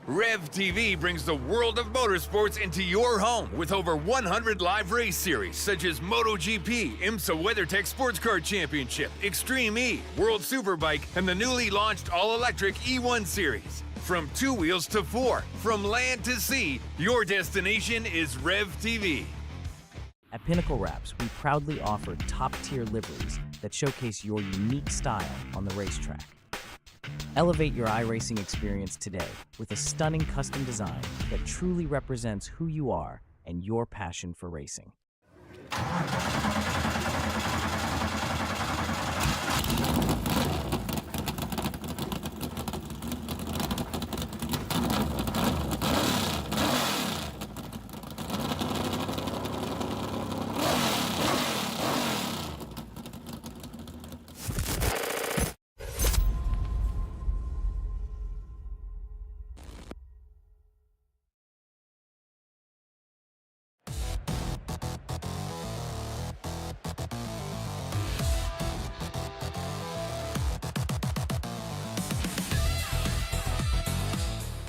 Rev TV brings the world of motorsports into your home with over 100 live race series such as MotoGP, IMSA WeatherTech Sports Car Championship, Extreme E, World Superbike, and the newly launched all-electric E1 series. From 2 wheels to 4, from land to sea, your destination is Rev TV. At Pinnacle Wraps, we proudly offer top-tier liveries that showcase your unique style on the racetrack. Elevate your iRacing experience today with a stunning custom design that truly represents who you are and your passion for racing.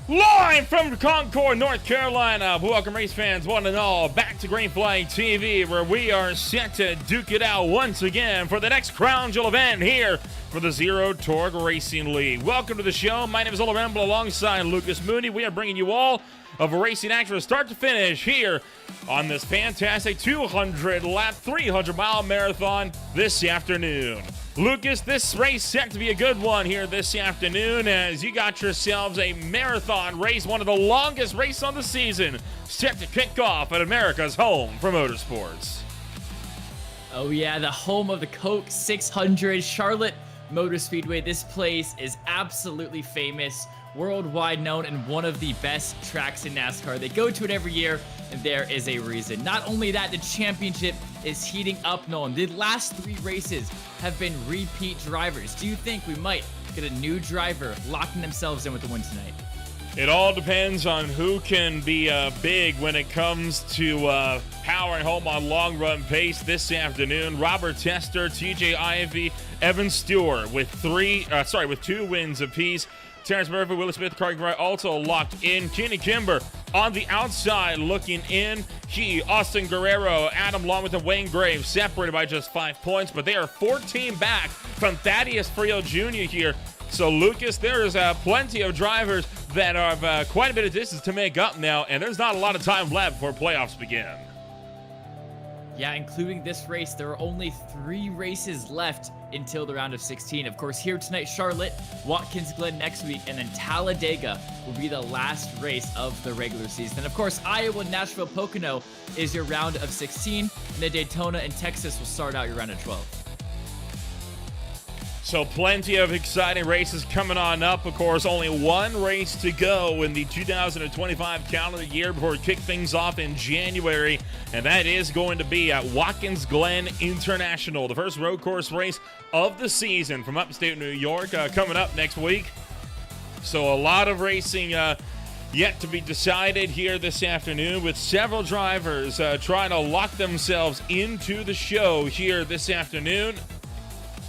Live from Concord, North Carolina, welcome race fans, one and all, back to Green Flag TV, where we are set to duke it out once again for the next crown jewel event here for the Zero Torque Racing League. Welcome to the show. My name is Ola Ramble alongside Lucas Mooney. We are bringing you all of racing action from start to finish here on this fantastic 200-lap, 300-mile marathon this afternoon. Lucas, this race set to be a good one here this afternoon as you got yourselves a marathon race, one of the longest races on the season, set to kick off at America's home for motorsports. Oh yeah, the home of the Coke 600, Charlotte Motor Speedway. This place is absolutely famous, worldwide known, and one of the best tracks in NASCAR. They go to it every year, and there is a reason. Not only that, the championship is heating up, Nolan. The last 3 races have been repeat drivers. Do you think we might get a new driver locking themselves in with the win tonight? It all depends on who can be big when it comes to powering home on long-run pace this afternoon. Robert Tester, TJ Ivey, Evan Stewart with 2 wins apiece. Terrence Murphy, Willie Smith, Carter Wright also locked in. Kenny Kimber on the outside looking in. Austin Guerrero, Adam Longworth, and Wayne Graves separated by just 5 points, but they are 14 back from Thaddeus Frio Jr. here. So, Lucas, there is plenty of drivers that have quite a bit of distance to make up now, and there's not a lot of time left before playoffs begin. Yeah, including this race, there are only 3 races left until the round of 16. Of course, here tonight, Charlotte, Watkins Glen next week, and then Talladega will be the last race of the regular season. And of course, Iowa, Nashville, Pocono is your round of 16, and then Daytona and Texas will start out your round of 12. So plenty of exciting races coming on up. Of course, only 1 race to go in the 2025 calendar year before we kick things off in January, and that is going to be at Watkins Glen International, the first road course race of the season from upstate New York, coming up next week. So a lot of racing yet to be decided here this afternoon, with several drivers trying to lock themselves into the show here this afternoon.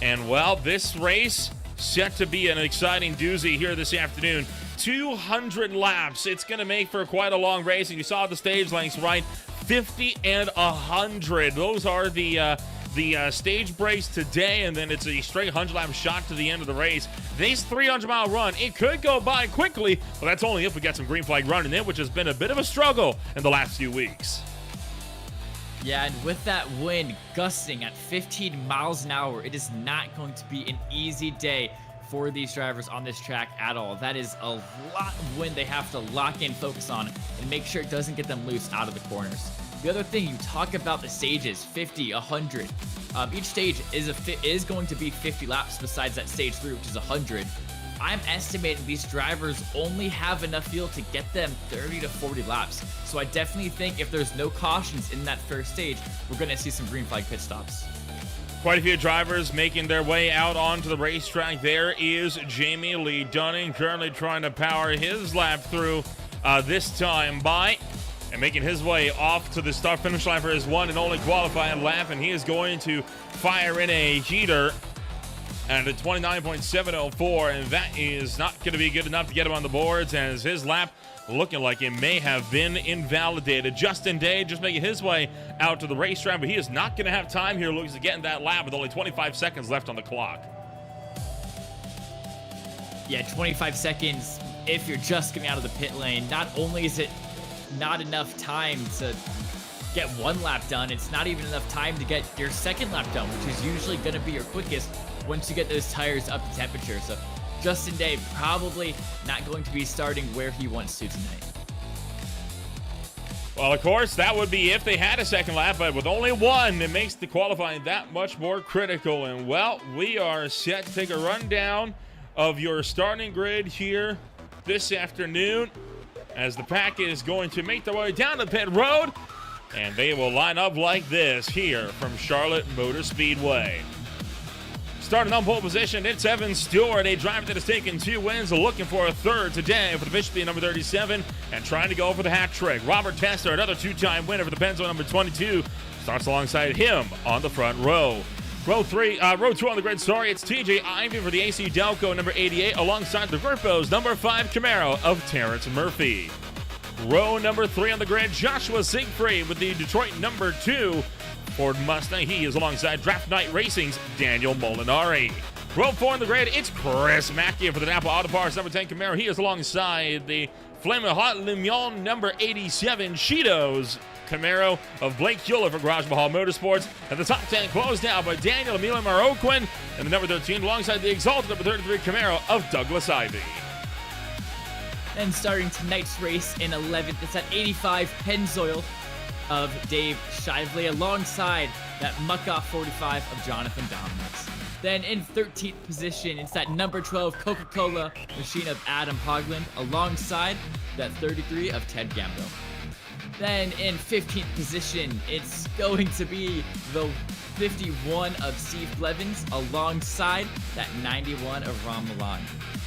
And, well, this race set to be an exciting doozy here this afternoon. 200 laps. It's going to make for quite a long race. And you saw the stage lengths, right? 50 and 100. Those are the stage breaks today, and then it's a straight 100-lap shot to the end of the race. This 300-mile run, it could go by quickly, but that's only if we get some green flag running in, which has been a bit of a struggle in the last few weeks. Yeah, and with that wind gusting at 15 miles an hour, it is not going to be an easy day for these drivers on this track at all. That is a lot of wind they have to lock in, focus on, and make sure it doesn't get them loose out of the corners. The other thing, you talk about the stages, 50, 100. Each stage is going to be 50 laps besides that stage 3, which is 100. I'm estimating these drivers only have enough fuel to get them 30 to 40 laps. So I definitely think if there's no cautions in that first stage, we're going to see some green flag pit stops. Quite a few drivers making their way out onto the racetrack. There is Jamie Lee Dunning currently trying to power his lap through this time by, and making his way off to the start finish line for his one and only qualifying lap, and he is going to fire in a heater and a 29.704, and that is not going to be good enough to get him on the boards, as his lap looking like it may have been invalidated. Justin Day just making his way out to the racetrack, but he is not going to have time here. Looks to get in that lap with only 25 seconds left on the clock. Yeah, 25 seconds if you're just coming out of the pit lane. Not only is it not enough time to get one lap done, it's not even enough time to get your second lap done, which is usually going to be your quickest once you get those tires up to temperature. So Justin Day probably not going to be starting where he wants to tonight. Well, of course, that would be if they had a second lap, but with only one, it makes the qualifying that much more critical. And, well, we are set to take a rundown of your starting grid here this afternoon, as the pack is going to make their way down the pit road, and they will line up like this here from Charlotte Motor Speedway. Starting on pole position, it's Evan Stewart, a driver that has taken 2 wins, looking for a third today for the Michigan number 37, and trying to go for the hat trick. Robert Tester, another 2-time winner for the Penzo number 22, starts alongside him on the front row. Row 2 on the grid, it's TJ Ivy for the AC Delco number 88, alongside the Grippo's number 5 Camaro of Terrence Murphy. Row number 3 on the grid, Joshua Siegfried with the Detroit number 2 Ford Mustang. He is alongside Draft Night Racing's Daniel Molinari. Row 4 on the grid, it's Chris Mackey for the Napa Auto Parts number 10 Camaro. He is alongside the Flamin' Hot Limion number 87 Cheetos Camaro of Blake Hewlett for Garage Mahal Motorsports. And the top 10 closed out by Daniel Emilio Maroquin and the number 13 alongside the Exalted number 33 Camaro of Douglas Ivy. Then starting tonight's race in 11th, it's at 85 Pennzoil of Dave Shively alongside that Muck-Off 45 of Jonathan Dominix. Then in 13th position, it's that number 12 Coca-Cola machine of Adam Hogland alongside that 33 of Ted Gambo. Then in 15th position, it's going to be the 51 of Steve Blevins alongside that 91 of Ron Milan.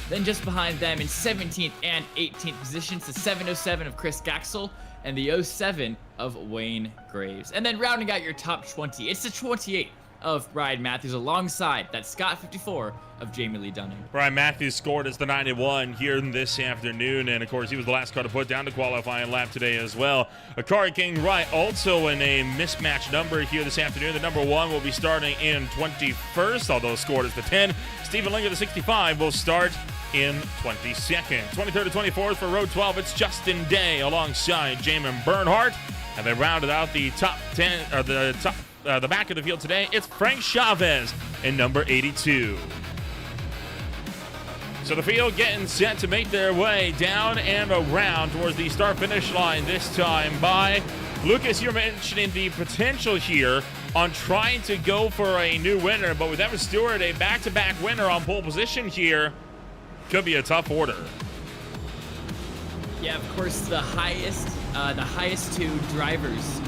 Then just behind them in 17th and 18th positions, the 707 of Chris Gaxel and the 07 of Wayne Graves. And then rounding out your top 20, it's the 28 of Brian Matthews alongside that Scott 54 of Jamie Lee Dunning. Brian Matthews scored as the 91 here this afternoon, and of course he was the last car to put down the qualifying lap today as well. Akari King Wright also in a mismatch number here this afternoon. The number 1 will be starting in 21st, although scored as the 10. Stephen Linger, the 65, will start in 22nd. 23rd to 24th for row 12, it's Justin Day alongside Jamin Bernhardt, and they rounded out the top 10, or the back of the field today. It's Frank Chavez in number 82. So the field getting set to make their way down and around towards the start-finish line, this time by Lucas. You're mentioning the potential here on trying to go for a new winner, but with Evan Stewart, a back-to-back winner on pole position here, could be a tough order. Yeah, of course, the highest 2 drivers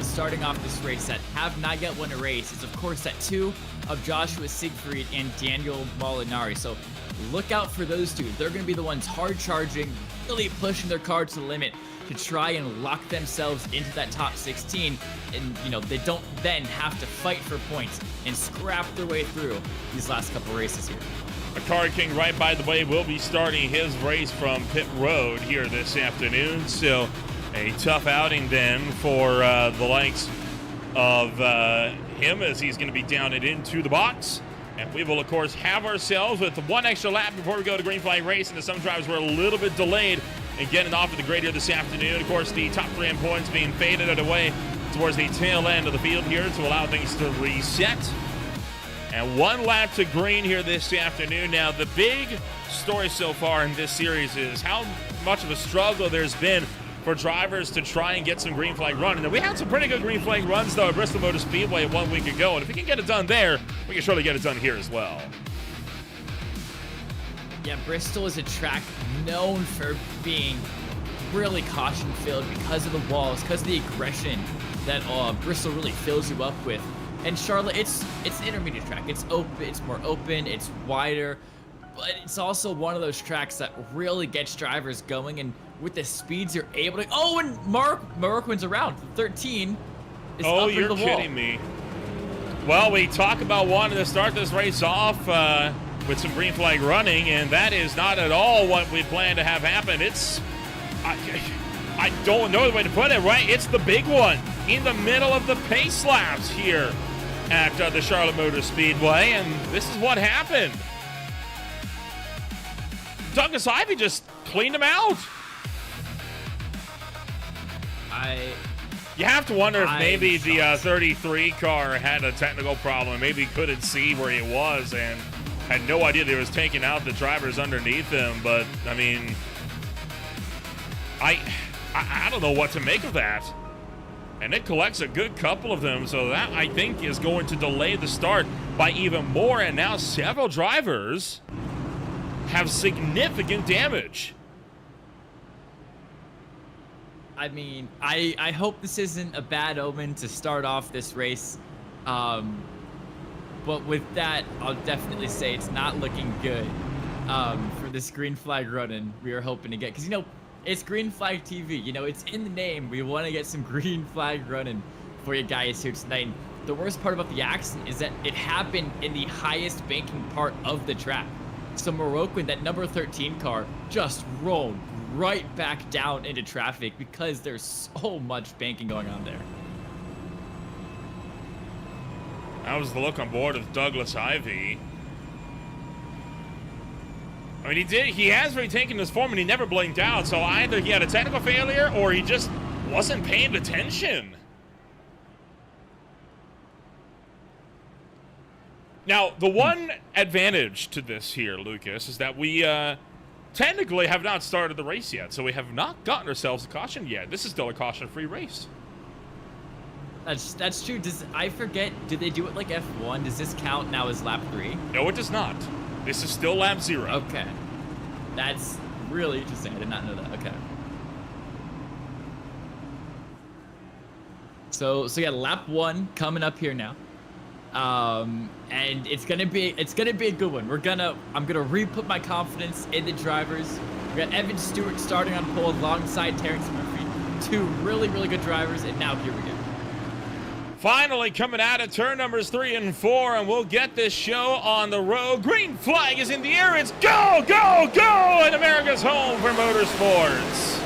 starting off this race that have not yet won a race is, of course, that 2 of Joshua Siegfried and Daniel Molinari. So look out for those 2. They're going to be the ones hard charging, really pushing their car to the limit to try and lock themselves into that top 16. And, you know, they don't then have to fight for points and scrap their way through these last couple races here. Akari King Wright, by the way, will be starting his race from pit road here this afternoon. So a tough outing then for the likes of him, as he's going to be down and into the box. And we will, of course, have ourselves with 1 extra lap before we go to green flag race. And some drivers were a little bit delayed in getting off of the grid here this afternoon. Of course, the top 3 points being faded away towards the tail end of the field here to allow things to reset. And 1 lap to green here this afternoon. Now, the big story so far in this series is how much of a struggle there's been for drivers to try and get some green flag run. And we had some pretty good green flag runs, though, at Bristol Motor Speedway 1 week ago. And if we can get it done there, we can surely get it done here as well. Yeah, Bristol is a track known for being really caution-filled because of the walls, because of the aggression that Bristol really fills you up with. And Charlotte, it's an intermediate track. It's open, it's more open, it's wider, but it's also one of those tracks that really gets drivers going. And with the speeds you're able to, oh, and Marquin's around 13 is up into the wall. You're kidding me. Well, we talk about wanting to start this race off with some green flag running, and that is not at all what we plan to have happen. It's, I don't know the way to put it, right? It's the big one in the middle of the pace laps here at the Charlotte Motor Speedway, and this is what happened. Douglas Ivey just cleaned him out. You have to wonder if maybe the 33 car had a technical problem. Maybe couldn't see where he was and had no idea that he was taking out the drivers underneath him. But, I mean, I don't know what to make of that. And it collects a good couple of them, so that, I think, is going to delay the start by even more. And now several drivers have significant damage. I mean, I hope this isn't a bad omen to start off this race. But with that, I'll definitely say it's not looking good for this green flag run-in we were hoping to get. Because, you know, it's green flag TV. You know, it's in the name. We want to get some green flag running for you guys here tonight. And the worst part about the accident is that it happened in the highest banking part of the track. So Moroccan, that number 13 car, just rolled right back down into traffic because there's so much banking going on there. That was the look on board with Douglas Ivey. I mean, he has retaken his form and he never blinked out, so either he had a technical failure or he just wasn't paying attention. Now, the one advantage to this here, Lucas, is that we technically have not started the race yet, so we have not gotten ourselves a caution yet. This is still a caution-free race. That's true. I forget, do they do it like F1? Does this count now as lap 3? No, it does not. This is still lap 0. Okay. That's really interesting. I did not know that. Okay. So yeah, lap 1 coming up here now. And it's gonna be a good one. I'm gonna re-put my confidence in the drivers. We got Evan Stewart starting on pole alongside Terrence Murphy. 2 really good drivers, and now here we go. Finally coming out of turn numbers 3 and 4, and we'll get this show on the road. Green flag is in the air. It's go, go, go, and America's home for motorsports.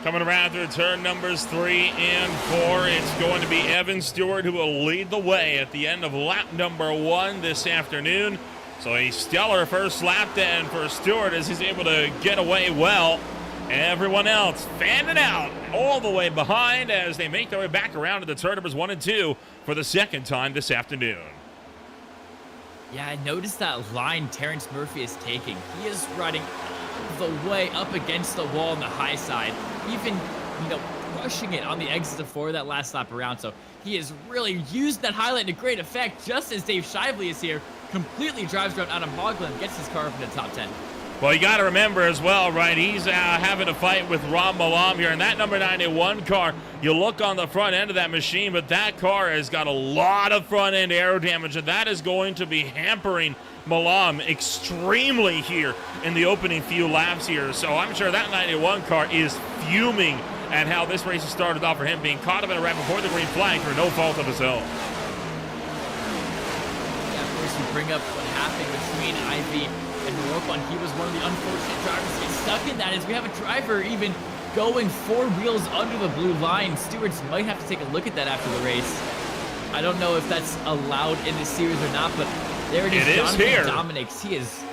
Coming around through turn numbers 3 and 4, it's going to be Evan Stewart who will lead the way at the end of lap number 1 this afternoon. So a stellar first lap then for Stewart as he's able to get away well. Everyone else fanning out all the way behind as they make their way back around to the turn numbers 1 and 2 for the second time this afternoon. Yeah, I noticed that line Terrence Murphy is taking. He is riding the way up against the wall on the high side, even, you know, crushing it on the exit of 4 that last lap around. So he has really used that highlight to great effect, just as Dave Shively is here, completely drives around Adam Hoagland, gets his car up in the top 10. Well, you got to remember as well, right, he's having a fight with Ron Malam here, and that number 91 car, you look on the front end of that machine, but that car has got a lot of front-end aero damage, and that is going to be hampering Malam extremely here in the opening few laps here. So I'm sure that 91 car is fuming at how this race has started off for him, being caught up in a wreck before the green flag for no fault of his own. Yeah, of course, you bring up what happened between Ivy and Moroccan. He was one of the unfortunate drivers to get stuck in that, as we have a driver even going 4 wheels under the blue line. Stewards might have to take a look at that after the race. I don't know if that's allowed in this series or not, but there it is. It is here. Dominics. He is.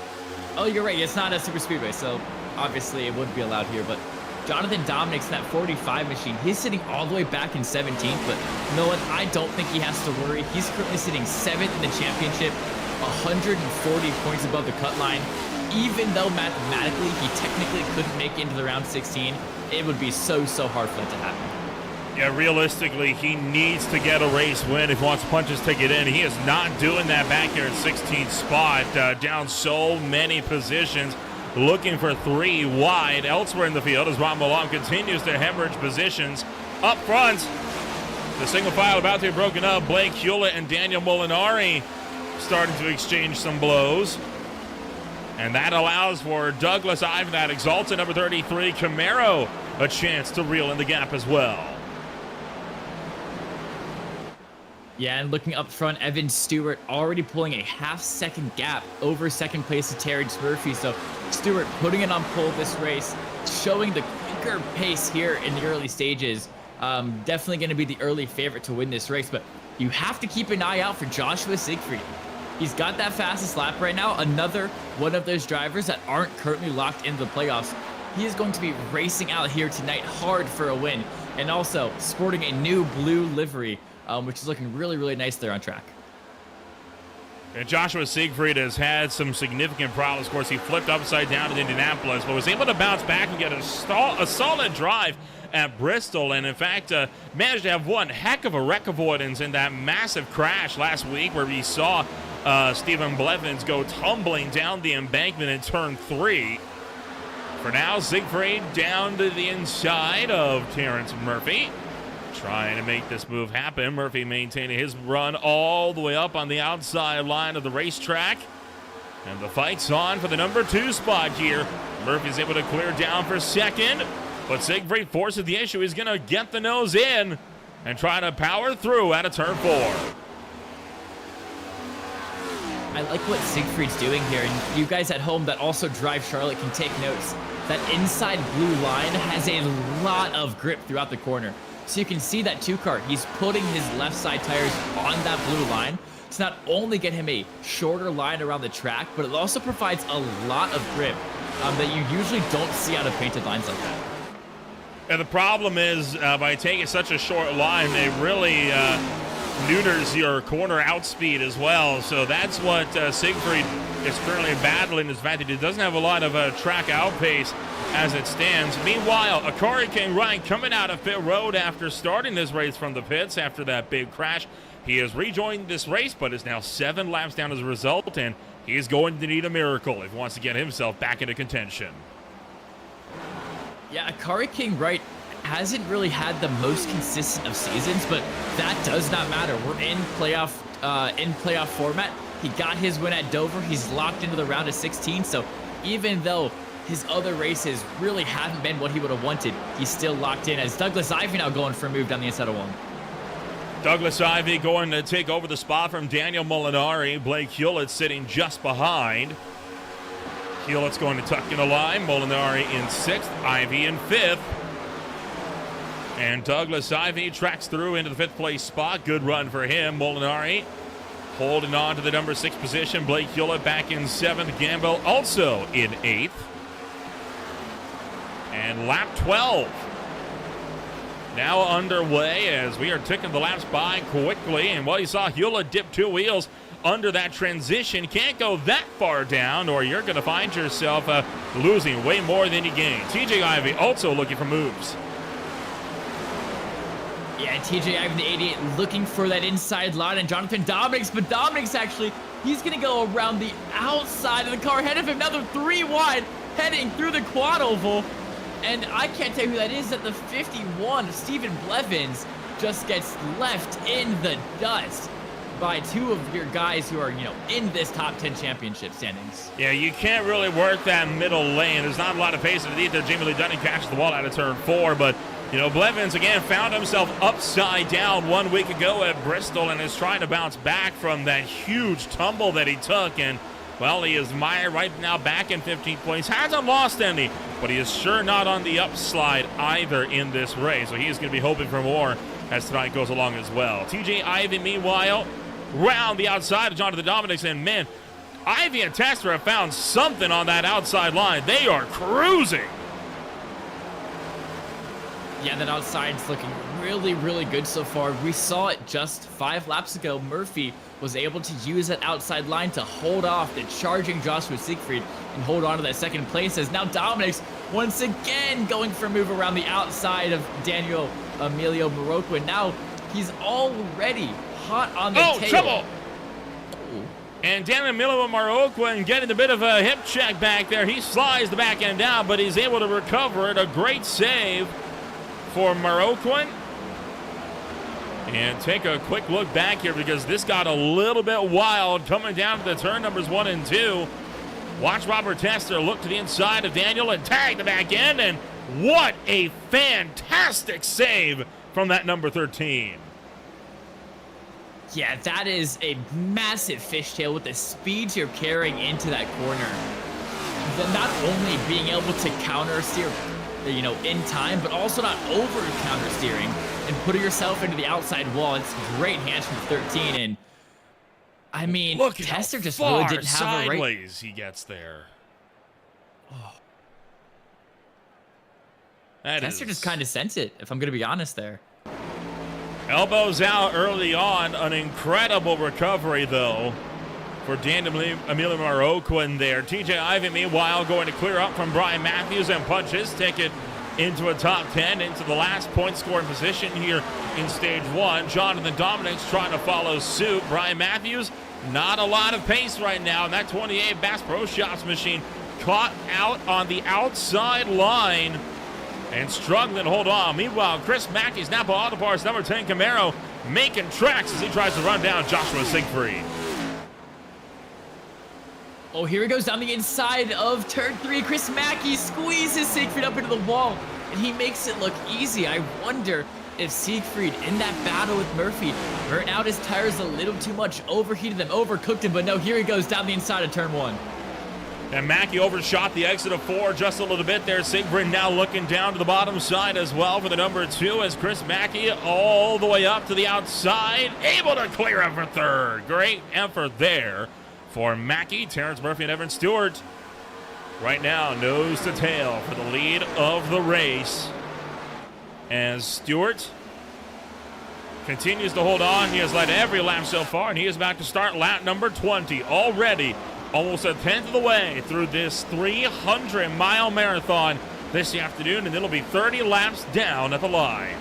Oh, you're right. It's not a super speedway, so obviously it wouldn't be allowed here. But Jonathan Dominics, that 45 machine, he's sitting all the way back in 17th. But Nolan, I don't think he has to worry. He's currently sitting 7th in the championship, 140 points above the cut line. Even though mathematically he technically couldn't make it into the round 16, it would be so hard for that to happen. Yeah, realistically, he needs to get a race win if he wants to punch his ticket in. He is not doing that back here at 16th spot, down so many positions. looking for 3 wide. Elsewhere in the field as Ron Malone continues to hemorrhage positions. Up front, the single file about to be broken up. Blake Hewlett and Daniel Molinari starting to exchange some blows. And that allows for Douglas Ivan, that exalted number 33 Camaro, a chance to reel in the gap as well. Yeah, and looking up front, Evan Stewart already pulling a half-second gap over second place to Terrence Murphy. So Stewart putting it on pole this race, showing the quicker pace here in the early stages. Definitely going to be the early favorite to win this race, but you have to keep an eye out for Joshua Siegfried. He's got that fastest lap right now. Another one of those drivers that aren't currently locked into the playoffs. He is going to be racing out here tonight hard for a win, and also sporting a new blue livery, which is looking really, really nice there on track. And Joshua Siegfried has had some significant problems. Of course, he flipped upside down in Indianapolis, but was able to bounce back and get a solid drive at Bristol, and in fact managed to have one heck of a wreck avoidance in that massive crash last week where we saw Stephen Blevins go tumbling down the embankment in turn 3. For now, Siegfried down to the inside of Terrence Murphy, trying to make this move happen. Murphy maintaining his run all the way up on the outside line of the racetrack. And the fight's on for the number 2 spot here. Murphy's able to clear down for second, but Siegfried forces the issue. He's going to get the nose in and try to power through out of turn 4. I like what Siegfried's doing here, and you guys at home that also drive Charlotte can take notes. That inside blue line has a lot of grip throughout the corner. So you can see that 2-car, he's putting his left side tires on that blue line to not only get him a shorter line around the track, but it also provides a lot of grip that you usually don't see out of painted lines like that. And the problem is, by taking such a short line, it really neuters your corner outspeed as well. So that's what Siegfried is currently battling, is the fact that he doesn't have a lot of track outpace as it stands. Meanwhile, Akari King Ryan coming out of pit road after starting this race from the pits after that big crash. He has rejoined this race, but is now 7 laps down as a result, and he is going to need a miracle if he wants to get himself back into contention. Yeah, Akari King Wright hasn't really had the most consistent of seasons, but that does not matter. We're in playoff format. He got his win at Dover. He's locked into the round of 16, so even though his other races really haven't been what he would have wanted, he's still locked in, as Douglas Ivey now going for a move down the inside of 1. Douglas Ivey going to take over the spot from Daniel Molinari. Blake Hewlett sitting just behind. Hewlett's going to tuck in a line. Molinari in 6th, Ivey in 5th. And Douglas Ivey tracks through into the 5th place spot. Good run for him. Molinari holding on to the number 6 position. Blake Hewlett back in 7th. Gamble also in 8th. And lap 12 now underway as we are ticking the laps by quickly. And well, you saw Hewlett dip 2 wheels under that transition. Can't go that far down or you're going to find yourself losing way more than you gain. TJ Ivey also looking for moves. Yeah, TJ Ivey, the 88, looking for that inside line, and Jonathan Dominics, but Dominics actually, he's going to go around the outside of the car ahead of him. Now they're 3 wide, heading through the quad oval, and I can't tell you who that is. At the 51, Stephen Blevins just gets left in the dust by 2 of your guys who are, in this top 10 championship standings. Yeah, you can't really work that middle lane. There's not a lot of pace underneath there. Jamie Lee Dunning catches the wall out of turn 4, but Blevins again found himself upside down 1 week ago at Bristol and is trying to bounce back from that huge tumble that he took. And, well, he is mired right now back in 15th place. Hasn't lost any, but he is sure not on the upslide either in this race. So he is going to be hoping for more as tonight goes along as well. TJ Ivey, meanwhile, round the outside of Jonathan Dominics. And, man, Ivey and Tester have found something on that outside line. They are cruising. Yeah, that outside's looking really, really good so far. We saw it just 5 laps ago. Murphy was able to use that outside line to hold off the charging Joshua Siegfried and hold on to that second place, as now Dominic's once again going for a move around the outside of Daniel Emilio Morocco, and now he's already hot on the tail. Trouble! And Daniel Marroquin getting a bit of a hip check back there. He slides the back end down, but he's able to recover it. A great save for Marroquin. And take a quick look back here because this got a little bit wild coming down to the turn numbers 1 and 2. Watch Robert Tester look to the inside of Daniel and tag the back end. And what a fantastic save from that number 13. Yeah, that is a massive fishtail with the speed you're carrying into that corner. Not only being able to counter steer, in time, but also not over counter steering and putting yourself into the outside wall. It's great hands from 13. And I mean, look at Tester how just far really didn't have a right. sideways he gets there. Oh. Tester just kind of sent it, if I'm going to be honest there. Elbows out early on. An incredible recovery, though, for Emilio Marroquin there. TJ Ivey, meanwhile, going to clear up from Brian Matthews and punch his ticket into a top 10, into the last point scoring position here in stage 1. Jonathan Dominic's trying to follow suit. Brian Matthews, not a lot of pace right now, and that 28 Bass Pro Shops machine caught out on the outside line and struggling to hold on. Meanwhile, Chris Mackey's Napa Auto Parts number 10 Camaro making tracks as he tries to run down Joshua Siegfried. Oh, here he goes down the inside of turn 3. Chris Mackey squeezes Siegfried up into the wall, and he makes it look easy. I wonder if Siegfried, in that battle with Murphy, burnt out his tires a little too much, overheated them, overcooked him, but no, here he goes down the inside of turn 1. And Mackey overshot the exit of 4 just a little bit there. Siegfried now looking down to the bottom side as well for the number 2 as Chris Mackey all the way up to the outside, able to clear up for 3rd. Great effort there for Mackey. Terrence Murphy and Evan Stewart right now nose to tail for the lead of the race. As Stewart continues to hold on. He has led every lap so far, and he is about to start lap number 20 already. Almost a tenth of the way through this 300-mile marathon this afternoon, and it'll be 30 laps down at the line.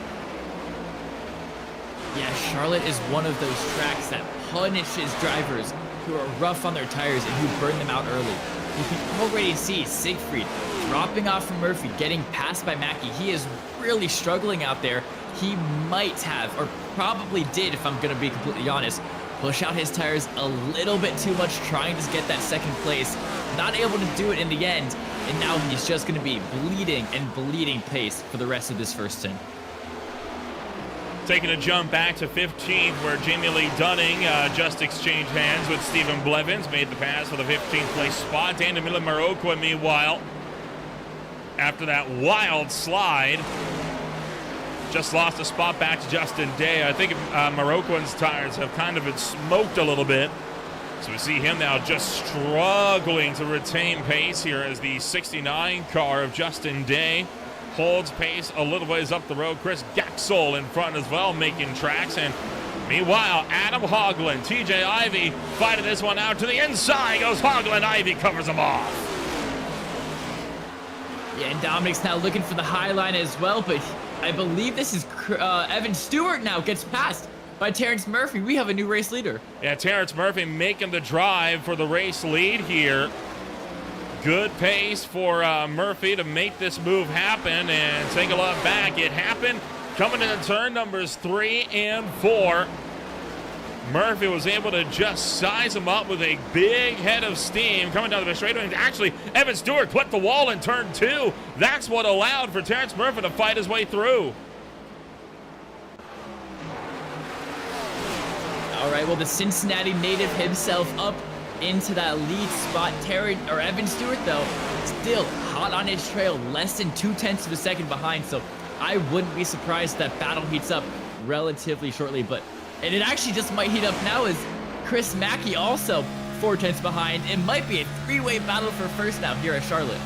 Yeah, Charlotte is one of those tracks that punishes drivers who are rough on their tires and who burn them out early. You can already see Siegfried dropping off from Murphy, getting passed by Mackey. He is really struggling out there. He might have, or probably did, if I'm going to be completely honest, push out his tires a little bit too much, trying to get that 2nd place. Not able to do it in the end, and now he's just going to be bleeding pace for the rest of this first 10. Taking a jump back to 15th, where Jamie Lee Dunning just exchanged hands with Stephen Blevins, made the pass for the 15th place spot. Daniel Marroquin, meanwhile, after that wild slide, just lost a spot back to Justin Day. I think Marroquin's tires have kind of been smoked a little bit. So we see him now just struggling to retain pace here as the 69 car of Justin Day holds pace a little ways up the road. Chris Gaxel in front as well, making tracks. And meanwhile, Adam Hoagland, TJ Ivey fighting this one out to the inside. Goes Hoagland, Ivey covers him off. Yeah, and Dominic's now looking for the high line as well, but I believe this is Evan Stewart now gets passed by Terrence Murphy. We have a new race leader. Yeah, Terrence Murphy making the drive for the race lead here. Good pace for Murphy to make this move happen, and take a look back. It happened coming into turn numbers 3 and 4. Murphy was able to just size him up with a big head of steam coming down the straightaway. And actually, Evan Stewart clipped the wall in turn 2. That's what allowed for Terrence Murphy to fight his way through. All right, well, the Cincinnati native himself up into that lead spot. Evan Stewart, though, still hot on his trail, less than 0.2 of a second behind. So I wouldn't be surprised that battle heats up relatively shortly. And it actually just might heat up now as Chris Mackey also 0.4 behind. It might be a 3-way battle for first now here at Charlotte.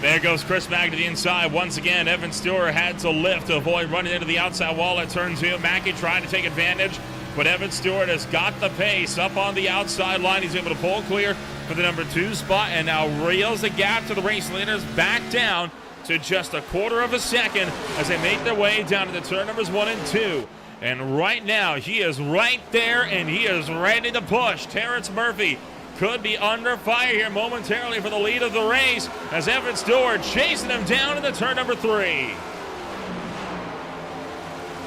There goes Chris Mackey to the inside. Once again, Evan Stewart had to lift to avoid running into the outside wall at turn 2. Mackey trying to take advantage, but Evan Stewart has got the pace up on the outside line. He's able to pull clear for the number 2 spot, and now reels the gap to the race leaders back down to just 1/4 of a second as they make their way down to the turn numbers 1 and 2. And right now, he is right there, and he is ready to push. Terrence Murphy could be under fire here momentarily for the lead of the race as Evan Stewart chasing him down in the turn number 3.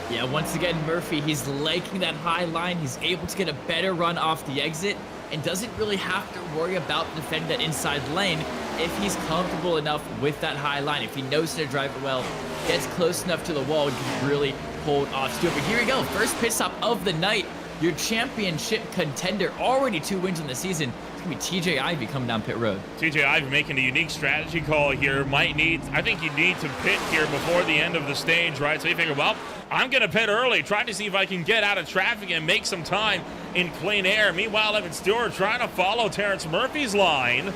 Yeah, once again, Murphy, he's liking that high line. He's able to get a better run off the exit and doesn't really have to worry about defending that inside lane if he's comfortable enough with that high line. If he knows how to drive it well, gets close enough to the wall, and can really hold off Stewart. But here we go, first pit stop of the night. Your championship contender, already 2 wins in the season. It's going to be TJ Ivey coming down pit road. TJ Ivey making a unique strategy call here. I think you need to pit here before the end of the stage, right? So you figure, well, I'm going to pit early, try to see if I can get out of traffic and make some time in clean air. Meanwhile, Evan Stewart trying to follow Terrence Murphy's line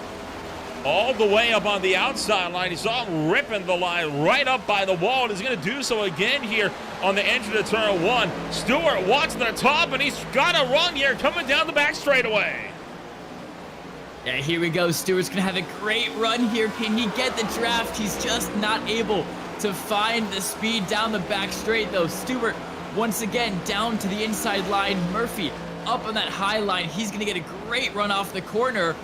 all the way up on the outside line. He saw him ripping the line right up by the wall, and he's going to do so again here on the entry to turn 1. Stewart walks to the top, and he's got a run here coming down the back straightaway. Yeah, here we go. Stewart's going to have a great run here. Can he get the draft? He's just not able to find the speed down the back straight, though. Stewart, once again, down to the inside line. Murphy up on that high line. He's going to get a great run off the corner.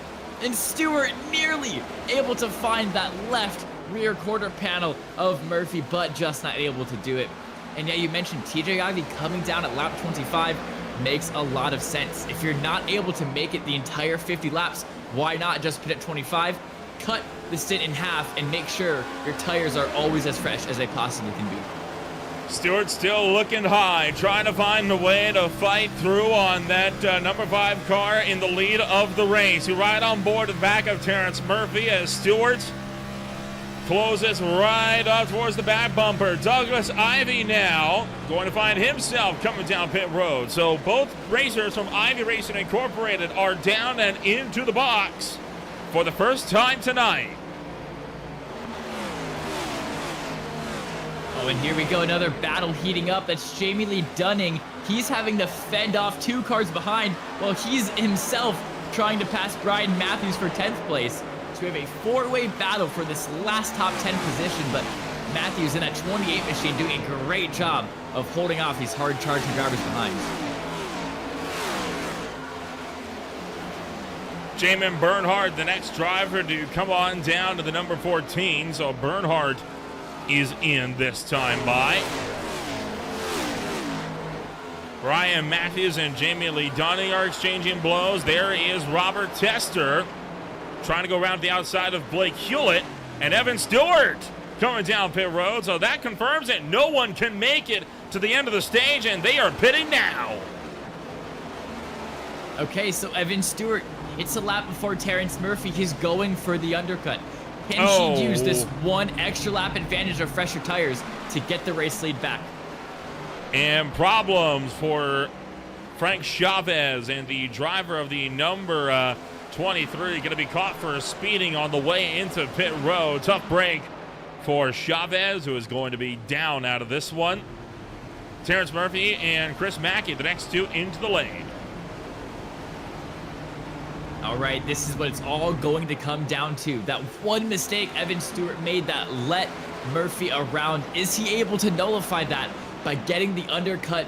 And Stewart nearly able to find that left rear quarter panel of Murphy, but just not able to do it. And yeah, you mentioned TJ Ivey coming down at lap 25 makes a lot of sense. If you're not able to make it the entire 50 laps, why not just pit at 25, cut the stint in half, and make sure your tires are always as fresh as they possibly can be. Stewart still looking high, trying to find a way to fight through on that number 5 car in the lead of the race. He right on board the back of Terrence Murphy as Stewart closes right up towards the back bumper. Douglas Ivey now going to find himself coming down pit road. So both racers from Ivey Racing Incorporated are down and into the box for the first time tonight. Oh, and here we go, another battle heating up. That's Jamie Lee Dunning. He's having to fend off 2 cars behind while he's himself trying to pass Brian Matthews for 10th place. So we have a 4-way battle for this last top 10 position, but Matthews in that 28 machine doing a great job of holding off these hard-charging drivers behind. Jamin Bernhardt, the next driver to come on down to the number 14. So Bernhardt is in this time by. Brian Matthews and Jamie Lee Dunning are exchanging blows. There is Robert Tester trying to go around the outside of Blake Hewlett, and Evan Stewart coming down pit road. So that confirms that no one can make it to the end of the stage, and they are pitting now. Okay, so Evan Stewart, it's a lap before Terrence Murphy. He's going for the undercut. Can she use this 1 extra lap advantage of fresher tires to get the race lead back? And problems for Frank Chavez, and the driver of the number 23 going to be caught for speeding on the way into pit road. Tough break for Chavez, who is going to be down out of this one. Terrence Murphy and Chris Mackey, the next 2 into the lane. All right, this is what it's all going to come down to. That 1 mistake Evan Stewart made that let Murphy around. Is he able to nullify that by getting the undercut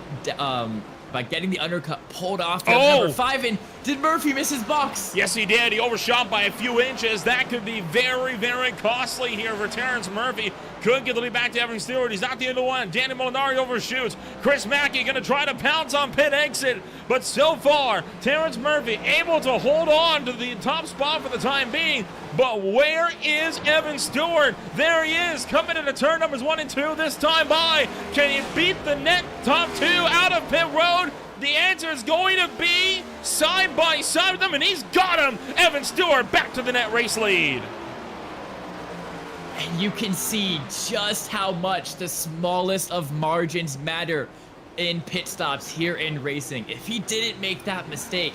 pulled off from number 5? And did Murphy miss his box? Yes, he did. He overshot by a few inches. That could be very, very costly here for Terrence Murphy. Could get the lead back to Evan Stewart. He's not the only one. Danny Molinari overshoots. Chris Mackey going to try to pounce on pit exit. But so far, Terrence Murphy able to hold on to the top spot for the time being. But where is Evan Stewart? There he is, coming into turn numbers 1 and 2 this time by. Can he beat the net top 2 out of pit road? The answer is going to be side by side with them, and he's got him. Evan Stewart back to the net race lead. And you can see just how much the smallest of margins matter in pit stops here in racing. If he didn't make that mistake,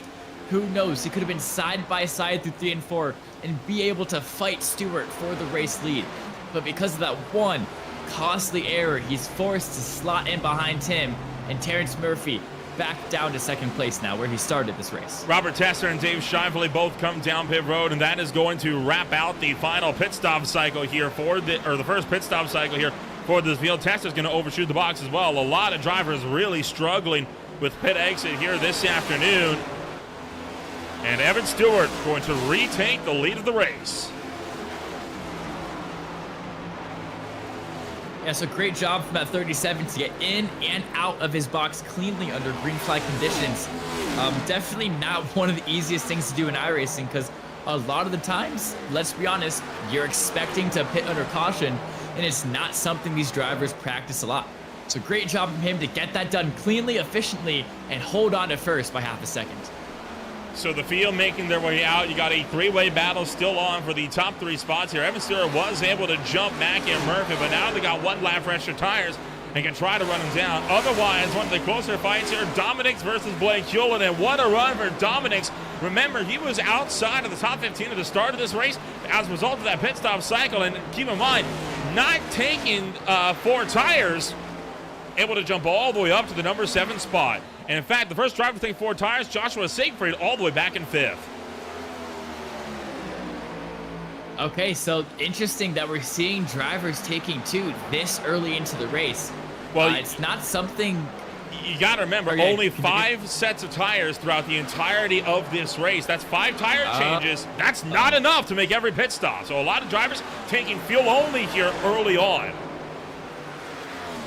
who knows? He could have been side by side through 3 and 4 and be able to fight Stewart for the race lead. But because of that 1 costly error, he's forced to slot in behind him, and Terrence Murphy back down to 2nd place now, where he started this race. Robert Tester and Dave Shively both come down pit road, and that is going to wrap out the final pit stop cycle here for the first pit stop cycle here for this field. Tester's going to overshoot the box as well. A lot of drivers really struggling with pit exit here this afternoon. And Evan Stewart going to retake the lead of the race. Yeah, so great job from that 37 to get in and out of his box cleanly under green flag conditions. Definitely not one of the easiest things to do in iRacing, because a lot of the times, let's be honest, you're expecting to pit under caution, and it's not something these drivers practice a lot. So great job from him to get that done cleanly, efficiently, and hold on to first by half a second. So the field making their way out. You got a three-way battle still on for the top three spots here. Evan Stewart was able to jump Mackey and Murphy, but now they got one lap for extra tires and can try to run him down. Otherwise, one of the closer fights here, Dominics versus Blake Hewlett, and what a run for Dominics. Remember, he was outside of the top 15 at the start of this race as a result of that pit stop cycle, and keep in mind, not taking 4 tires, able to jump all the way up to the number 7 spot. And in fact, the first driver to take 4 tires, Joshua Siegfried, all the way back in 5th. Okay, so interesting that we're seeing drivers taking 2 this early into the race. Well, it's not something... You got to remember, Okay, only 5 sets of tires throughout the entirety of this race. That's 5 tire changes. That's not enough to make every pit stop. So a lot of drivers taking fuel only here early on.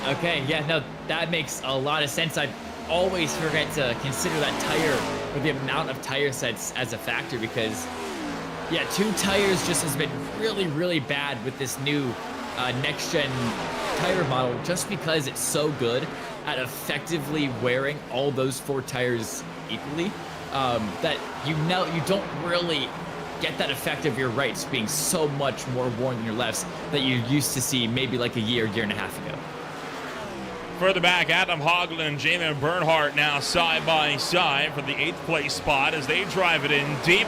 Okay, yeah, no, that makes a lot of sense. I always forget to consider that tire or the amount of tire sets as a factor, because, yeah, 2 tires just has been really, really bad with this new next-gen tire model, just because it's so good at effectively wearing all those 4 tires equally, that you don't really get that effect of your rights being so much more worn than your lefts that you used to see maybe like a year and a half ago. Further back, Adam Hoagland and Jamin Bernhardt now side by side for the 8th place spot as they drive it in deep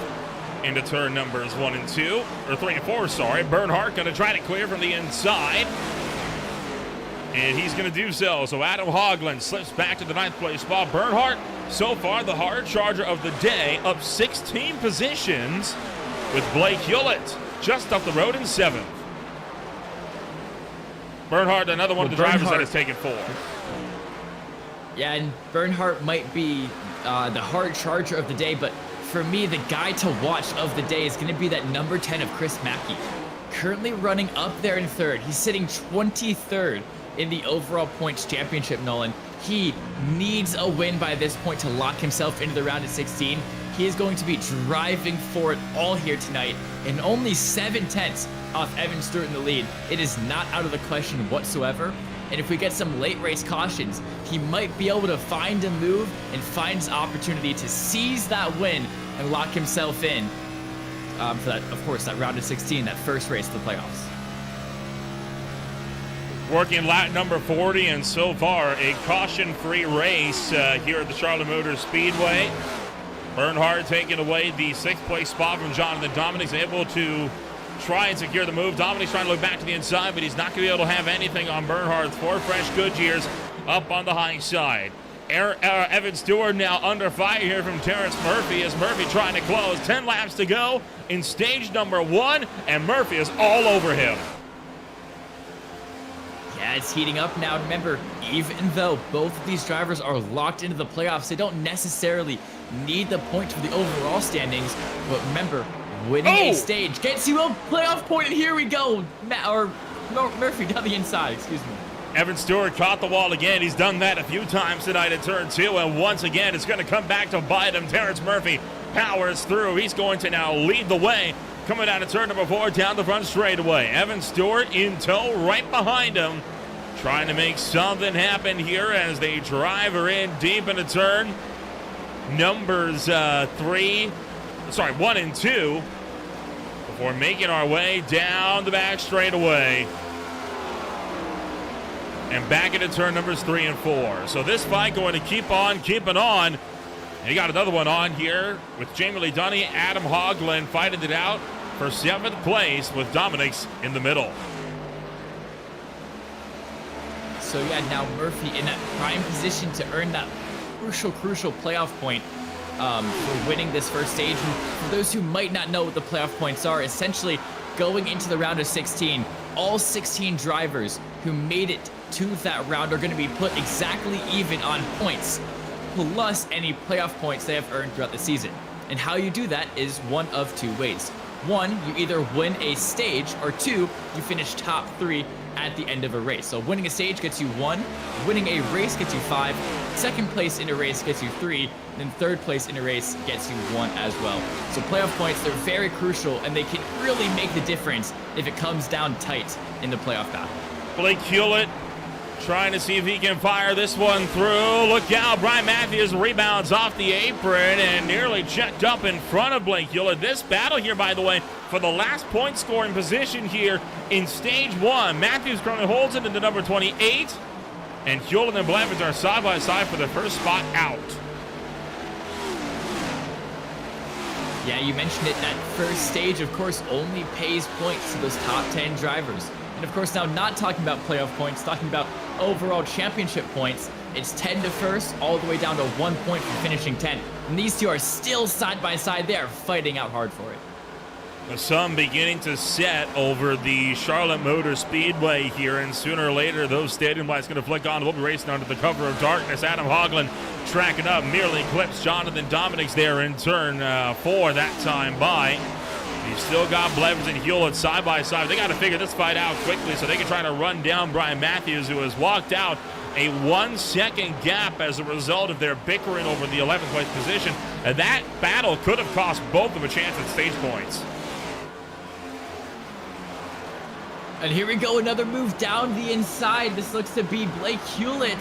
into turn numbers 1 and 2, or 3 and 4, sorry. Bernhardt going to try to clear from the inside, and he's going to do so. So Adam Hoagland slips back to the 9th place spot. Bernhardt, so far the hard charger of the day, up 16 positions, with Blake Hewlett just up the road in 7th. Bernhardt, another one of the drivers that has taken 4. Yeah, and Bernhardt might be the hard charger of the day, but for me, the guy to watch of the day is going to be that number 10 of Chris Mackey. Currently running up there in 3rd. He's sitting 23rd in the overall points championship, Nolan. He needs a win by this point to lock himself into the round of 16. He is going to be driving for it all here tonight, and only 7/10 off Evan Stewart in the lead. It is not out of the question whatsoever. And if we get some late race cautions, he might be able to find a move and find his opportunity to seize that win and lock himself in for that, of course, that round of 16, that first race of the playoffs. Working lap number 40, and so far a caution-free race here at the Charlotte Motor Speedway. Bernhardt taking away the 6th place spot from Jonathan Dominics, able to try and secure the move. Dominic's trying to look back to the inside, but he's not going to be able to have anything on Bernhardt's 4 fresh Goodyears up on the high side. Evan Stewart now under fire here from Terrence Murphy, as Murphy trying to close. 10 laps to go in stage number 1, and Murphy is all over him. Yeah, it's heating up now. Remember, even though both of these drivers are locked into the playoffs, they don't necessarily need the points for the overall standings. But remember, winning a stage gets you a playoff point, and here we go. Murphy down the inside, excuse me. Evan Stewart caught the wall again. He's done that a few times tonight at turn 2, and once again, it's going to come back to bite him. Terrence Murphy powers through. He's going to now lead the way, coming down to turn number 4, down the front straightaway. Evan Stewart in tow right behind him, trying to make something happen here as they drive her in deep into turn numbers 1 and 2, before making our way down the back straightaway and back into turn numbers 3 and 4. So this fight going to keep on keeping on. And you got another one on here with Jamie Lee Dunny, Adam Hoagland fighting it out for 7th place with Dominics in the middle. So yeah, now Murphy in that prime position to earn that crucial playoff point for winning this first stage. And for those who might not know what the playoff points are, essentially going into the round of 16, all 16 drivers who made it to that round are going to be put exactly even on points, plus any playoff points they have earned throughout the season. And how you do that is one of two ways. One, you either win a stage, or two, you finish top 3 at the end of a race. So winning a stage gets you 1, winning a race gets you 5, second place in a race gets you 3, and third place in a race gets you 1 as well. So playoff points, they're very crucial, and they can really make the difference if it comes down tight in the playoff battle. Blake Hewlett trying to see if he can fire this one through. Look out, Brian Matthews rebounds off the apron and nearly checked up in front of Blake Hewlett. This battle here, by the way, for the last point scoring position here in stage 1. Matthews currently holds it into number 28, and Hewlett and Blevins are side by side for the first spot out. Yeah, you mentioned it, that first stage, of course, only pays points to those top 10 drivers. And of course, now not talking about playoff points, talking about overall championship points, it's 10 to first, all the way down to 1 point for finishing 10. And these two are still side by side there, fighting out hard for it. The sun beginning to set over the Charlotte Motor Speedway here, and sooner or later those stadium lights going to flick on. We'll be racing under the cover of darkness. Adam Hoagland tracking up, merely clips Jonathan Dominic's there in turn 4 that time by. He's still got Blevins and Hewlett side by side. They got to figure this fight out quickly so they can try to run down Brian Matthews, who has walked out a 1-second gap as a result of their bickering over the 11th place position. And that battle could have cost both of them a chance at stage points. And here we go, another move down the inside. This looks to be Blake Hewlett.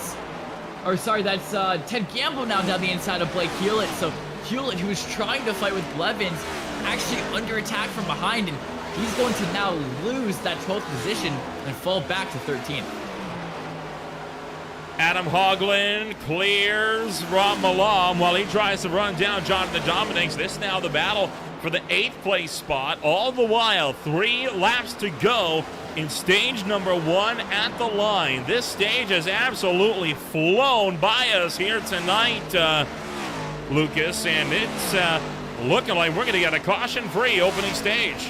Or sorry, that's Ted Gamble now down the inside of Blake Hewlett. So Hewlett, who was trying to fight with Blevins, actually under attack from behind, and he's going to now lose that 12th position and fall back to 13th. Adam Hoagland clears Rob Malam while he tries to run down Jonathan Dominics. This now the battle for the 8th place spot. All the while, 3 laps to go in stage number 1 at the line. This stage has absolutely flown by us here tonight, Lucas, and it's looking like we're going to get a caution-free opening stage.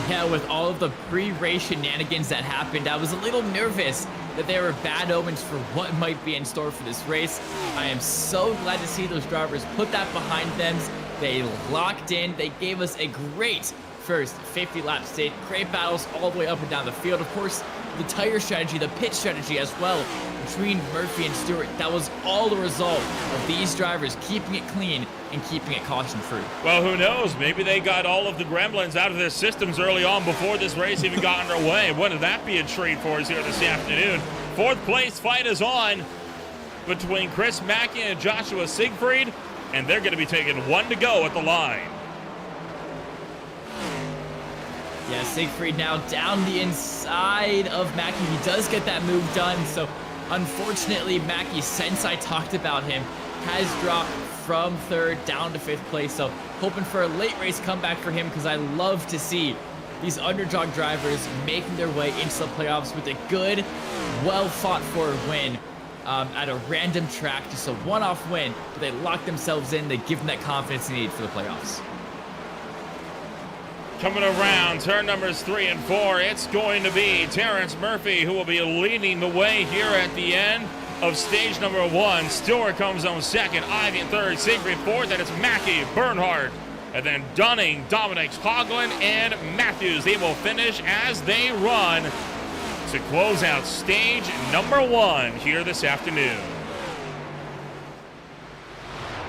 Yeah, with all of the pre-race shenanigans that happened, I was a little nervous that there were bad omens for what might be in store for this race. I am so glad to see those drivers put that behind them. They locked in. They gave us a great first 50-lap stage. Great battles all the way up and down the field. Of course, the tire strategy, the pit strategy as well between Murphy and Stewart. That was all the result of these drivers keeping it clean and keeping it caution-free. Well, who knows? Maybe they got all of the gremlins out of their systems early on before this race even got underway. Wouldn't that be a treat for us here this afternoon? 4th place fight is on between Chris Mackey and Joshua Siegfried, and they're going to be taking 1 to go at the line. Yeah, Siegfried now down the inside of Mackey. He does get that move done, so unfortunately, Mackey, since I talked about him, has dropped from 3rd down to 5th place, so hoping for a late race comeback for him, because I love to see these underdog drivers making their way into the playoffs with a good, well-fought-for win at a random track, just a one-off win, but they lock themselves in, they give them that confidence they need for the playoffs. Coming around turn numbers 3 and 4, it's going to be Terrence Murphy who will be leading the way here at the end of stage number 1. Stewart comes on 2nd, Ivy in 3rd, Siegfried 4th, and it's Mackey, Bernhardt, and then Dunning, Dominic, Hoagland, and Matthews. They will finish as they run to close out stage number 1 here this afternoon.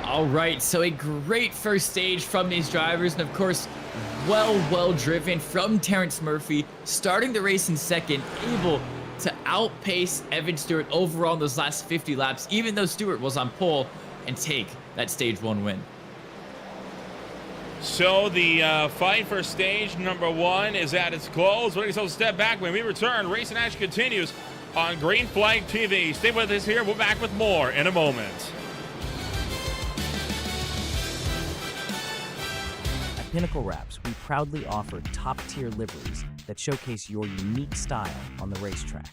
All right, so a great first stage from these drivers, and of course, well driven from Terrence Murphy, starting the race in 2nd, able to outpace Evan Stewart overall in those last 50 laps, even though Stewart was on pole, and take that stage 1 win. So the fight for stage number 1 is at its close. We're going to step back. When we return, racing action continues on Green Flag TV. Stay with us here. We're back with more in a moment. At Pinnacle Wraps, we proudly offer top-tier liveries that showcase your unique style on the racetrack.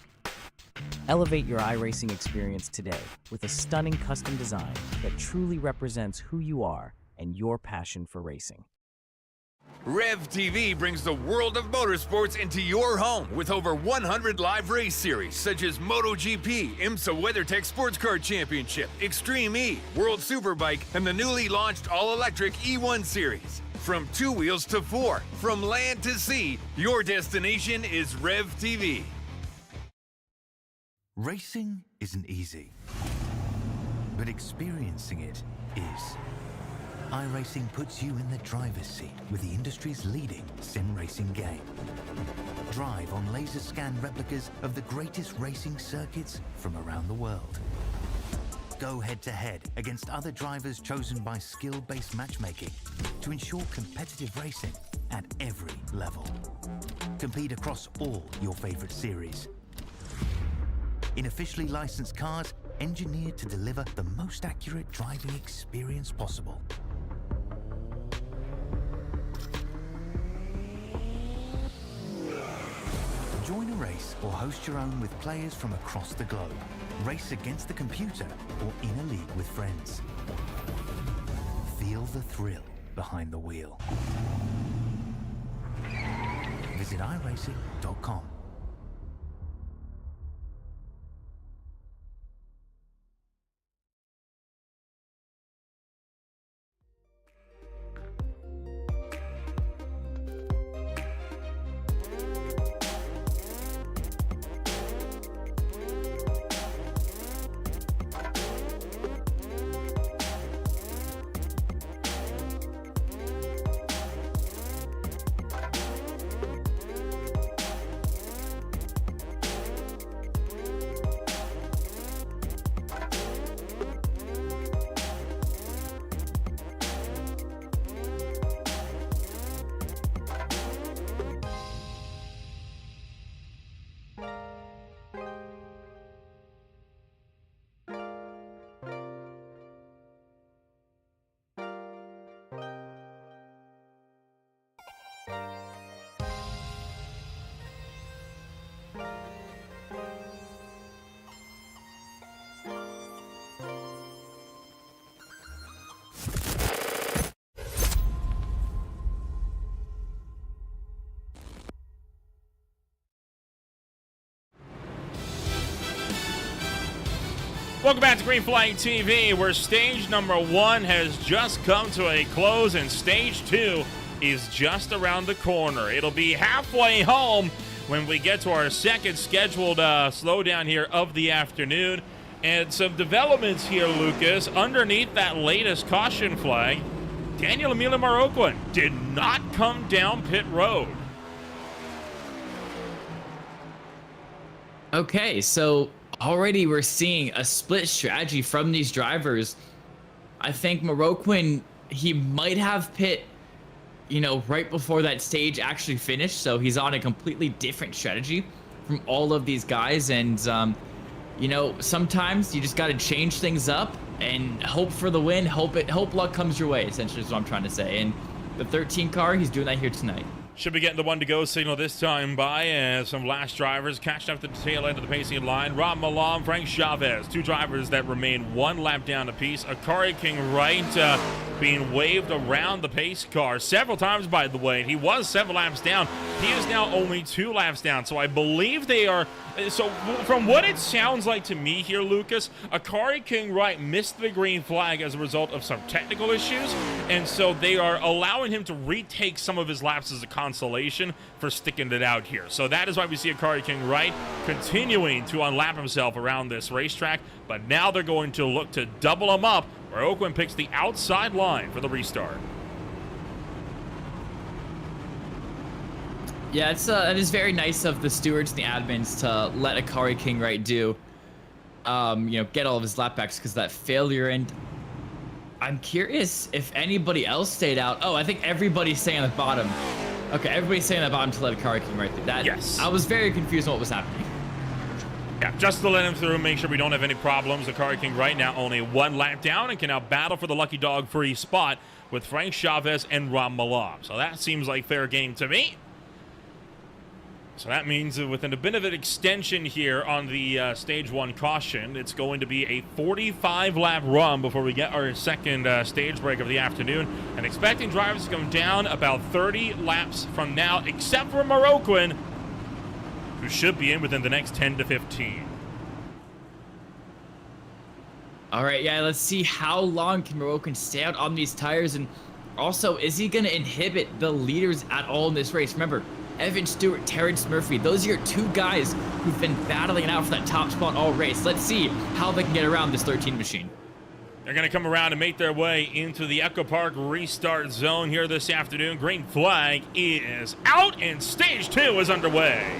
Elevate your iRacing experience today with a stunning custom design that truly represents who you are and your passion for racing. Rev TV brings the world of motorsports into your home with over 100 live race series such as MotoGP, IMSA WeatherTech Sports Car Championship, Extreme E, World Superbike, and the newly launched all-electric E1 series. From 2 wheels to 4, from land to sea, your destination is Rev TV. Racing isn't easy, but experiencing it is. iRacing puts you in the driver's seat with the industry's leading sim racing game. Drive on laser scan replicas of the greatest racing circuits from around the world. Go head-to-head against other drivers chosen by skill-based matchmaking to ensure competitive racing at every level. Compete across all your favorite series. In officially licensed cars, engineered to deliver the most accurate driving experience possible. Join a race or host your own with players from across the globe. Race against the computer or in a league with friends. Feel the thrill behind the wheel. Visit iRacing.com. Welcome back to Green Flag TV, where stage number 1 has just come to a close and stage 2 is just around the corner. It'll be halfway home when we get to our second scheduled slowdown here of the afternoon. And some developments here, Lucas. Underneath that latest caution flag, Daniel Emilio Marroquin did not come down pit road. Okay, so already we're seeing a split strategy from these drivers. I think Marroquin, he might have pit, right before that stage actually finished. So he's on a completely different strategy from all of these guys. And, sometimes you just got to change things up and hope for the win. Hope luck comes your way, essentially is what I'm trying to say. And the 13 car, he's doing that here tonight. Should be getting the 1-to-go signal this time by as some last drivers catching up to the tail end of the pacing line. Rob Malam, Frank Chavez, 2 drivers that remain 1 lap down apiece. Akari King Wright being waved around the pace car several times, by the way. He was 7 laps down. He is now only 2 laps down. So I believe they are... So from what it sounds like to me here, Lucas, Akari King Wright missed the green flag as a result of some technical issues, and so they are allowing him to retake some of his laps as a consolation for sticking it out here. So that is why we see Akari King Wright continuing to unlap himself around this racetrack, but now they're going to look to double him up, where Oakland picks the outside line for the restart. Yeah, it is very nice of the stewards and the admins to let Akari King Wright do, get all of his lapbacks because that failure. And I'm curious if anybody else stayed out. Oh, I think everybody's staying on the bottom. Okay, everybody's staying on the bottom to let Akari King Wright through. That, yes. I was very confused on what was happening. Yeah, just to let him through, make sure we don't have any problems. Akari King right now only 1 lap down and can now battle for the lucky dog free spot with Frank Chavez and Rob Malam. So that seems like fair game to me. So that means that with a bit of an extension here on the Stage 1 caution, it's going to be a 45-lap run before we get our second stage break of the afternoon. And expecting drivers to come down about 30 laps from now, except for Moroccan, who should be in within the next 10 to 15. All right, yeah, let's see how long can Moroccan stay out on these tires, and also, is he going to inhibit the leaders at all in this race? Remember, Evan Stewart, Terrence Murphy, those are your two guys who've been battling it out for that top spot all race. Let's see how they can get around this 13 machine. They're going to come around and make their way into the Echo Park restart zone here this afternoon. Green flag is out, and Stage 2 is underway.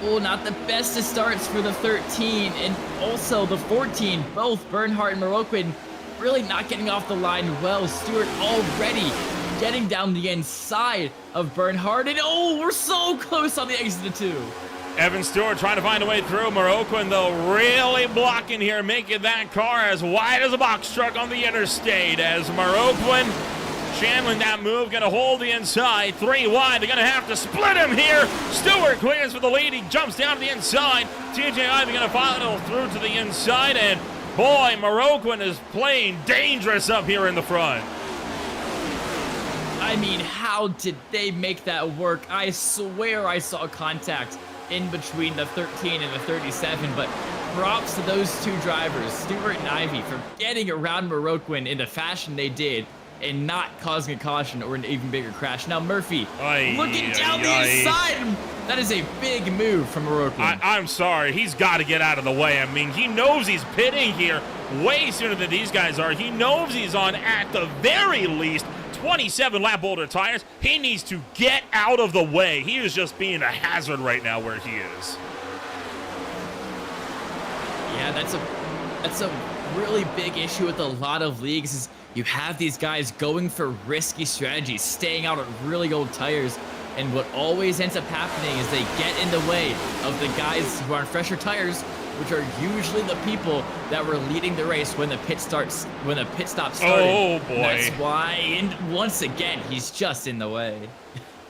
Oh, not the best of starts for the 13 and also the 14. Both Bernhardt and Moroccan really not getting off the line well. Stewart already getting down the inside of Bernhardt, and oh, we're so close on the exit of 2. Evan Stewart trying to find a way through. Moroccan, though, really blocking here, making that car as wide as a box truck on the interstate as Moroccan channeling that move, gonna hold the inside, 3 wide. They're gonna have to split him here. Stewart clears for the lead. He jumps down to the inside. TJ Ivey gonna follow through to the inside, and boy, Moroccan is playing dangerous up here in the front. I mean, how did they make that work? I swear I saw contact in between the 13 and the 37, but props to those two drivers, Stewart and Ivey, for getting around Moroccan in the fashion they did and not causing a caution or an even bigger crash. Now Murphy looking down the inside. That is a big move from Moroccan. I'm sorry. He's got to get out of the way. I mean, he knows he's pitting here way sooner than these guys are. He knows he's on, at the very least, 27-lap older tires. He needs to get out of the way. He is just being a hazard right now where he is. Yeah, that's a really big issue with a lot of leagues is you have these guys going for risky strategies, staying out on really old tires, and what always ends up happening is they get in the way of the guys who are on fresher tires, which are usually the people that were leading the race when the pit stop started. Oh boy. And that's why, and once again, he's just in the way.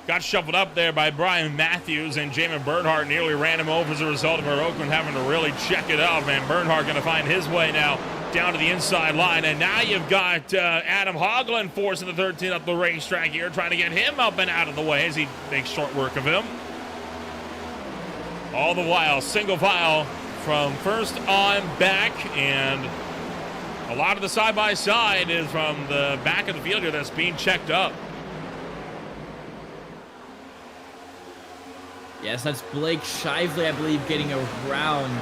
Got shuffled up there by Brian Matthews, and Jamin Bernhardt nearly ran him over as a result of Moroccan having to really check it up. And Bernhardt going to find his way now down to the inside line. And now you've got Adam Hoagland forcing the 13 up the racetrack here, trying to get him up and out of the way as he makes short work of him. All the while, single file from first on back, and a lot of the side-by-side is from the back of the field here that's being checked up. Yes, that's Blake Shively, I believe, getting around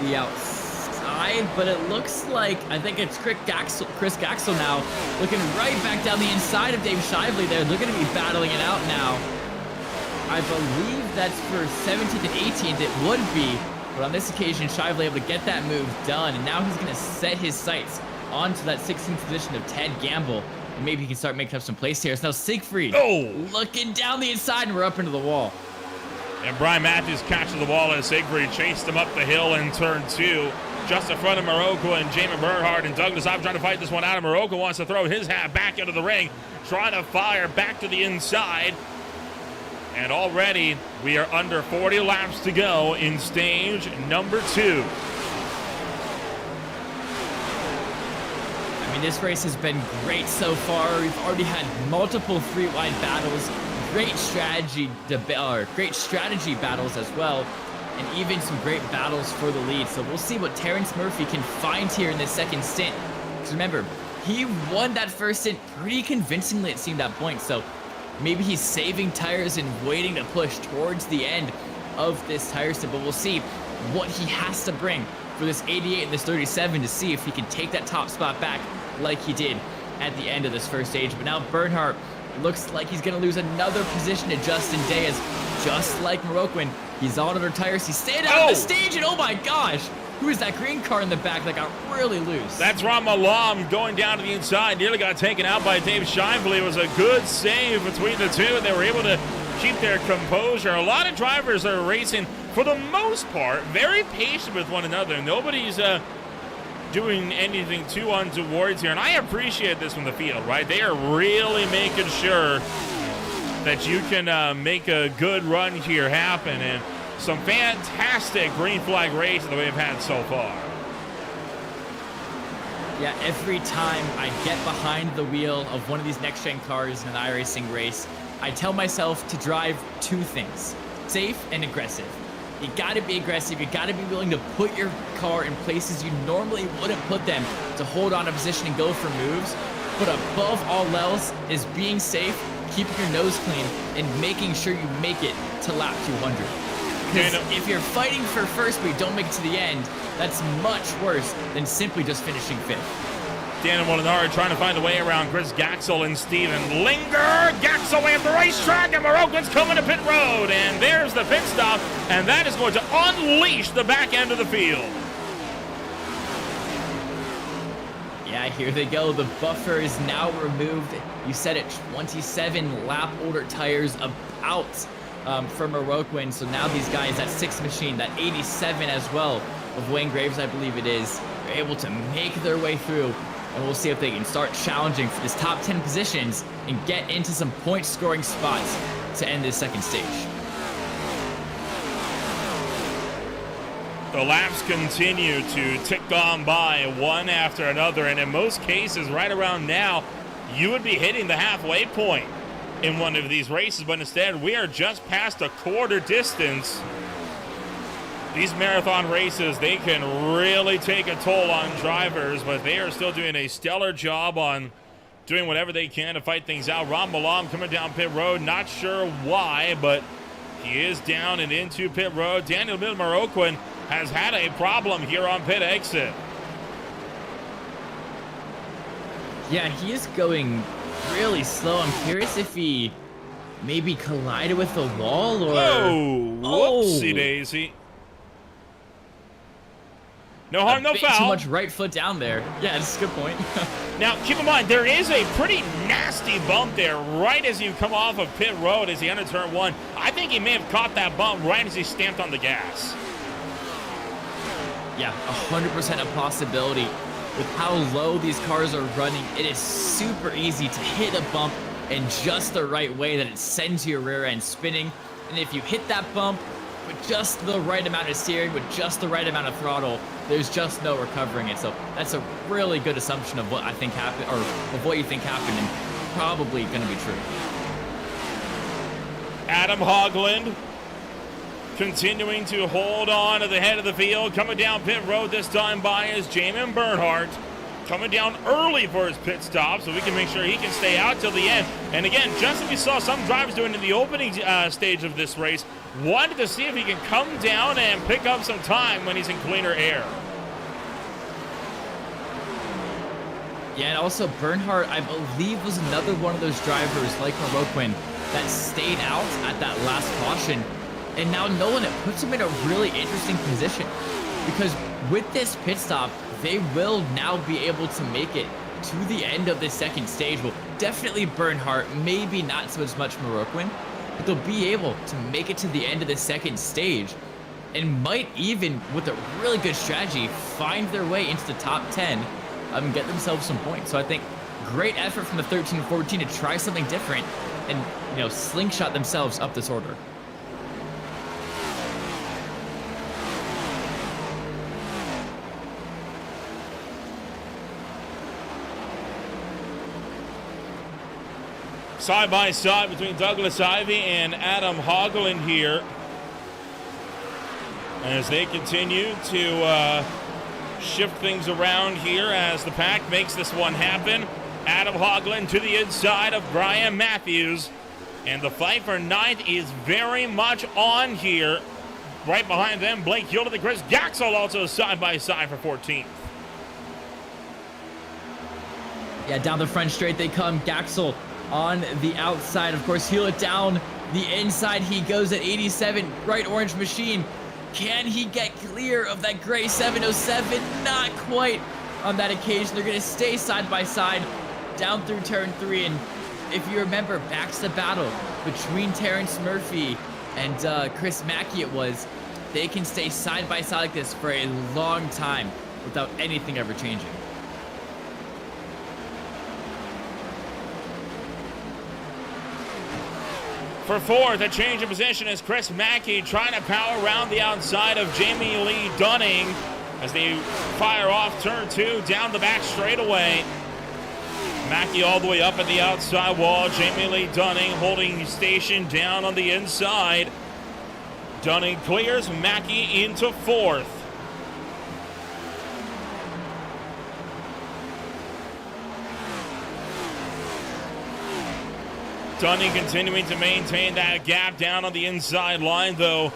the outside, but it looks like, I think it's Chris Gaxel now, looking right back down the inside of Dave Shively there. They're going to be battling it out now. I believe that's for 17th and 18th, it would be, but on this occasion, Shively able to get that move done, and now he's going to set his sights onto that 16th position of Ted Gamble. Maybe he can start making up some place here. It's now Siegfried looking down the inside, and we're up into the wall. And Brian Matthews catches the wall as Siegfried chased him up the hill in turn 2. Just in front of Morocco and Jamin Bernhardt and Douglas. I'm trying to fight this one out. Morocco wants to throw his hat back into the ring, trying to fire back to the inside. And already we are under 40 laps to go in stage number 2. I mean, this race has been great so far. We've already had multiple 3-wide battles, great strategy battles as well, and even some great battles for the lead. So we'll see what Terrence Murphy can find here in this second stint. Because remember, he won that first stint pretty convincingly, it seemed, at points. So maybe he's saving tires and waiting to push towards the end of this tire stint. But we'll see what he has to bring for this 88 and this 37 to see if he can take that top spot back like he did at the end of this first stage. But now Bernhardt looks like he's going to lose another position to Justin Diaz, just like Moroccan. He's on under tires. He stayed out of the stage, and oh my gosh, who is that green car in the back that got really loose? That's Ron Malam going down to the inside. Nearly got taken out by Dave Shively. It was a good save between the two. They were able to keep their composure. A lot of drivers are racing, for the most part, very patient with one another. Nobody's doing anything too untoward here. And I appreciate this from the field, right? They are really making sure that you can make a good run here happen. And some fantastic green flag races that we've had so far. Yeah, every time I get behind the wheel of one of these next-gen cars in an iRacing race, I tell myself to drive two things: safe and aggressive. You gotta be aggressive, you gotta be willing to put your car in places you normally wouldn't put them to hold on a position and go for moves. But above all else is being safe, keeping your nose clean, and making sure you make it to lap 200. Because if you're fighting for first but you don't make it to the end, that's much worse than simply just finishing fifth. Dan Molinari trying to find a way around Chris Gaxel and Steven Linger. Gaxel at the racetrack, and Morocco's coming to pit road. And there's the pit stop, and that is going to unleash the back end of the field. Yeah, here they go. The buffer is now removed. You said it, 27 lap older tires about for Moroccan. So now these guys, that 6 machine, that 87 as well of Wayne Graves, I believe it is, are able to make their way through. And we'll see if they can start challenging for this top 10 positions and get into some point scoring spots to end this second stage. The laps continue to tick on by one after another, and in most cases right around now you would be hitting the halfway point in one of these races, but instead we are just past a quarter distance. These marathon races, they can really take a toll on drivers, but they are still doing a stellar job on doing whatever they can to fight things out. Ron Malam coming down pit road, not sure why, but he is down and into pit road. Daniel Moroccan has had a problem here on pit exit. Yeah, he is going really slow. I'm curious if he maybe collided with the wall or... Oh, whoopsie daisy. No harm, no foul. Too much right foot down there. Yeah, that's a good point. Now, keep in mind, there is a pretty nasty bump there right as you come off of pit road as he enters turn 1. I think he may have caught that bump right as he stamped on the gas. Yeah, 100% a possibility. With how low these cars are running, it is super easy to hit a bump in just the right way that it sends your rear end spinning. And if you hit that bump with just the right amount of steering, with just the right amount of throttle, there's just no recovering it. So that's a really good assumption of what I think happened, or of what you think happened, and probably going to be true. Adam Hogland continuing to hold on to the head of the field. Coming down pit road this time by is Jamin Bernhardt. Coming down early for his pit stop so we can make sure he can stay out till the end. And again, just as we saw some drivers doing in the opening stage of this race, wanted to see if he can come down and pick up some time when he's in cleaner air. Yeah, and also Bernhardt, I believe, was another one of those drivers like Moroccan that stayed out at that last caution. And now Nolan, it puts him in a really interesting position, because with this pit stop, they will now be able to make it to the end of the second stage. Well, definitely Bernhardt, maybe not so as much Moroccan, but they'll be able to make it to the end of the second stage and might even, with a really good strategy, find their way into the top 10 and get themselves some points. So I think great effort from the 13 and 14 to try something different and, you know, slingshot themselves up this order. Side by side between Douglas Ivey and Adam Hogland here, as they continue to shift things around here as the pack makes this one happen. Adam Hogland to the inside of Brian Matthews, and the fight for ninth is very much on here. Right behind them, Blake Hilton and Chris Gaxel also side by side for 14th. Yeah, down the front straight they come. Gaxel on the outside, of course. Heel it down the inside. He goes at 87. Bright orange machine. Can he get clear of that gray 707? Not quite on that occasion. They're going to stay side by side down through turn 3. And if you remember, back to the battle between Terrence Murphy and Chris Mackey, it was. They can stay side by side like this for a long time. without anything ever changing. For fourth, a change of position is Chris Mackey trying to power around the outside of Jamie Lee Dunning as they fire off turn 2 down the back straightaway. Mackey all the way up at the outside wall. Jamie Lee Dunning holding station down on the inside. Dunning clears Mackey into fourth. Dunning continuing to maintain that gap down on the inside line, though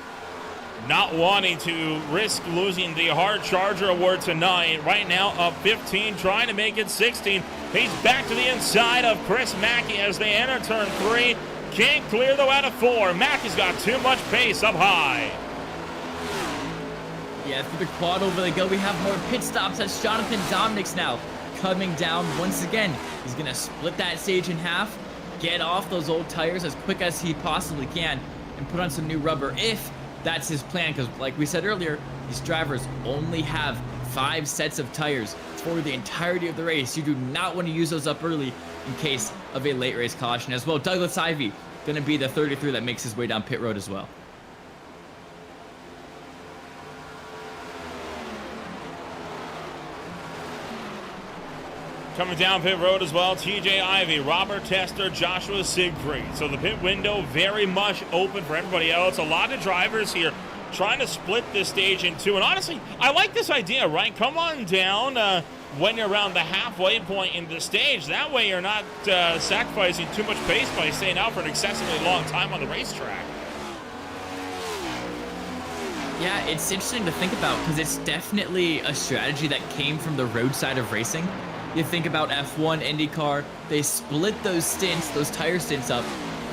not wanting to risk losing the hard charger award tonight. Right now up 15, trying to make it 16. He's back to the inside of Chris Mackey as they enter turn 3. Can't clear though out of 4. Mackey's got too much pace up high. Yeah, through the quad over they go. We have more pit stops. That's Jonathan Dominick's now coming down once again. He's going to split that stage in half, get off those old tires as quick as he possibly can, and put on some new rubber if that's his plan, because like we said earlier, these drivers only have 5 sets of tires for the entirety of the race. You do not want to use those up early in case of a late race caution as well. Douglas Ivey going to be the 33 that makes his way down pit road as well. Coming down pit road as well, TJ Ivey, Robert Tester, Joshua Siegfried. So the pit window very much open for everybody else. A lot of drivers here trying to split this stage in 2. And honestly, I like this idea, right? Come on down when you're around the halfway point in the stage. That way you're not sacrificing too much pace by staying out for an excessively long time on the racetrack. Yeah, it's interesting to think about because it's definitely a strategy that came from the road side of racing. You think about F1, IndyCar, they split those stints, those tire stints up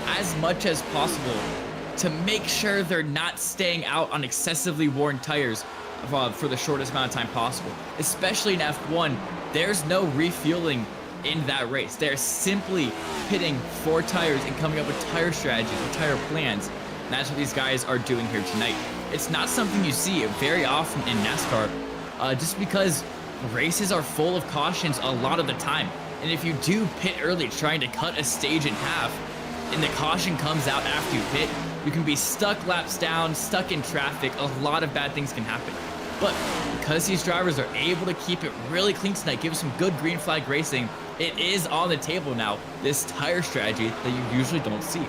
as much as possible to make sure they're not staying out on excessively worn tires for the shortest amount of time possible. Especially in F1, there's no refueling in that race. They're simply pitting 4 tires and coming up with tire strategies and tire plans. And that's what these guys are doing here tonight. It's not something you see very often in NASCAR, just because races are full of cautions a lot of the time. And if you do pit early trying to cut a stage in half, and the caution comes out after you pit, you can be stuck laps down, stuck in traffic. A lot of bad things can happen. But because these drivers are able to keep it really clean tonight, give some good green flag racing, it is on the table now, this tire strategy that you usually don't see.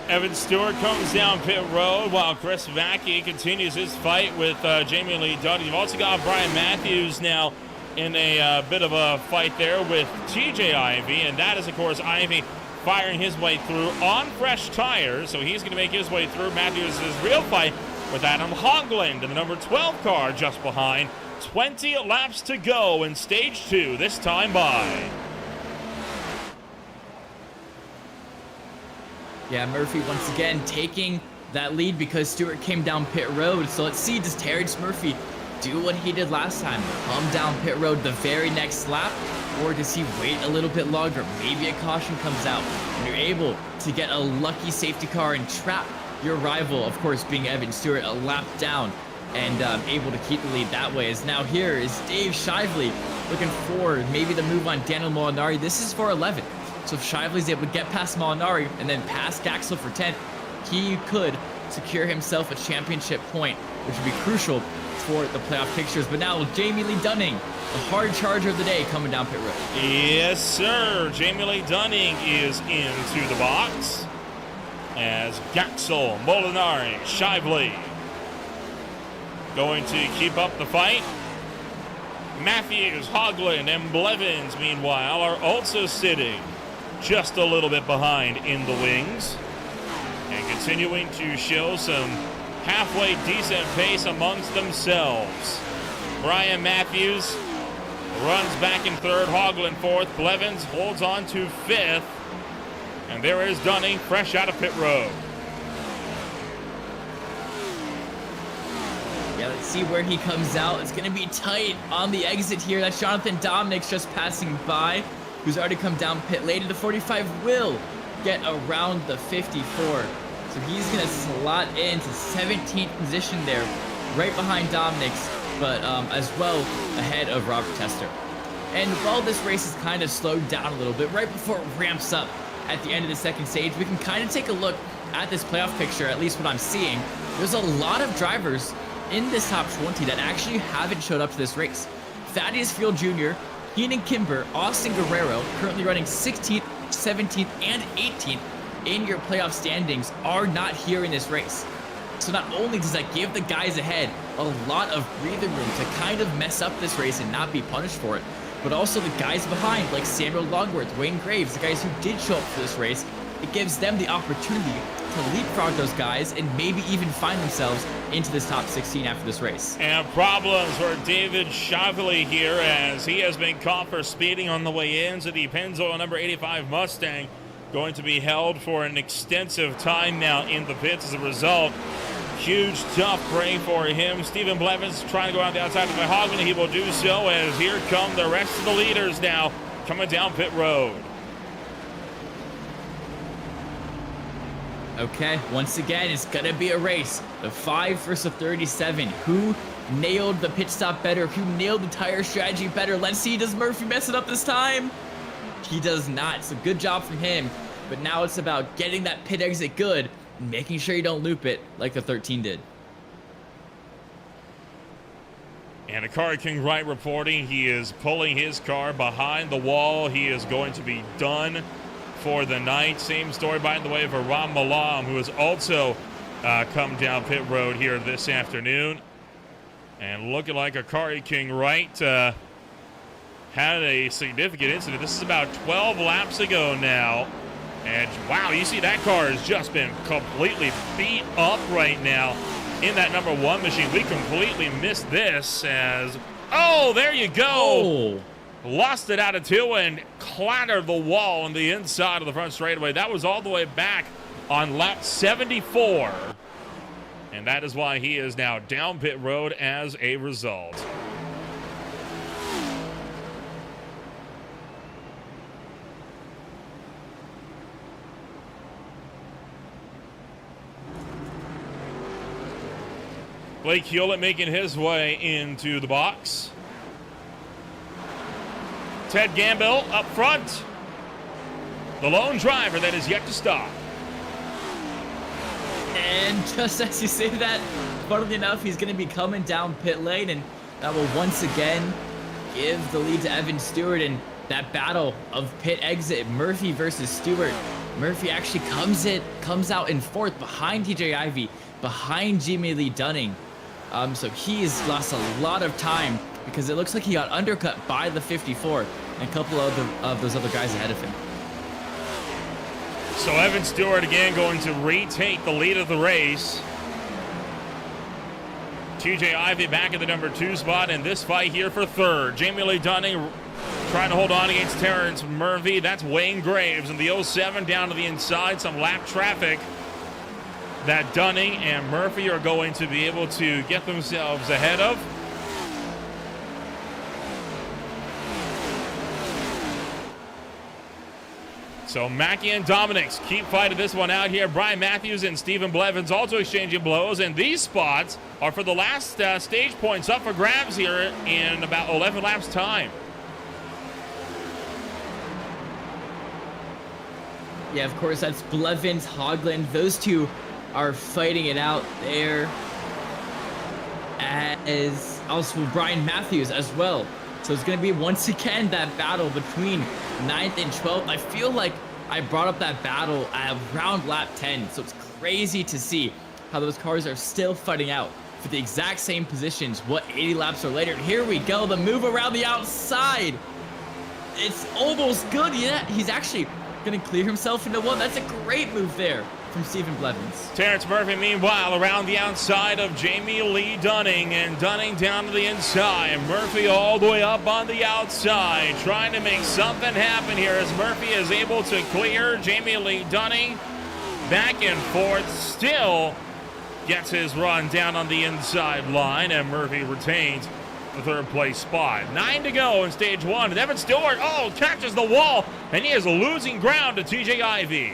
Evan Stewart comes down pit road while Chris Mackey continues his fight with Jamie Lee Dunning. You've also got Brian Matthews now in a bit of a fight there with TJ Ivey, and that is, of course, Ivey firing his way through on fresh tires, so he's going to make his way through. Matthews' real fight with Adam Hogland in the number 12 car just behind. 20 laps to go in stage 2, this time by. Yeah, Murphy once again taking that lead because Stewart came down pit road. So let's see, does Terrence Murphy do what he did last time? Come down pit road the very next lap? Or does he wait a little bit longer? Maybe a caution comes out and you're able to get a lucky safety car and trap your rival, of course, being Evan Stewart, a lap down and able to keep the lead that way. As now here is Dave Shively looking for maybe the move on Daniel Molinari. This is for 11. So if Shively's able to get past Molinari and then past Gaxel for 10th, he could secure himself a championship point, which would be crucial for the playoff pictures. But now Jamie Lee Dunning, the hard charger of the day, coming down pit road. Yes, sir. Jamie Lee Dunning is into the box as Gaxel, Molinari, Shively going to keep up the fight. Matthews, Hogland, and Blevins, meanwhile, are also sitting just a little bit behind in the wings and continuing to show some halfway decent pace amongst themselves. Brian Matthews runs back in 3rd, Hogland 4th, Blevins holds on to 5th, and there is Dunning fresh out of pit road. Yeah, let's see where he comes out. It's going to be tight on the exit here. That's Jonathan Dominick's just passing by, who's already come down pit late. The 45 will get around the 54. So So he's going to slot into 17th position there, right behind Dominic's, but as well ahead of Robert Tester. And while this race is kind of slowed down a little bit, right before it ramps up at the end of the second stage, we can kind of take a look at this playoff picture, at least what I'm seeing. There's a lot of drivers in this top 20 that actually haven't showed up to this race. Thaddeus Field Jr., Keenan Kimber, Austin Guerrero, currently running 16th, 17th, and 18th in your playoff standings, are not here in this race. So not only does that give the guys ahead a lot of breathing room to kind of mess up this race and not be punished for it, but also the guys behind, like Samuel Longworth, Wayne Graves, the guys who did show up for this race, it gives them the opportunity to leapfrog those guys and maybe even find themselves into this top 16 after this race. And problems for David Chevalier here, as he has been caught for speeding on the way in. So the Pennzoil number 85 Mustang going to be held for an extensive time now in the pits as a result. Huge tough break for him. Stephen Blevins trying to go out the outside of the Hogman. He will do so, as here come the rest of the leaders now coming down pit road. Okay, once again, it's gonna be a race. The 5 versus 37. Who nailed the pit stop better? Who nailed the tire strategy better? Let's see, does Murphy mess it up this time? He does not, so good job from him. But now it's about getting that pit exit good, and making sure you don't loop it like the 13 did. And a Car King Wright reporting he is pulling his car behind the wall. He is going to be done for the night. Same story, by the way, for Ram Malam, who has also come down pit road here this afternoon. And looking like a Car King Wright had a significant incident. This is about 12 laps ago now. And wow, you see that car has just been completely beat up right now in that number 1 machine. We completely missed this as, oh, there you go. Oh. Lost it out of 2 and clattered the wall on the inside of the front straightaway. That was all the way back on lap 74. And that is why he is now down pit road as a result. Blake Hewlett making his way into the box. Ted Gamble up front. The lone driver that is yet to stop. And just as you say that, funnily enough, he's going to be coming down pit lane, and that will once again give the lead to Evan Stewart. And that battle of pit exit, Murphy versus Stewart. Murphy actually comes out in 4th behind TJ Ivey, behind Jamie Lee Dunning. So he's lost a lot of time because it looks like he got undercut by the 54 and a couple of those other guys ahead of him. So Evan Stewart again going to retake the lead of the race. TJ Ivey back at the number 2 spot in this fight here for 3rd. Jamie Lee Dunning trying to hold on against Terrence Murphy. That's Wayne Graves in the 07 down to the inside. Some lap traffic that Dunning and Murphy are going to be able to get themselves ahead of. So Mackey and Dominics keep fighting this one out here. Brian Matthews and Stephen Blevins also exchanging blows, and these spots are for the last stage points up for grabs here in about 11 laps time. Yeah, of course, that's Blevins, Hogland. Those two are fighting it out there, as also Brian Matthews as well. So it's going to be once again that battle between 9th and 12th. I feel like I brought up that battle at around lap 10, so it's crazy to see how those cars are still fighting out for the exact same positions, 80 laps or later. And here we go, the move around the outside. It's almost good. Yeah, he's actually going to clear himself into one. That's a great move there from Stephen Blevins. Terrence Murphy, meanwhile, around the outside of Jamie Lee Dunning, and Dunning down to the inside. Murphy all the way up on the outside, trying to make something happen here as Murphy is able to clear Jamie Lee Dunning. Back and forth, still gets his run down on the inside line, and Murphy retains the 3rd place spot. 9 to go in stage 1, and Evan Stewart, catches the wall, and he is losing ground to TJ Ivey.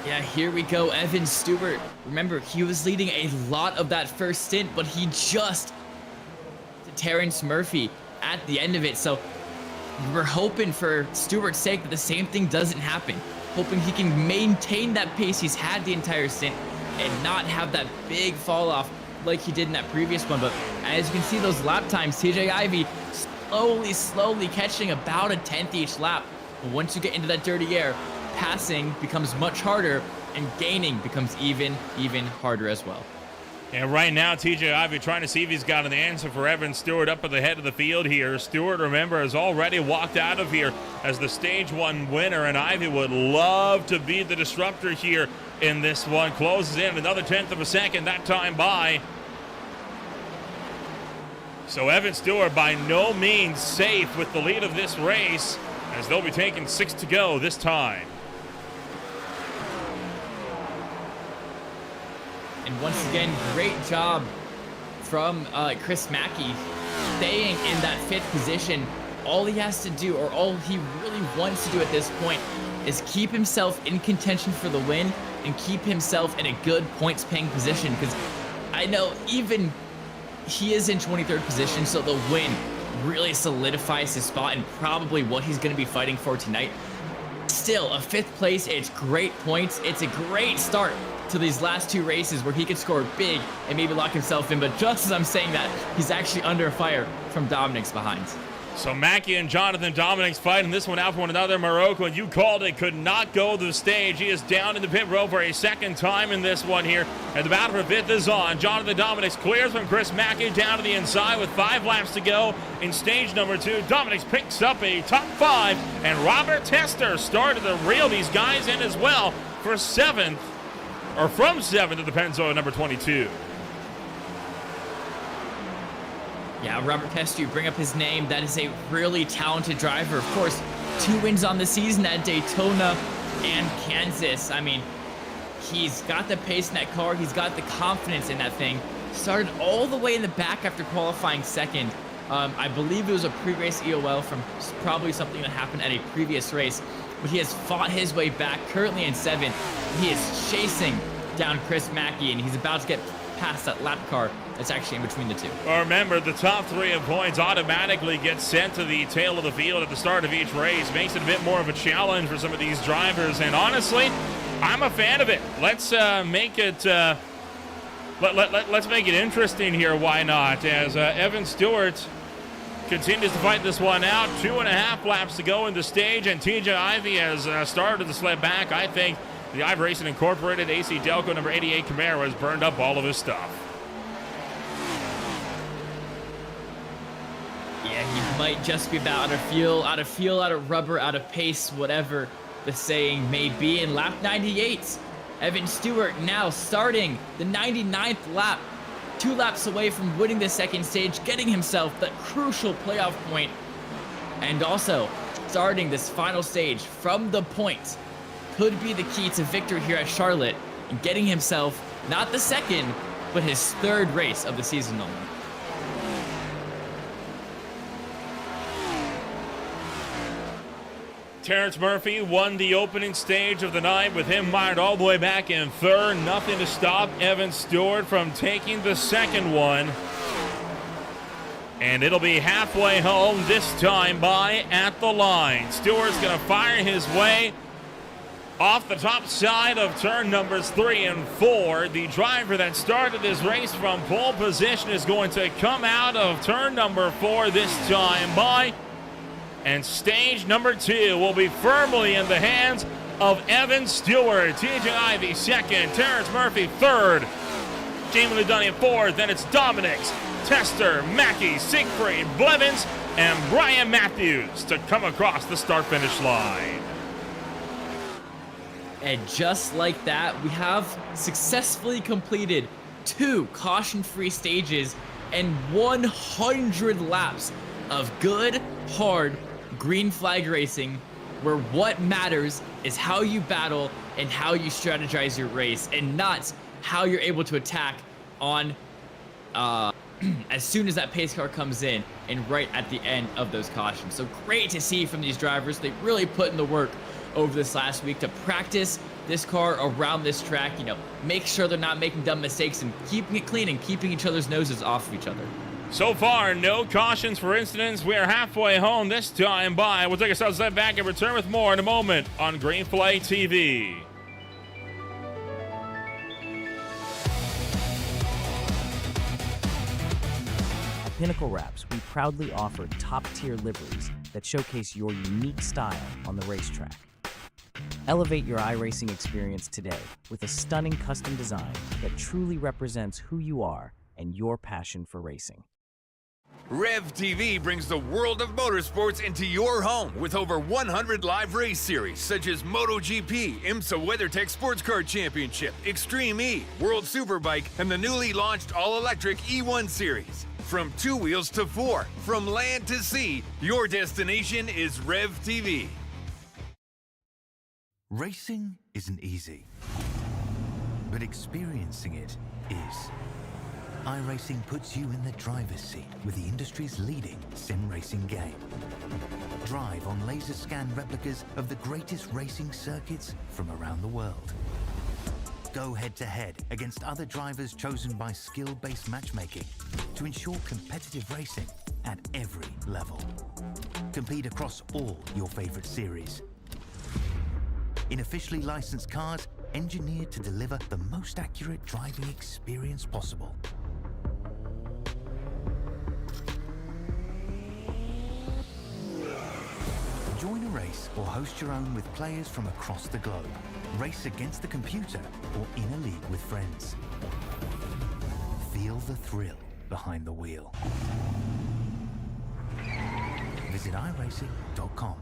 Yeah, here we go. Evan Stewart. Remember, he was leading a lot of that first stint, but he just to Terrence Murphy at the end of it. So we're hoping for Stewart's sake that the same thing doesn't happen. Hoping he can maintain that pace he's had the entire stint and not have that big fall off like he did in that previous one. But as you can see, those lap times, TJ Ivey slowly catching about a 10th each lap. But once you get into that dirty air, passing becomes much harder and gaining becomes even harder as well. And right now, TJ Ivey trying to see if he's got an answer for Evan Stewart up at the head of the field here. Stewart, remember, has already walked out of here as the Stage 1 winner, and Ivey would love to be the disruptor here in this one. Closes in another 10th of a second that time by. So Evan Stewart by no means safe with the lead of this race, as they'll be taking 6 to go this time. And once again, great job from Chris Mackey staying in that 5th position. All he has to do, or all he really wants to do at this point, is keep himself in contention for the win and keep himself in a good points paying position, because I know even he is in 23rd position, so the win really solidifies his spot and probably what he's going to be fighting for tonight. Still, a 5th place, it's great points. It's a great start to these last 2 races where he could score big and maybe lock himself in. But just as I'm saying that, he's actually under fire from Dominic's behind. So Mackey and Jonathan Dominic's fighting this one out for one another. Morocco, you called it, could not go the stage. He is down in the pit road for a second time in this one here. And the battle for 5th is on. Jonathan Dominic's clears from Chris Mackey down to the inside with 5 laps to go in stage number 2. Dominic's picks up a top 5, and Robert Tester started to reel these guys in as well for 7th, or from 7th, it depends on number 22. Yeah, Robert Tester, you bring up his name. That is a really talented driver. Of course, 2 wins on the season at Daytona and Kansas. I mean, he's got the pace in that car. He's got the confidence in that thing. Started all the way in the back after qualifying 2nd. I believe it was a pre-race EOL from probably something that happened at a previous race. But he has fought his way back, currently in 7th. He is chasing down Chris Mackey, and he's about to get past that lap car that's actually in between the 2. Remember, the top 3 of points automatically get sent to the tail of the field at the start of each race. Makes it a bit more of a challenge for some of these drivers, and honestly, I'm a fan of it. Let's make it let's make it interesting here. Why not? As Evan Stewart continues to fight this one out. 2.5 laps to go in the stage, and TJ Ivey has started to slip back. I think the Ivey Racing Incorporated AC Delco number 88 Camaro has burned up all of his stuff. Yeah, he might just be about out of fuel, out of rubber, out of pace, whatever the saying may be. In lap 98, Evan Stewart now starting the 99th lap, 2 laps away from winning the 2nd stage, getting himself that crucial playoff point, and also starting this final stage from the point. Could be the key to victory here at Charlotte and getting himself not the 2nd, but his 3rd race of the season only. Terrence Murphy won the opening stage of the night with him mired all the way back in 3rd. Nothing to stop Evan Stewart from taking the 2nd one. And it'll be halfway home this time by at the line. Stewart's going to fire his way off the top side of turn numbers 3 and 4. The driver that started this race from pole position is going to come out of turn number 4 this time by. And stage number 2 will be firmly in the hands of Evan Stewart. TJ Ivey 2nd, Terrence Murphy 3rd, Jamie Ludunian 4th, then it's Dominic's, Tester, Mackey, Siegfried, Blevins, and Brian Matthews to come across the start-finish line. And just like that, we have successfully completed 2 caution-free stages and 100 laps of good, hard green flag racing, where what matters is how you battle and how you strategize your race, and not how you're able to attack on as soon as that pace car comes in and right at the end of those cautions. So great to see from these drivers. They really put in the work over this last week to practice this car around this track, make sure they're not making dumb mistakes and keeping it clean and keeping each other's noses off of each other. So far, no cautions for incidents. We are halfway home this time by. We'll take ourselves a step back and return with more in a moment on Greenplay TV. At Pinnacle Wraps, we proudly offer top-tier liveries that showcase your unique style on the racetrack. Elevate your iRacing experience today with a stunning custom design that truly represents who you are and your passion for racing. Rev TV brings the world of motorsports into your home with over 100 live race series such as MotoGP, IMSA WeatherTech Sports Car Championship, Extreme E, World Superbike, and the newly launched all-electric E1 series. From 2 wheels to 4, from land to sea, your destination is Rev TV. Racing isn't easy, but experiencing it is. iRacing puts you in the driver's seat with the industry's leading sim racing game. Drive on laser scan replicas of the greatest racing circuits from around the world. Go head-to-head against other drivers chosen by skill-based matchmaking to ensure competitive racing at every level. Compete across all your favorite series. In officially licensed cars, engineered to deliver the most accurate driving experience possible. Join a race or host your own with players from across the globe. Race against the computer or in a league with friends. Feel the thrill behind the wheel. Visit iRacing.com.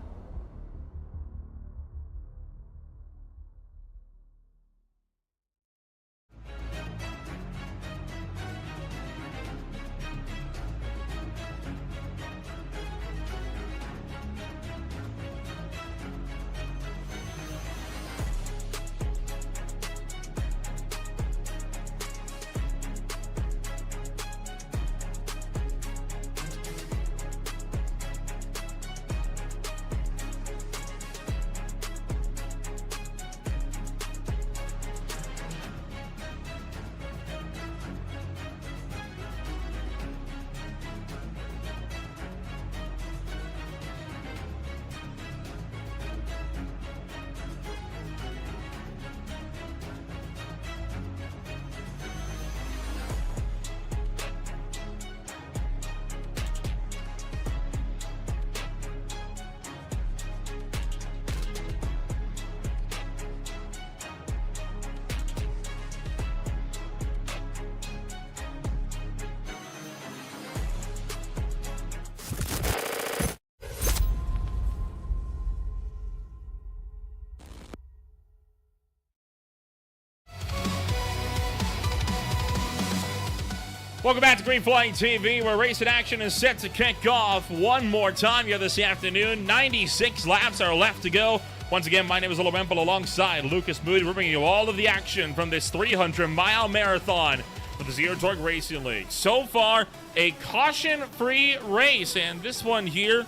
Welcome back to Greenplay TV, where racing action is set to kick off one more time here this afternoon. 96 laps are left to go. Once again, my name is Little Wemple alongside Lucas Moody. We're bringing you all of the action from this 300-mile marathon for the Zero Torque Racing League. So far, a caution-free race, and this one here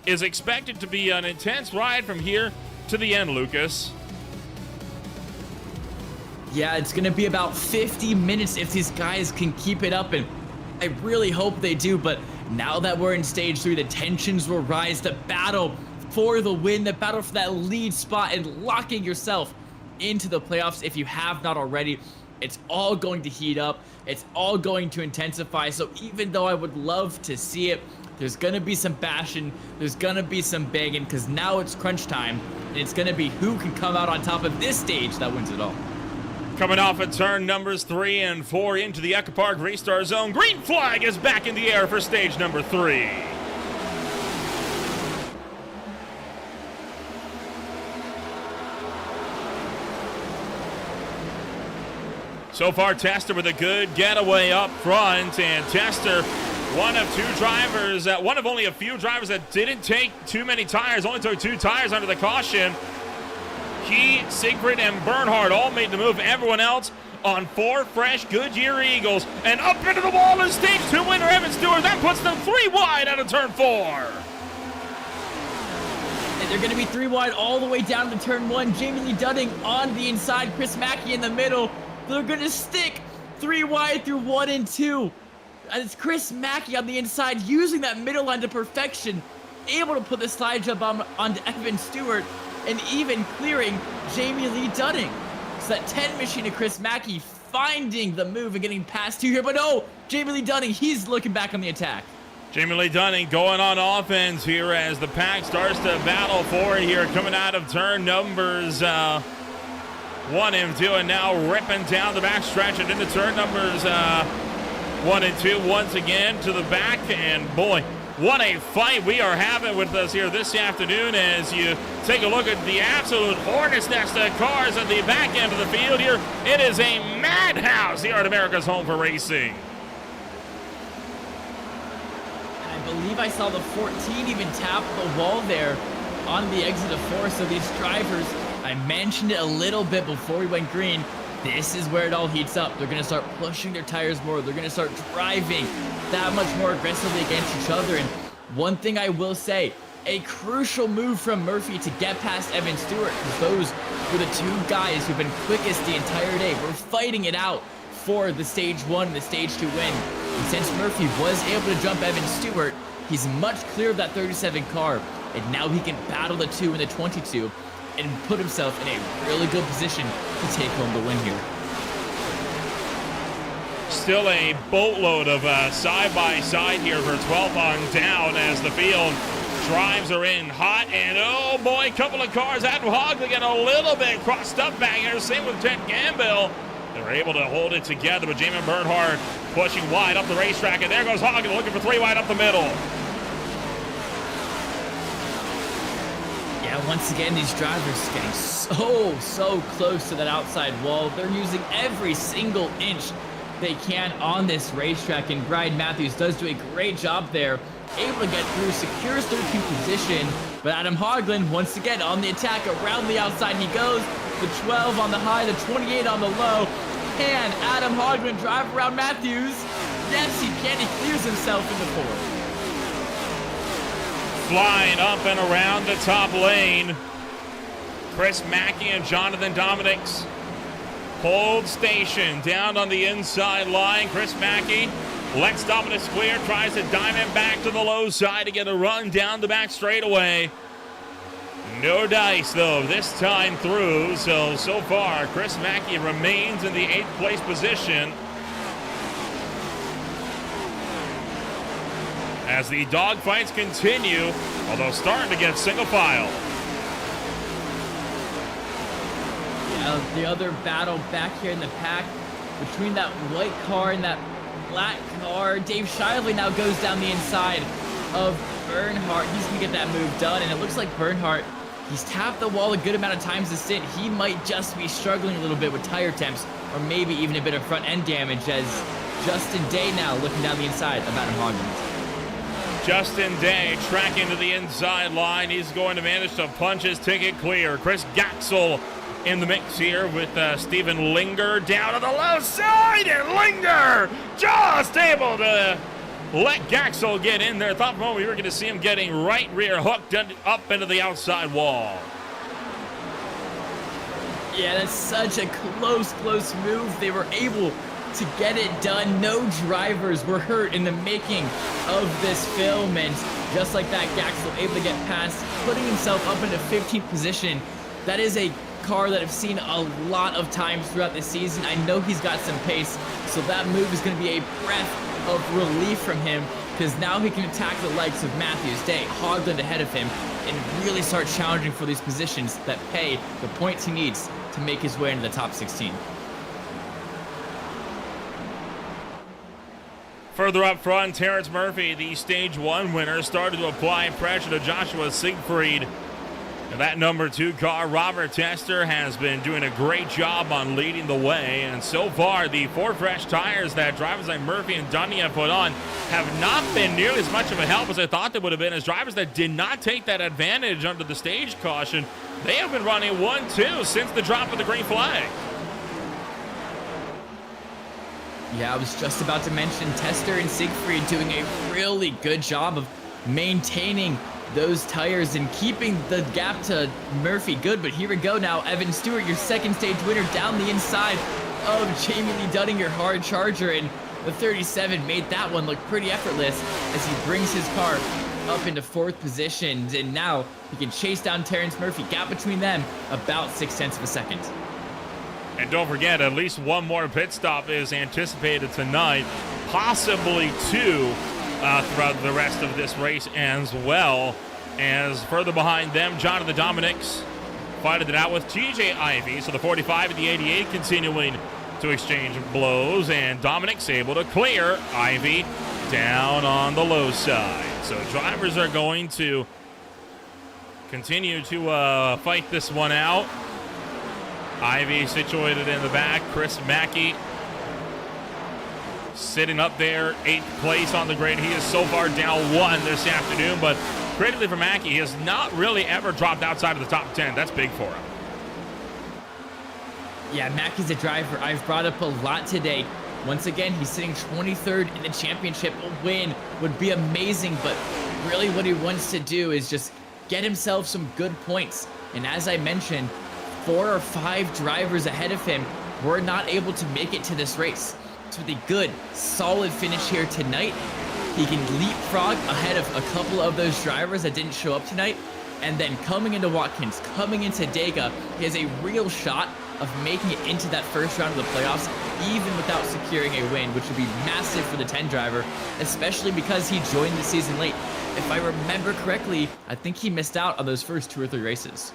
is expected to be an intense ride from here to the end, Lucas. Yeah, it's going to be about 50 minutes if these guys can keep it up, and I really hope they do. But now that we're in stage 3, the tensions will rise. The battle for the win, the battle for that lead spot and locking yourself into the playoffs if you have not already. It's all going to heat up. It's all going to intensify. So even though I would love to see it, there's going to be some bashing. There's going to be some banging, because now it's crunch time, and it's going to be who can come out on top of this stage that wins it all. Coming off of turn numbers 3 and 4 into the Echo Park Restart Zone. Green flag is back in the air for stage number 3. So far, Tester with a good getaway up front, and Tester, one of only a few drivers that didn't take too many tires, only took 2 tires under the caution. He, Siegfried, and Bernhard all made the move. Everyone else on 4 fresh Goodyear Eagles. And up into the wall is stage 2 winner Evan Stewart. That puts them 3 wide out of turn 4. right, they're going to be 3 wide all the way down to turn 1. Jamie Lee Dunning on the inside, Chris Mackey in the middle. They're going to stick 3 wide through 1 and 2. And it's Chris Mackey on the inside using that middle line to perfection, able to put the slide jump onto Evan Stewart and even clearing Jamie Lee Dunning. So that 10 machine to Chris Mackey finding the move and getting past 2 here. But no, Jamie Lee Dunning, he's looking back on the attack. Jamie Lee Dunning going on offense here as the pack starts to battle for it here, coming out of turn numbers 1 and 2, and now ripping down the back stretch and into turn numbers 1 and 2 once again to the back. And boy, what a fight we are having with us here this afternoon as you take a look at the absolute hornet's nest of cars at the back end of the field here. It is a madhouse here at America's Home for Racing. I believe I saw the 14 even tap the wall there on the exit of 4. So these drivers, I mentioned it a little bit before we went green, this is where it all heats up. They're going to start pushing their tires more. They're going to start driving that much more aggressively against each other. And one thing I will say, a crucial move from Murphy to get past Evan Stewart, because those were the 2 guys who've been quickest the entire day. We're fighting it out for the stage 1 and the stage 2 win. And since Murphy was able to jump Evan Stewart, he's much clear of that 37 car. And now he can battle the 2 and the 22 and put himself in a really good position to take home the win here. Still a boatload of side-by-side here for 12 on down as the field drives are in hot. And oh boy, a couple of cars. Adam Hogley get a little bit crossed up back here. Same with Ted Gamble. They're able to hold it together, but Jamin Bernhardt pushing wide up the racetrack. And there goes Hogley looking for 3 wide up the middle. Yeah, once again, these drivers getting so close to that outside wall. They're using every single inch they can on this racetrack, and Brian Matthews does do a great job there, able to get through, secures 13th position, but Adam Hoglund once again on the attack. Around the outside he goes, the 12 on the high, the 28 on the low. Can Adam Hoglund drive around Matthews? Yes, he can. He clears himself in the 4. Flying up and around the top lane, Chris Mackey and Jonathan Dominics hold station down on the inside line. Chris Mackey lets Dominics clear, tries to diamond back to the low side to get a run down the back straightaway. No dice though this time through, so far Chris Mackey remains in the 8th place position as the dogfights continue, although starting to get single file. The other battle back here in the pack between that white car and that black car. Dave Shively now goes down the inside of Bernhardt. He's gonna get that move done, and it looks like Bernhardt, he's tapped the wall a good amount of times this stint. He might just be struggling a little bit with tire temps, or maybe even a bit of front end damage, as Justin Day now looking down the inside of Adam Hoglund. Justin Day tracking to the inside line. He's going to manage to punch his ticket clear. Chris Gaxel in the mix here with Stephen Linger down to the low side, and Linger just able to let Gaxel get in there. Thought for a moment we were going to see him getting right rear hooked up into the outside wall. Yeah, that's such a close move. They were able to get it done. No drivers were hurt in the making of this film, and just like that, Gaxel able to get past, putting himself up into 15th position. That is a car that I've seen a lot of times throughout the season. I know he's got some pace, so that move is going to be a breath of relief from him, because now he can attack the likes of Matthews, Day, Hoglund ahead of him, and really start challenging for these positions that pay the points he needs to make his way into the top 16. Further up front, Terrence Murphy, the Stage 1 winner, started to apply pressure to Joshua Siegfried. And that number 2 car, Robert Tester, has been doing a great job on leading the way. And so far, the 4 fresh tires that drivers like Murphy and Dunning have put on have not been nearly as much of a help as I thought they would have been, as drivers that did not take that advantage under the stage caution, they have been running 1-2 since the drop of the green flag. Yeah, I was just about to mention Tester and Siegfried doing a really good job of maintaining those tires and keeping the gap to Murphy good. But here we go now. Evan Stewart, your second stage winner, down the inside of Jamie Lee Dunning, your hard charger. And the 37 made that one look pretty effortless as he brings his car up into 4th position. And now he can chase down Terrence Murphy. Gap between them about 0.6 of a second. And don't forget, at least one more pit stop is anticipated tonight, possibly 2 throughout the rest of this race as well. As further behind them, Jonathan Dominics fighting it out with TJ Ivy. So the 45 and the 88 continuing to exchange blows, and Dominics able to clear Ivy down on the low side. So drivers are going to continue to fight this one out. Ivy situated in the back. Chris Mackey sitting up there, 8th place on the grid. He is so far down 1 this afternoon, but critically for Mackey, he has not really ever dropped outside of the top 10. That's big for him. Yeah, Mackey's a driver I've brought up a lot today. Once again, he's sitting 23rd in the championship. A win would be amazing, but really what he wants to do is just get himself some good points. And as I mentioned, 4 or 5 drivers ahead of him were not able to make it to this race. So with a good, solid finish here tonight, he can leapfrog ahead of a couple of those drivers that didn't show up tonight. And then coming into Watkins, coming into Dega, he has a real shot of making it into that first round of the playoffs, even without securing a win, which would be massive for the 10 driver, especially because he joined the season late. If I remember correctly, I think he missed out on those first 2 or 3 races.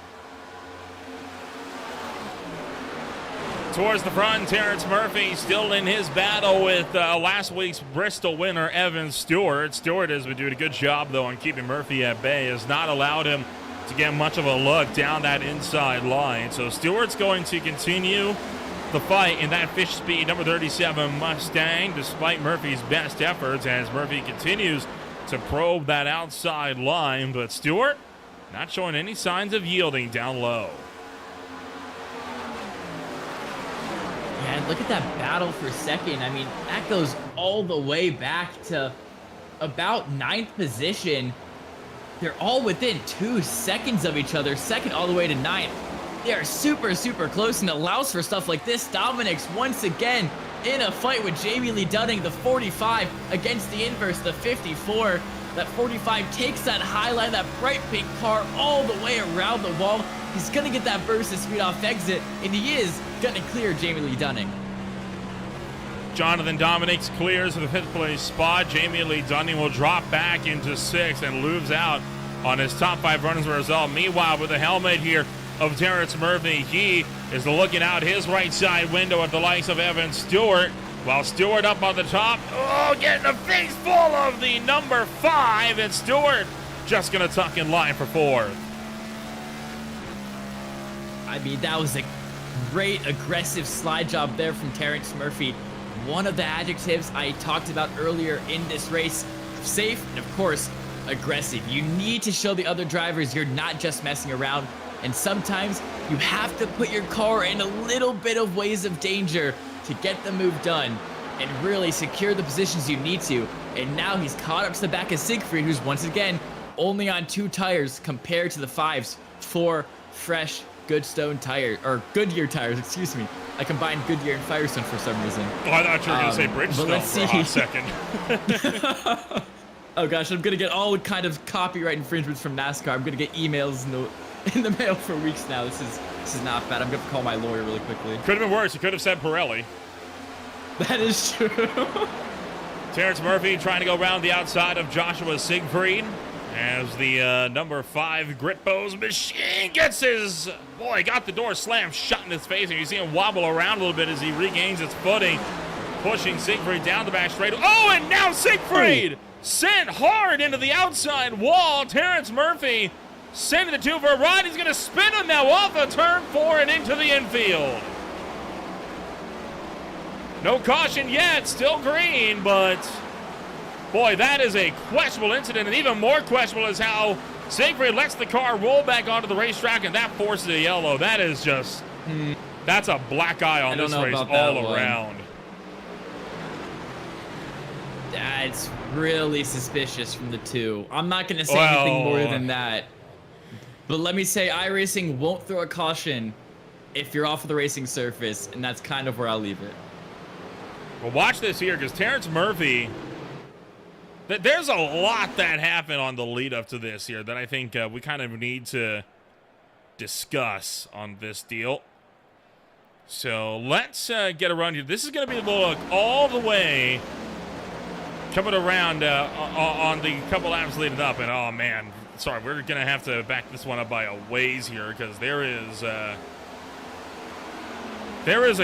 Towards the front, Terrence Murphy still in his battle with last week's Bristol winner, Evan Stewart. Stewart has been doing a good job, though, on keeping Murphy at bay. Has not allowed him to get much of a look down that inside line. So Stewart's going to continue the fight in that Fish Speed number 37 Mustang, despite Murphy's best efforts, as Murphy continues to probe that outside line. But Stewart not showing any signs of yielding down low. And look at that battle for second. I mean, that goes all the way back to about 9th position. They're all within 2 seconds of each other. Second all the way to 9th. They are super, super close, and allows for stuff like this. Dominics once again in a fight with Jamie Lee Dunning, the 45 against the inverse, the 54. That 45 takes that high line, that bright pink car all the way around the wall. He's going to get that burst of speed off exit, and he is going to clear Jamie Lee Dunning. Jonathan Dominics clears the 5th place spot. Jamie Lee Dunning will drop back into 6th and moves out on his top 5 runners result. Meanwhile, with the helmet here of Terrence Murphy, he is looking out his right side window at the likes of Evan Stewart, while Stewart up on the top, getting a face full of the number 5, and Stewart just going to tuck in line for 4th. I mean, that was a great aggressive slide job there from Terrence Murphy. One of the adjectives I talked about earlier in this race, safe and of course aggressive. You need to show the other drivers you're not just messing around, and sometimes you have to put your car in a little bit of ways of danger to get the move done and really secure the positions you need to. And now he's caught up to the back of Siegfried, who's once again only on 2 tires compared to the 5's 4 fresh Goodyear tires, excuse me. I combined Goodyear and Firestone for some reason. Oh, I thought you were going to say Bridgestone for a hot second. Oh gosh, I'm gonna get all kind of copyright infringements from NASCAR. I'm gonna get emails in the mail for weeks now. This is not bad. I'm gonna call my lawyer really quickly. Could have been worse. You could have said Pirelli. That is true. Terrence Murphy trying to go around the outside of Joshua Siegfried as the number 5 Gritbo's machine got the door slammed shut in his face, and you see him wobble around a little bit as he regains his footing, pushing Siegfried down the back straight. Oh, and now Siegfried sent hard into the outside wall. Terrence Murphy sending the 2 for a ride. He's going to spin him now off of turn 4 and into the infield. No caution yet, still green, but boy, that is a questionable incident, and even more questionable is how Siegfried lets the car roll back onto the racetrack, and that forces a yellow. That is just, that's a black eye on this race all around. It's really suspicious from the 2. I'm not going to say anything more than that. But let me say, iRacing won't throw a caution if you're off of the racing surface, and that's kind of where I'll leave it. Well, watch this here, because Terrence Murphy, there's a lot that happened on the lead up to this here that I think we kind of need to discuss on this deal. So let's get around here. This is going to be the look all the way coming around on the couple laps leading up. And, oh, man, sorry, we're going to have to back this one up by a ways here because there is a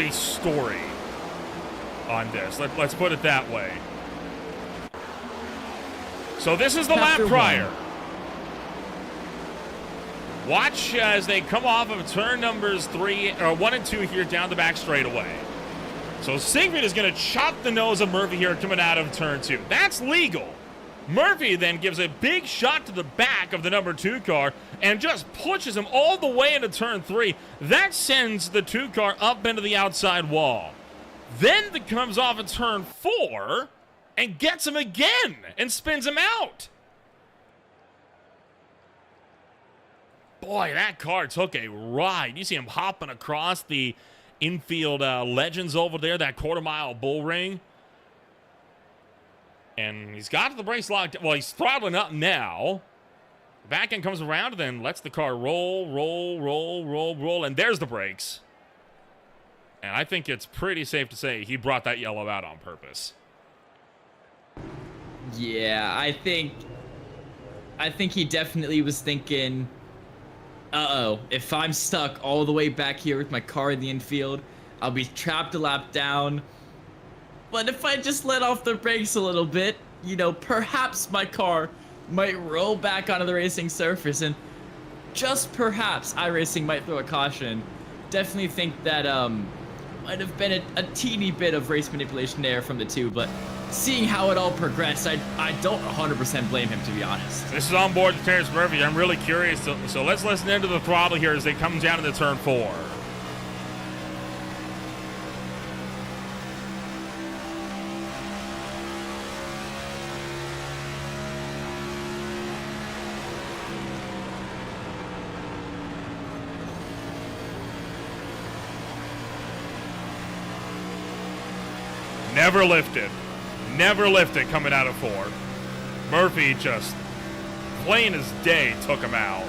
story on this. Let's put it that way. So this is the lap prior. Watch as they come off of turn numbers 1 and 2 here down the back straightaway. So Siegfried is going to chop the nose of Murphy here coming out of turn 2. That's legal. Murphy then gives a big shot to the back of the number 2 car and just pushes him all the way into turn 3. That sends the 2 car up into the outside wall. Then it comes off of turn 4 and gets him again and spins him out. Boy, that car took a ride. You see him hopping across the infield legends over there, that quarter-mile bull ring. And he's got the brakes locked. Well, he's throttling up now. Back end comes around and then lets the car roll. And there's the brakes. And I think it's pretty safe to say he brought that yellow out on purpose. Yeah, I think he definitely was thinking, uh-oh, if I'm stuck all the way back here with my car in the infield, I'll be trapped a lap down. But if I just let off the brakes a little bit, you know, perhaps my car might roll back onto the racing surface, and just perhaps iRacing might throw a caution. Definitely think that might have been a teeny bit of race manipulation there from the 2, but seeing how it all progressed, I don't 100% blame him, to be honest. This is on board with Terrence Murphy. I'm really curious, so let's listen into the throttle here as they come down into turn 4. Never lifted. Never lifted coming out of 4. Murphy just, plain as day, took him out.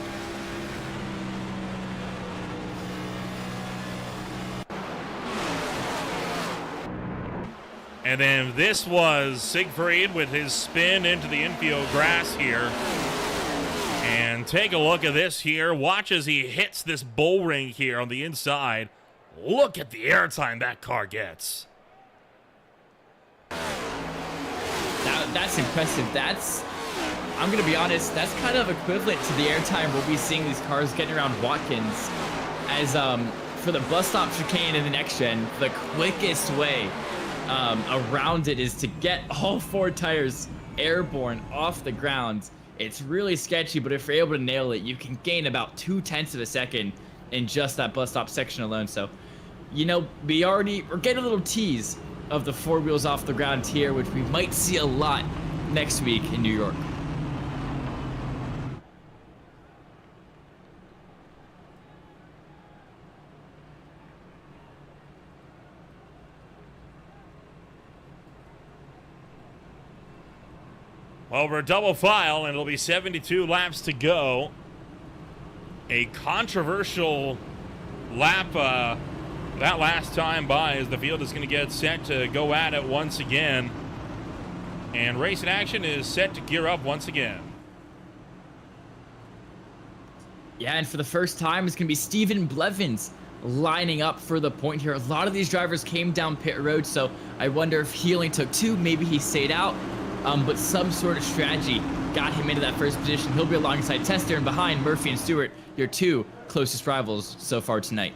And then this was Siegfried with his spin into the infield grass here. And take a look at this here. Watch as he hits this bull ring here on the inside. Look at the airtime that car gets. That's impressive. I'm going to be honest, that's kind of equivalent to the airtime we'll be seeing these cars getting around Watkins. As for the bus stop chicane in the next gen, the quickest way around it is to get all 4 tires airborne off the ground. It's really sketchy, but if you're able to nail it, you can gain about 0.2 of a second in just that bus stop section alone. So, you know, we're getting a little tease of the 4 wheels off the ground here, which we might see a lot next week in New York. Well, we're double file, and it'll be 72 laps to go. A controversial lap that last time by, as the field is going to get set to go at it once again. And Racing Action is set to gear up once again. Yeah, and for the first time, it's going to be Steven Blevins lining up for the point here. A lot of these drivers came down pit road, so I wonder if he only took 2. Maybe he stayed out. But some sort of strategy got him into that first position. He'll be alongside Tester and behind Murphy and Stewart, your 2 closest rivals so far tonight.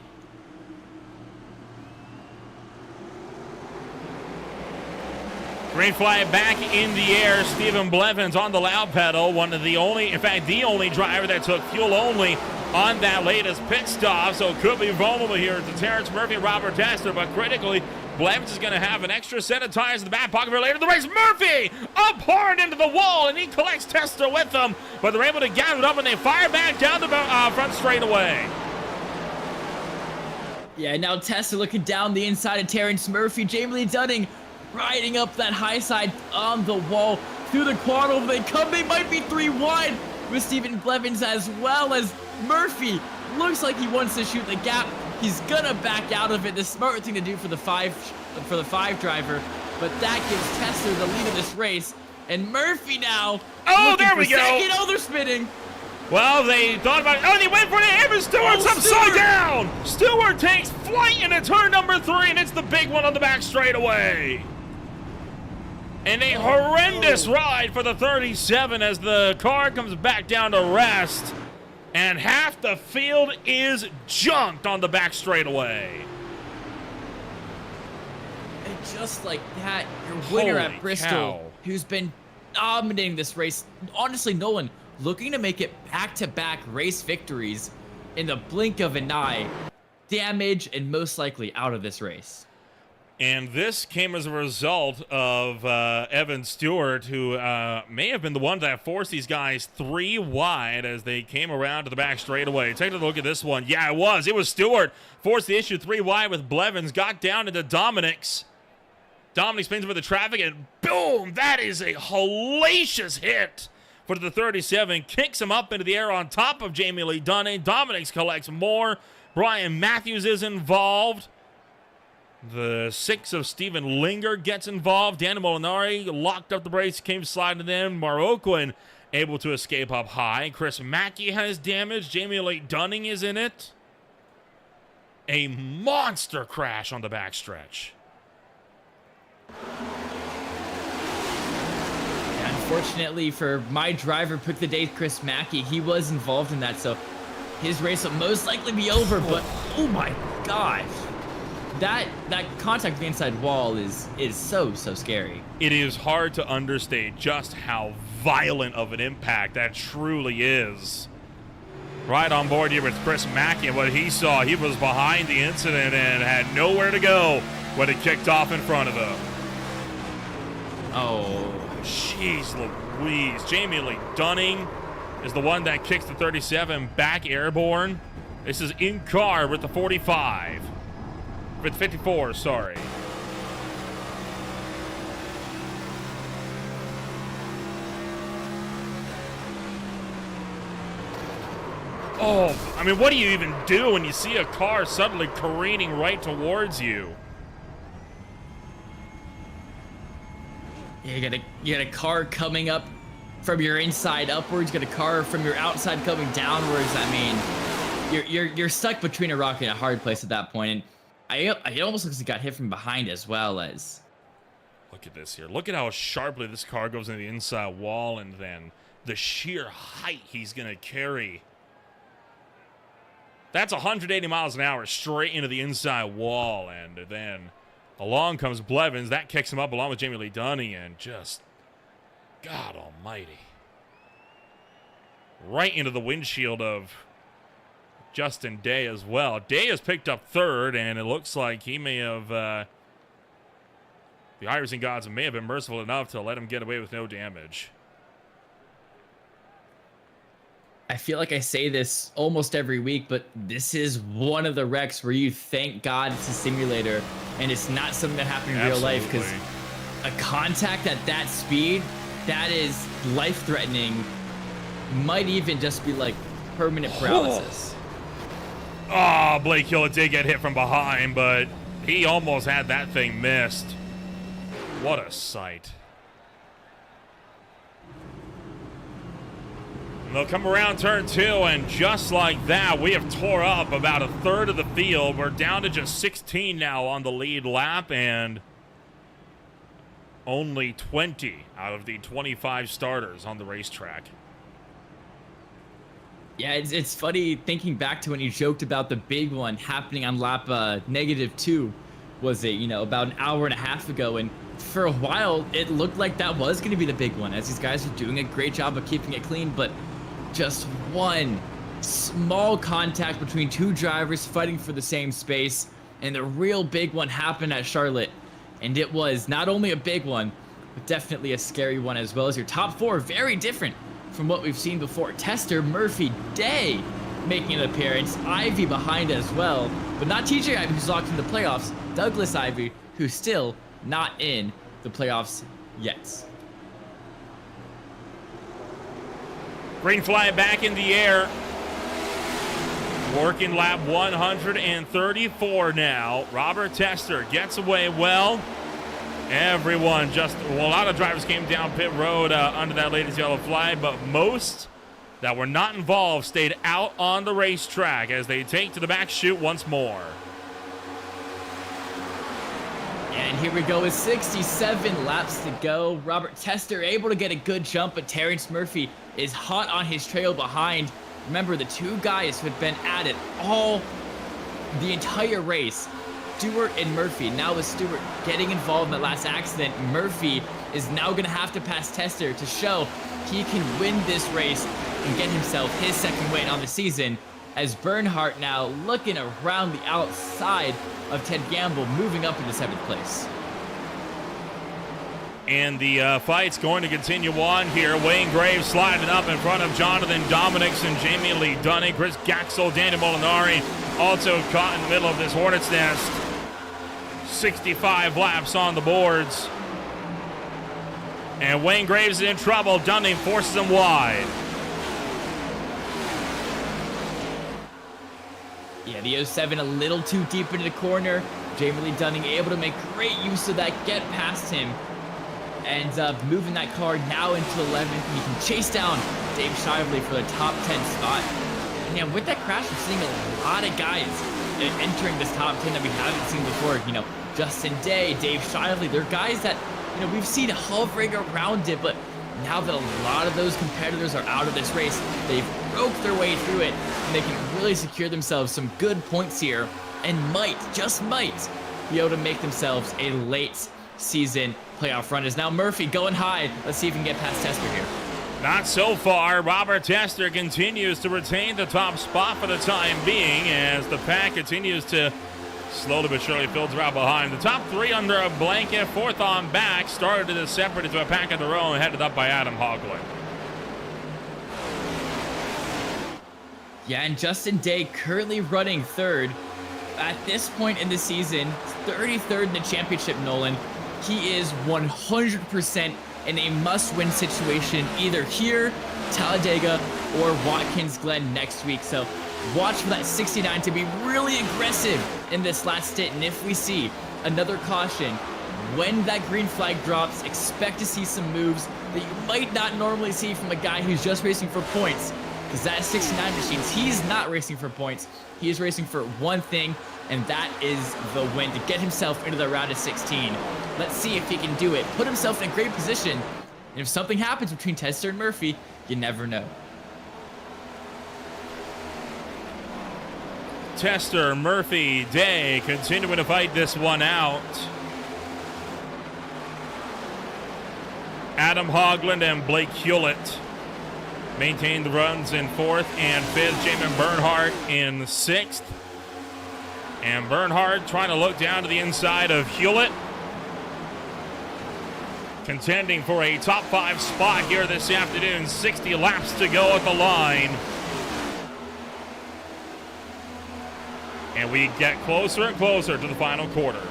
Green flag back in the air. Steven Blevins on the loud pedal. One of the only, in fact, the only driver that took fuel only on that latest pit stop. So it could be vulnerable here to Terrence Murphy and Robert Tester, but critically, Blevins is going to have an extra set of tires in the back pocket for later in the race. Murphy up hard into the wall, and he collects Testa with them, but they're able to gather it up, and they fire back down the front straightaway. Yeah, now Testa looking down the inside of Terrence Murphy. Jamie Lee Dunning riding up that high side on the wall through the quad over. They come, they might be 3 wide with Stephen Blevins as well as Murphy. Looks like he wants to shoot the gap. He's gonna back out of it. The smart thing to do for the five driver, but that gives Testa the lead of this race. And Murphy now. Oh, there we go. Second. Oh, they're spinning. Well, they thought about it. Oh, they went for it. Evan Stewart's upside down. Stewart takes flight into turn number 3, and it's the big one on the back straightaway. And a horrendous ride for the 37 as the car comes back down to rest. And half the field is junked on the back straightaway. And just like that, your winner Holy at Bristol, cow. who's been dominating this race. Honestly, Nolan looking to make it back-to-back race victories in the blink of an eye. Damage and most likely out of this race. And this came as a result of Evan Stewart, who may have been the one that forced these guys 3 wide as they came around to the back straightaway. Take a look at this one. Yeah, it was. It was Stewart. Forced the issue 3 wide with Blevins. Got down into Dominic's. Dominic spins over the traffic, and boom! That is a hellacious hit for the 37. Kicks him up into the air on top of Jamie Lee Dunning. Dominic's collects more. Brian Matthews is involved. The 6 of Stephen Linger gets involved. Danny Molinari locked up the brakes, came sliding in. Marroquin able to escape up high. Chris Mackey has damage. Jamie Lee Dunning is in it. A monster crash on the backstretch. Unfortunately for my driver, pick the day, Chris Mackey, he was involved in that, so his race will most likely be over. But oh my gosh, that contact with the inside wall is so scary. It is hard to understate just how violent of an impact that truly is. Right on board here with Chris Mackey, and what he saw, he was behind the incident and had nowhere to go when it kicked off in front of him. Oh, jeez Louise. Jamie Lee Dunning is the one that kicks the 37 back airborne. This is in car with the 45. With 54, sorry. Oh, I mean, what do you even do when you see a car suddenly careening right towards you? you got a car coming up from your inside upwards, you got a car from your outside coming downwards. I mean, you're stuck between a rock and a hard place at that point. And it almost looks like it got hit from behind as well as. Look at this here. Look at how sharply this car goes into the inside wall, and then the sheer height he's going to carry. That's 180 miles an hour straight into the inside wall, and then along comes Blevins. That kicks him up along with Jamie Lee Dunning, and just, God almighty. Right into the windshield of Justin Day as well. Day has picked up 3rd, and it looks like he may have, the iRacing gods may have been merciful enough to let him get away with no damage. I feel like I say this almost every week, but this is one of the wrecks where you thank God it's a simulator and it's not something that happened in real life, because a contact at that speed, that is life-threatening, might even just be like permanent paralysis. Oh, Blake Hill did get hit from behind, but he almost had that thing missed. What a sight. They'll come around turn 2, and just like that, we have tore up about 1/3 of the field. We're down to just 16 now on the lead lap, and only 20 out of the 25 starters on the racetrack. Yeah, it's funny thinking back to when you joked about the big one happening on lap -2, was it, about an hour and a half ago, and for a while it looked like that was going to be the big one, as these guys are doing a great job of keeping it clean, but just one small contact between 2 drivers fighting for the same space, And the real big one happened at Charlotte. And it was not only a big one, but definitely a scary one as well. As your top 4, very different from what we've seen before. Tester, Murphy, Day making an appearance. Ivy behind as well, but not TJ Ivy, who's locked in the playoffs. Douglas Ivy, who's still not in the playoffs yet. Green flag back in the air. Working lap 134 now. Robert Tester gets away well. Everyone a lot of drivers came down pit road under that latest yellow flag, but most that were not involved stayed out on the racetrack as they take to the back chute once more. And here we go with 67 laps to go. Robert Tester able to get a good jump, but Terrence Murphy is hot on his trail behind. Remember, the 2 guys who had been at it the entire race, Stewart and Murphy. Now with Stewart getting involved in that last accident, Murphy is now going to have to pass Tester to show he can win this race and get himself his 2nd win on the season, as Bernhardt now looking around the outside of Ted Gamble, moving up into 7th place. And the fight's going to continue on here. Wayne Graves sliding up in front of Jonathan Dominics and Jamie Lee Dunning. Chris Gaxel, Daniel Molinari also caught in the middle of this hornet's nest. 65 laps on the boards. And Wayne Graves is in trouble. Dunning forces him wide. Yeah, the 07 a little too deep into the corner. Jamie Lee Dunning able to make great use of that, get past him. Ends up moving that car now into 11th. He can chase down Dave Shively for the top 10 spot. And yeah, with that crash, we're seeing a lot of guys entering this top 10 that we haven't seen before. You know, Justin Day, Dave Shively, they're guys that, you know, we've seen hovering around it, but now that a lot of those competitors are out of this race, they've broke their way through it, and they can really secure themselves some good points here, and just might, be able to make themselves a late season playoff run. Is now Murphy going high. Let's see if he can get past Tester here. Not so far. Robert Tester continues to retain the top spot for the time being as the pack continues to slowly but surely filter out behind. The top 3 under a blanket, 4th on back, started to separate into a pack of their own, headed up by Adam Hoagland. Yeah, and Justin Day currently running 3rd. At this point in the season, 33rd in the championship, Nolan. He is 100% in a must-win situation, either here, Talladega, or Watkins Glen next week. So watch for that 69 to be really aggressive in this last stint. And if we see another caution, when that green flag drops, expect to see some moves that you might not normally see from a guy who's just racing for points. Because that 69 machines, he's not racing for points. He is racing for one thing, and that is the win, to get himself into the round of 16. Let's see if he can do it. Put himself in a great position. And if something happens between Tester and Murphy, you never know. Tester, Murphy, Day continuing to fight this one out. Adam Hoagland and Blake Hewlett maintain the runs in 4th and 5th. Jamin Bernhardt in 6th. And Bernhardt trying to look down to the inside of Hewlett. Contending for a top 5 spot here this afternoon. 60 laps to go at the line. And we get closer and closer to the final quarter.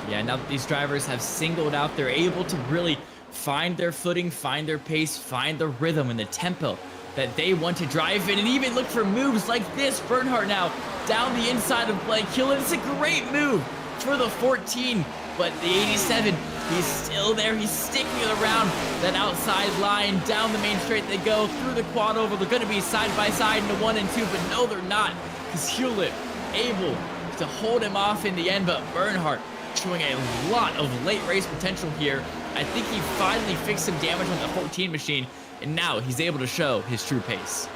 Yeah, now that these drivers have singled out, they're able to really find their footing, find their pace, find the rhythm and the tempo that they want to drive in, and even look for moves like this. Bernhardt now down the inside of Blake Hewlett. It's a great move for the 14, but the 87, he's still there. He's sticking around that outside line. Down the main straight they go, through the quad oval. They're going to be side by side into 1 and 2, but no, they're not, because Hewlett able to hold him off in the end, but Bernhardt showing a lot of late race potential here. I think he finally fixed some damage on the 14 machine, and now he's able to show his true pace.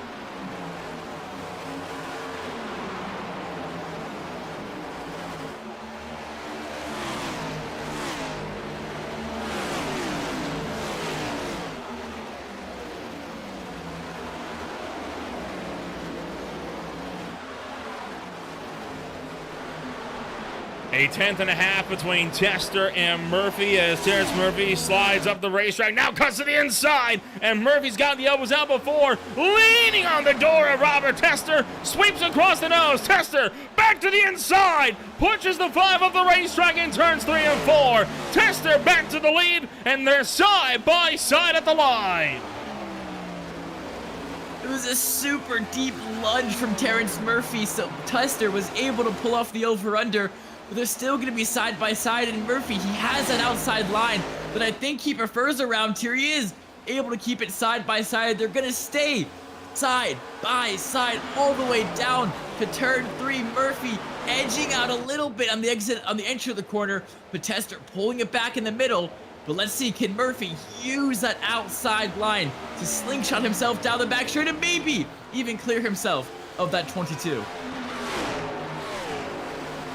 A 10th.5 between Tester and Murphy as Terrence Murphy slides up the racetrack. Now cuts to the inside, and Murphy's got the elbows out before. Leaning on the door of Robert Tester. Sweeps across the nose. Tester back to the inside. Pushes the 5 of the racetrack in turns 3 and 4. Tester back to the lead, and they're side by side at the line. It was a super deep lunge from Terrence Murphy, so Tester was able to pull off the over-under. But they're still going to be side by side, and Murphy, he has that outside line, but I think he prefers around here. He is able to keep it side by side. They're going to stay side by side all the way down to turn 3. Murphy edging out a little bit on the exit, on the entry of the corner, but Tester pulling it back in the middle. But let's see, can Murphy use that outside line to slingshot himself down the back straight and maybe even clear himself of that 22?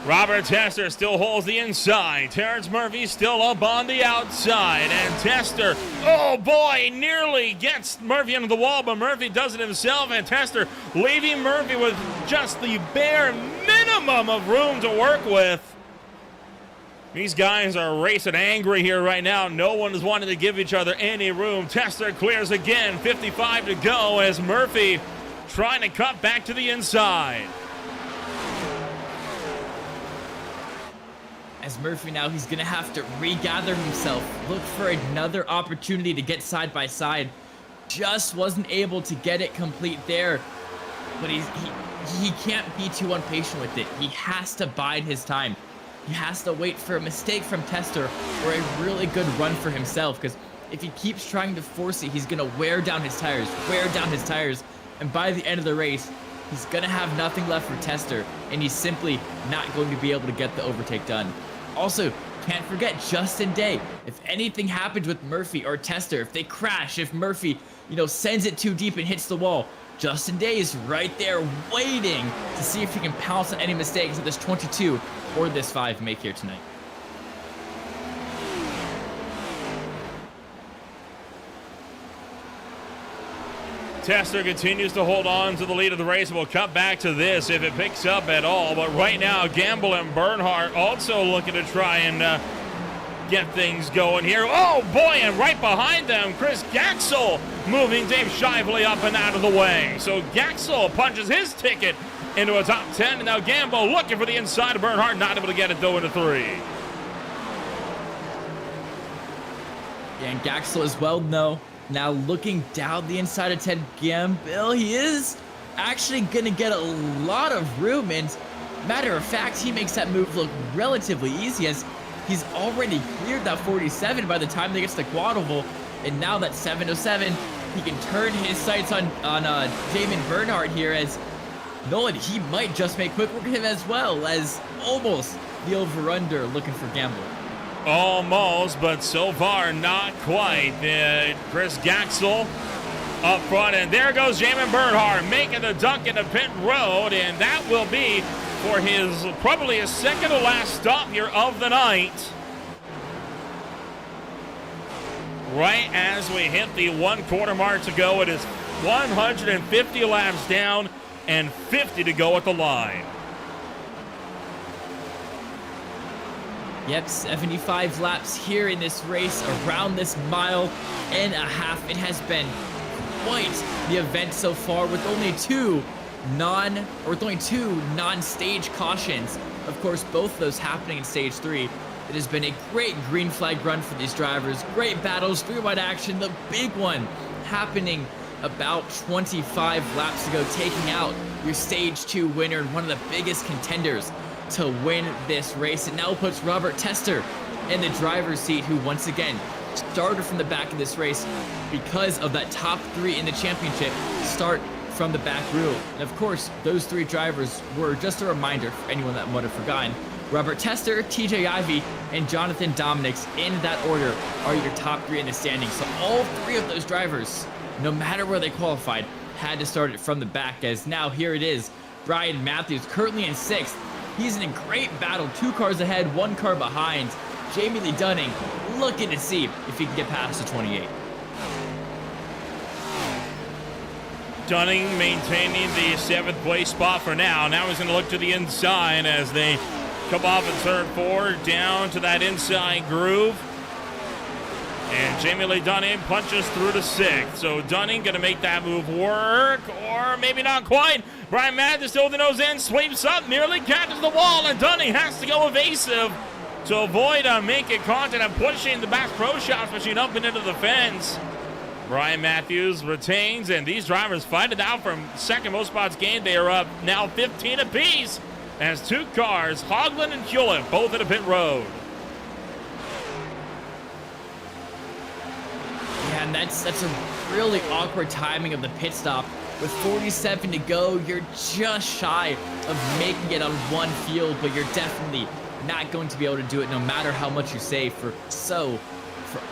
Robert Tester still holds the inside. Terrence Murphy still up on the outside. And Tester, oh boy, nearly gets Murphy into the wall, but Murphy does it himself. And Tester leaving Murphy with just the bare minimum of room to work with. These guys are racing angry here right now. No one is wanting to give each other any room. Tester clears again, 55 to go as Murphy trying to cut back to the inside. As Murphy now, he's going to have to regather himself, look for another opportunity to get side by side. Just wasn't able to get it complete there, but he can't be too impatient with it. He has to bide his time. He has to wait for a mistake from Tester or a really good run for himself, because if he keeps trying to force it, he's going to wear down his tires, and by the end of the race, he's going to have nothing left for Tester, and he's simply not going to be able to get the overtake done. Also, can't forget Justin Day. If anything happens with Murphy or Tester, if they crash, if Murphy, sends it too deep and hits the wall, Justin Day is right there waiting to see if he can pounce on any mistakes that this 22 or this 5 make here tonight. Tester continues to hold on to the lead of the race. We'll cut back to this if it picks up at all. But right now, Gamble and Bernhardt also looking to try and get things going here. Oh boy, and right behind them, Chris Gaxel moving Dave Shively up and out of the way. So Gaxel punches his ticket into a top 10. And now Gamble looking for the inside of Bernhardt, not able to get it though into 3. Yeah, and Gaxel as well, no. Now looking down the inside of Ted Gamble, he is actually going to get a lot of room, and matter of fact, he makes that move look relatively easy as he's already cleared that 47 by the time they get to Guadalville, and now that 707, he can turn his sights on Jamin Bernhardt here as Nolan, he might just make quick work of him as well as almost the over-under looking for Gamble. Almost, but so far not quite. Chris Gaxel up front, and there goes Jamin Bernhardt making the dunk into pit road, and that will be for his probably his second to last stop here of the night. Right as we hit the 1 quarter mark to go, it is 150 laps down and 50 to go at the line. Yep, 75 laps here in this race, around this mile and a half. It has been quite the event so far with only two non-stage cautions. Of course, both of those happening in stage 3. It has been a great green flag run for these drivers. Great battles, 3-wide action, the big one happening about 25 laps ago, taking out your stage 2 winner and one of the biggest contenders to win this race. It now puts Robert Tester in the driver's seat, who once again started from the back of this race because of that top 3 in the championship start from the back rule. And of course, those 3 drivers were, just a reminder for anyone that might have forgotten, Robert Tester, TJ Ivey, and Jonathan Dominics, in that order, are your top 3 in the standings. So all 3 of those drivers, no matter where they qualified, had to start it from the back, as now here it is. Brian Matthews currently in 6th. He's in a great battle, 2 cars ahead, 1 car behind. Jamie Lee Dunning looking to see if he can get past the 28. Dunning maintaining the 7th place spot for now. Now he's going to look to the inside as they come off in turn 4, down to that inside groove. And Jamie Lee Dunning punches through to 6th. So Dunning going to make that move work, or maybe not quite. Brian Matthews still with the nose in, sweeps up, nearly catches the wall, and Dunning has to go evasive to avoid making contact and pushing the Bass Pro Shops machine up and into the fence. Brian Matthews retains, and these drivers fight it out from second most spots gained. They are up now 15 apiece as 2 cars, Hoagland and Hewlett, both at a pit road. Yeah, and that's a really awkward timing of the pit stop. With 47 to go, you're just shy of making it on one field, but you're definitely not going to be able to do it no matter how much you save. For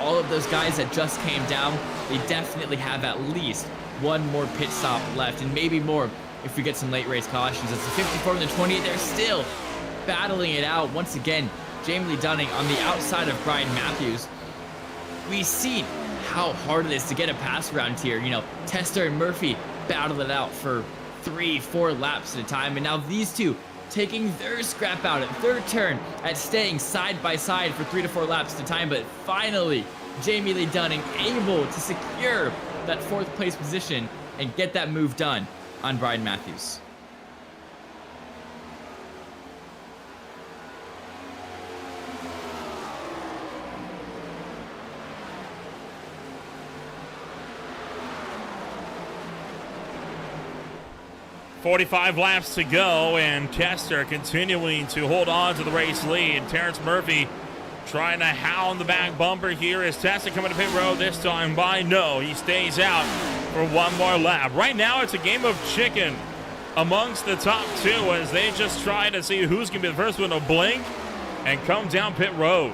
all of those guys that just came down, they definitely have at least one more pit stop left, and maybe more if we get some late race cautions. It's a 54 and the 28. They're still battling it out. Once again, Jamie Lee Dunning on the outside of Brian Matthews. We've seen how hard it is to get a pass around here. You know, Tester and Murphy battled it out for 3-4 laps at a time, and now these two taking their scrap out at third turn, at staying side by side for 3 to 4 laps at a time. But finally, Jamie Lee Dunning able to secure that 4th place position and get that move done on Brian Matthews. .45 laps to go, and Kester continuing to hold on to the race lead. Terrence Murphy trying to hound the back bumper here. Is Tester coming to pit road this time by? No, he stays out for one more lap. Right now, it's a game of chicken amongst the top 2 as they just try to see who's going to be the first one to blink and come down pit road.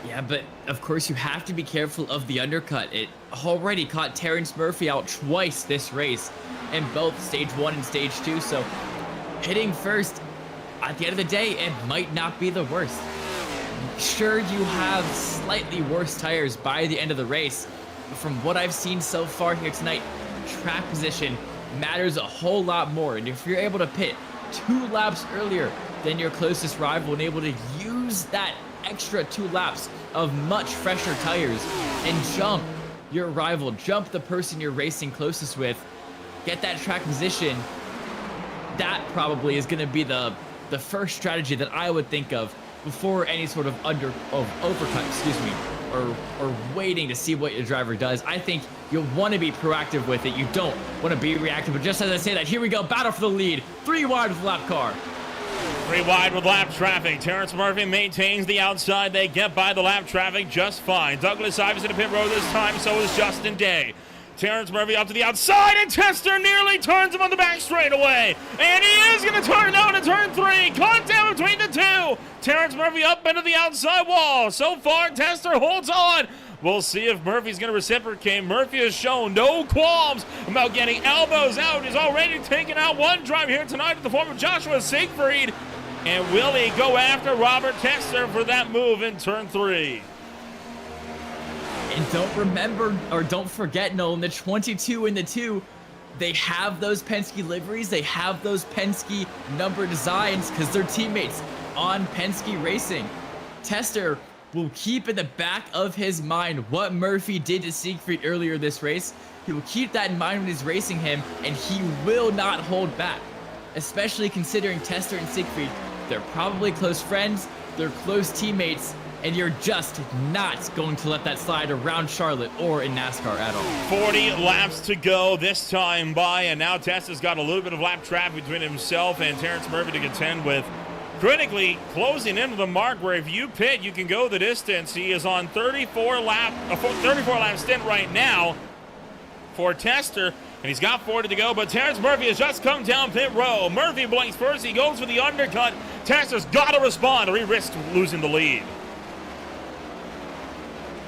Yeah, but of course you have to be careful of the undercut. It already caught Terrence Murphy out twice this race in both stage 1 and stage 2, so hitting first, at the end of the day, it might not be the worst. Sure, you have slightly worse tires by the end of the race, but from what I've seen so far here tonight, track position matters a whole lot more, and if you're able to pit 2 laps earlier than your closest rival and able to use that extra 2 laps of much fresher tires and jump your rival, jump the person you're racing closest with, get that track position, that probably is going to be the first strategy that I would think of before any sort of overcut, or waiting to see what your driver does. I think you'll want to be proactive with it. You don't want to be reactive. But just as I say that, here we go, battle for the lead. 3 wide with the lap car. 3 wide with lap traffic. Terrence Murphy maintains the outside. They get by the lap traffic just fine. Douglas Ives in the pit road this time, so is Justin Day. Terrence Murphy up to the outside, and Tester nearly turns him on the back straightaway. And he is going to turn down to turn 3. Caught down between the 2. Terrence Murphy up into the outside wall. So far, Tester holds on. We'll see if Murphy's going to reciprocate. Murphy has shown no qualms about getting elbows out. He's already taken out one driver here tonight in the form of Joshua Siegfried. And will he go after Robert Tester for that move in turn 3? And don't forget, Nolan, the 22 and the 2, they have those Penske liveries, they have those Penske number designs because they're teammates on Penske Racing. Tester will keep in the back of his mind what Murphy did to Siegfried earlier this race. He will keep that in mind when he's racing him, and he will not hold back, especially considering Tester and Siegfried, they're probably close friends, they're close teammates, and you're just not going to let that slide around Charlotte or in NASCAR at all. 40 laps to go this time by, and now Tester's got a little bit of lap traffic between himself and Terrence Murphy to contend with. Critically closing into the mark where if you pit, you can go the distance. He is on 34 lap stint right now for Tester, and he's got 40 to go, but Terrence Murphy has just come down pit row. Murphy blinks first, he goes for the undercut. Tester's got to respond or he risks losing the lead.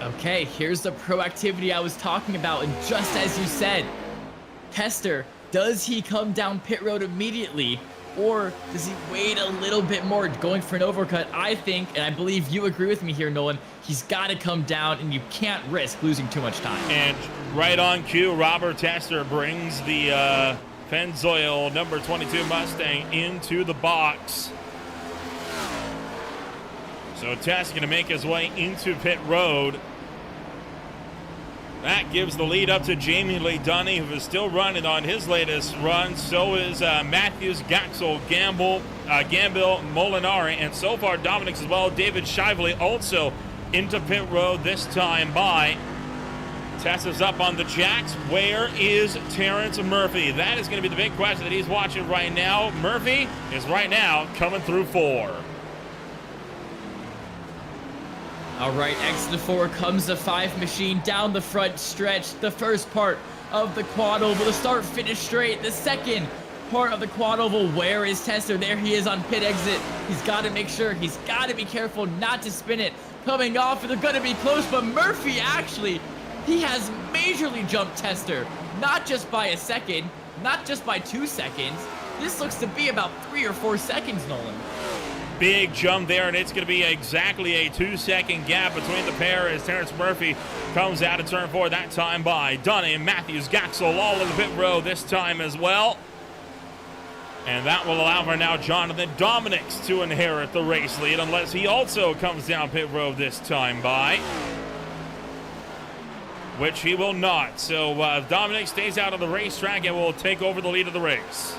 Okay, here's the proactivity I was talking about, and just as you said, Tester, does he come down pit road immediately, or does he wait a little bit more going for an overcut? I think, and I believe you agree with me here, Nolan, he's got to come down, and you can't risk losing too much time. And right on cue, Robert Tester brings the Pennzoil, number 22 Mustang, into the box. So Tess going to make his way into pit road. That gives the lead up to Jamie Lee Dunny, who is still running on his latest run. So is Matthews, Gaxel, Gamble, Molinari, and so far Dominic's as well. David Shively also into pit road, this time by. Tess is up on the jacks. Where is Terrence Murphy? That is going to be the big question that he's watching right now. Murphy is right now coming through 4. All right, exit 4 comes the 5 machine down the front stretch. The first part of the quad oval, the start finish straight. The second part of the quad oval, where is Tester? There he is on pit exit. He's got to make sure, he's got to be careful not to spin it. Coming off, they're going to be close, but Murphy actually, he has majorly jumped Tester. Not just by a second, not just by 2 seconds. This looks to be about 3 or 4 seconds, Nolan. Big jump there, and it's going to be exactly a 2-second gap between the pair as Terrence Murphy comes out of turn 4, that time by Dunny, Matthews, Gaxel, all in the pit road this time as well. And that will allow for now Jonathan Dominics to inherit the race lead, unless he also comes down pit road this time by, which he will not. So Dominic stays out of the racetrack and will take over the lead of the race.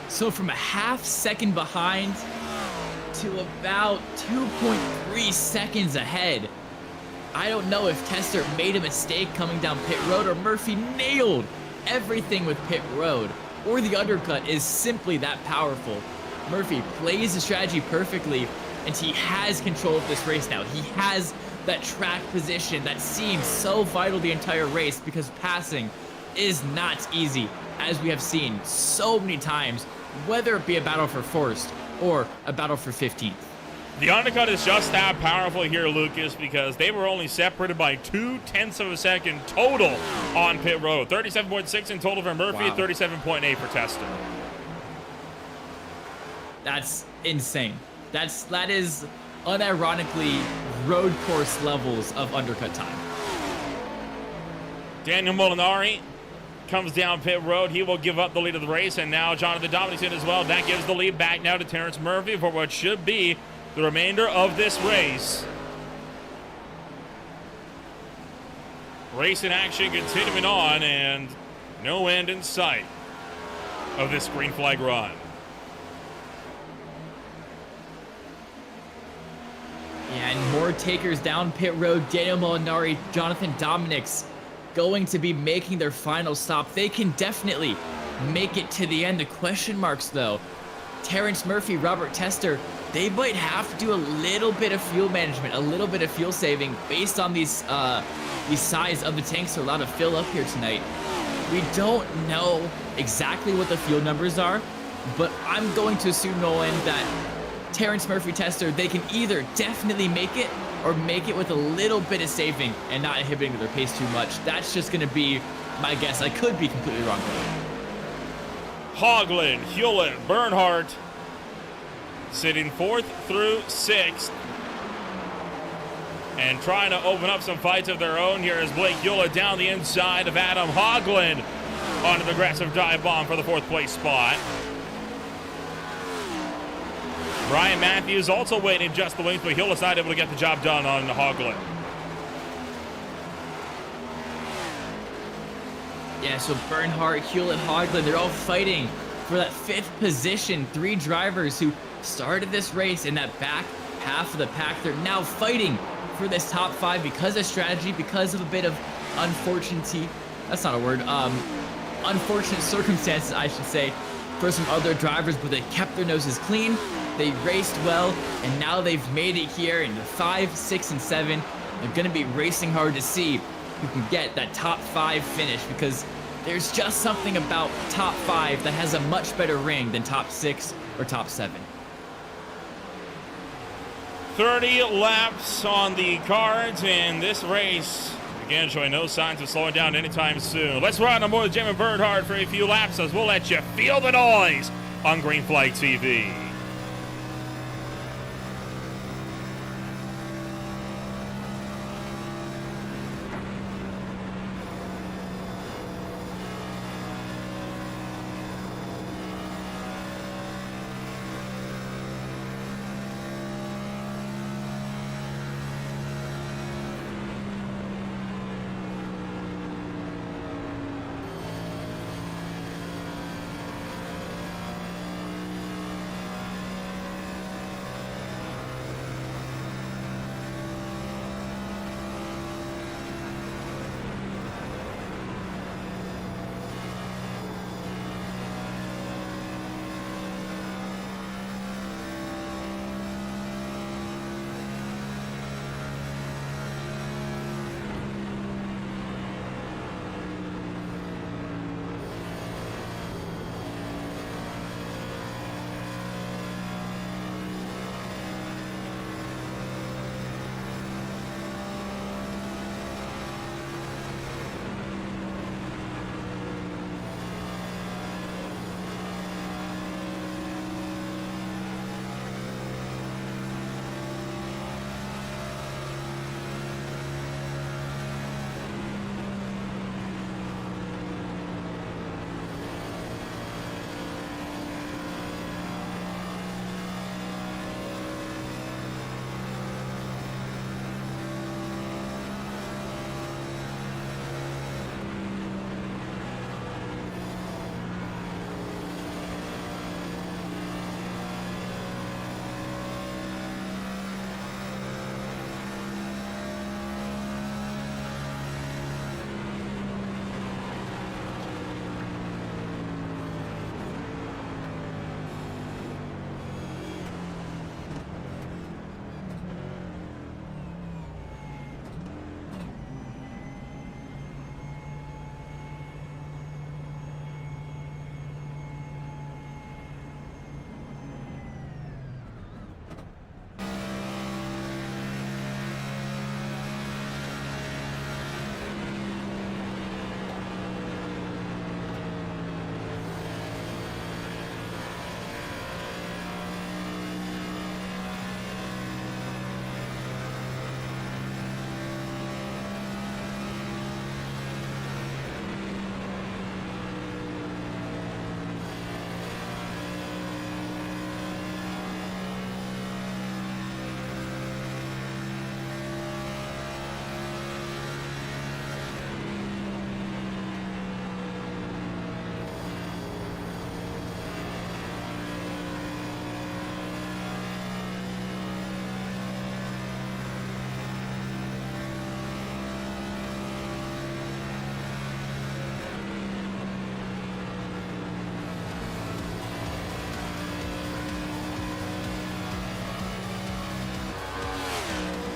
So from a half second behind to about 2.3 seconds ahead. I don't know if Tester made a mistake coming down pit road or Murphy nailed everything with pit road, or the undercut is simply that powerful. Murphy plays the strategy perfectly, and he has control of this race now. He has that track position that seems so vital the entire race, because passing is not easy, as we have seen so many times, whether it be a battle for first or a battle for 15th. The undercut is just that powerful here, Lucas, because they were only separated by 0.2 of a second total on pit road. 37.6 in total for Murphy, Wow. 37.8 for Tester. That's insane. That is unironically road course levels of undercut time. Daniel Molinari comes down pit road. He will give up the lead of the race, and now Jonathan Dominic as well. That gives the lead back now to Terrence Murphy for what should be the remainder of this race. Race in action continuing on, and no end in sight of this green flag run. Yeah, and more takers down pit road. Daniel Molinari, Jonathan Dominics going to be making their final stop. They can definitely make it to the end. The question marks, though, Terrence Murphy, Robert Tester, they might have to do a little bit of fuel management, a little bit of fuel saving based on these size of the tanks they're allowed to fill up here tonight. We don't know exactly what the fuel numbers are, but I'm going to assume, Nolan, that Terrence Murphy, Tester, they can either definitely make it or make it with a little bit of saving and not inhibiting their pace too much. That's just going to be my guess. I could be completely wrong, though. Hoagland, Hewlett, Bernhardt sitting 4th through 6th and trying to open up some fights of their own here as Blake Hewlett down the inside of Adam Hoagland on an aggressive dive bomb for the 4th place spot. Brian Matthews also waiting just the wings, but Hewlett's not able to get the job done on Hoagland. Yeah, so Bernhardt, Hewlett, Hoagland, they're all fighting for that 5th position. 3 drivers who started this race in that back half of the pack. They're now fighting for this top 5 because of strategy, because of a bit of unfortunate, that's not a word, unfortunate circumstances, I should say, for some other drivers, but they kept their noses clean. They raced well, and now they've made it here in the 5, 6, and 7. They're going to be racing hard to see who can get that top 5 finish, because there's just something about top 5 that has a much better ring than top 6 or top 7. 30 laps on the cards, and this race, again, showing no signs of slowing down anytime soon. Let's ride on board with Jamie Bernhardt for a few laps as we'll let you feel the noise on Green Flag TV.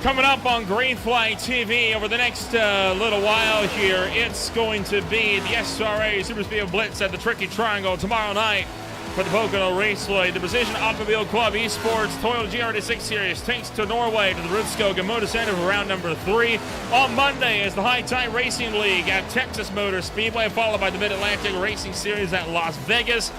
Coming up on Greenflight TV over the next little while here, it's going to be the SRA Super Speed Blitz at the Tricky Triangle tomorrow night for the Pocono Raceway. The Precision Automobile Club Esports Toyota GR86 Series takes to Norway to the Rudskogen Motor Center for round number 3. On Monday is the High Tide Racing League at Texas Motor Speedway, followed by the Mid-Atlantic Racing Series at Las Vegas.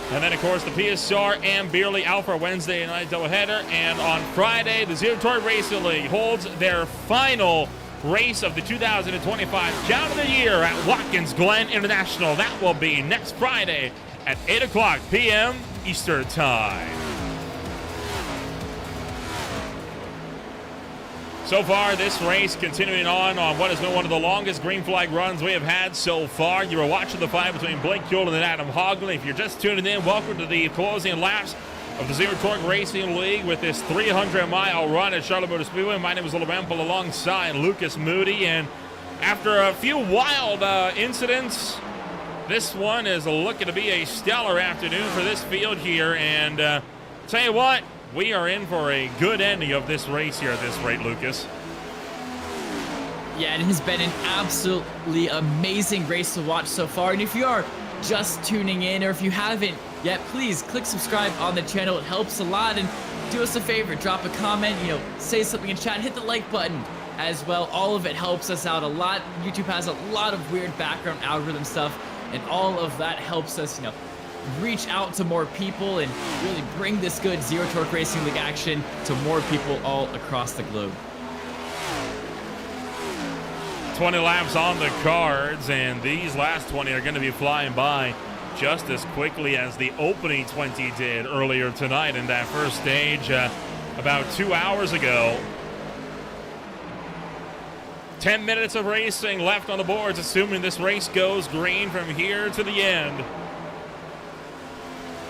And then, of course, the PSR and Beerly Alpha Wednesday night doubleheader. And on Friday, the ZTRL Racing League holds their final race of the 2025 calendar year at Watkins Glen International. That will be next Friday at 8 o'clock p.m. Eastern Time. So far, this race continuing on what has been one of the longest green flag runs we have had so far. You are watching the fight between Blake Hewlett and Adam Hoglund. If you're just tuning in, welcome to the closing laps of the Zero Torque Racing League with this 300-mile run at Charlotte Motor Speedway. My name is Little Rample alongside Lucas Moody. And after a few wild incidents, this one is looking to be a stellar afternoon for this field here. And tell you what, we are in for a good ending of this race here at this rate, Lucas. Yeah, it has been an absolutely amazing race to watch so far. And if you are just tuning in, or if you haven't yet, please click subscribe on the channel. It helps a lot. And do us a favor, drop a comment, say something in chat, hit the like button as well. All of it helps us out a lot. YouTube has a lot of weird background algorithm stuff, and all of that helps us, reach out to more people and really bring this good Zero Torque Racing League action to more people all across the globe. 20 laps on the cards, and these last 20 are going to be flying by just as quickly as the opening 20 did earlier tonight in that first stage about 2 hours ago. 10 minutes of racing left on the boards, assuming this race goes green from here to the end.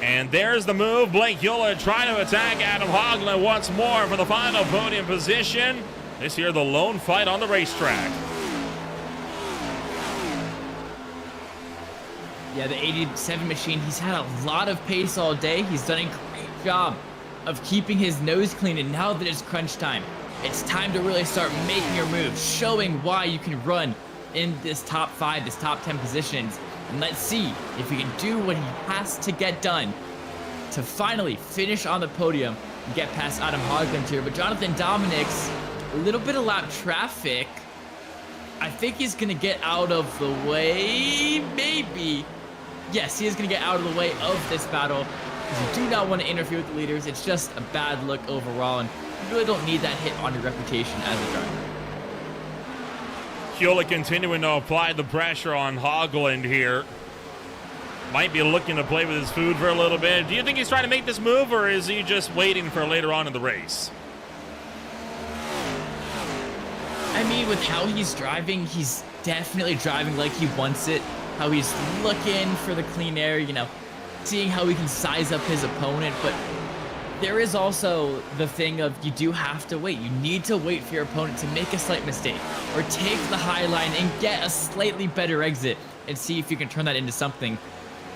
And there's the move. Blake Hewlett trying to attack Adam Hoglund once more for the final podium position. This here, the lone fight on the racetrack. Yeah, the 87 machine, he's had a lot of pace all day. He's done a great job of keeping his nose clean, and now that it's crunch time, it's time to really start making your moves, showing why you can run in this top 5, this top 10 positions. And let's see if he can do what he has to get done to finally finish on the podium and get past Adam Hoglund here. But Jonathan Dominic's a little bit of lap traffic. I think he's going to get out of the way, maybe. Yes, he is going to get out of the way of this battle, because you do not want to interfere with the leaders. It's just a bad look overall, and you really don't need that hit on your reputation as a driver. Hewlett continuing to apply the pressure on Hoglund here. Might be looking to play with his food for a little bit. Do you think he's trying to make this move, or is he just waiting for later on in the race? I mean, with how he's driving, he's definitely driving like he wants it. How he's looking for the clean air, seeing how he can size up his opponent. But there is also the thing of you do have to wait. You need to wait for your opponent to make a slight mistake or take the high line and get a slightly better exit and see if you can turn that into something.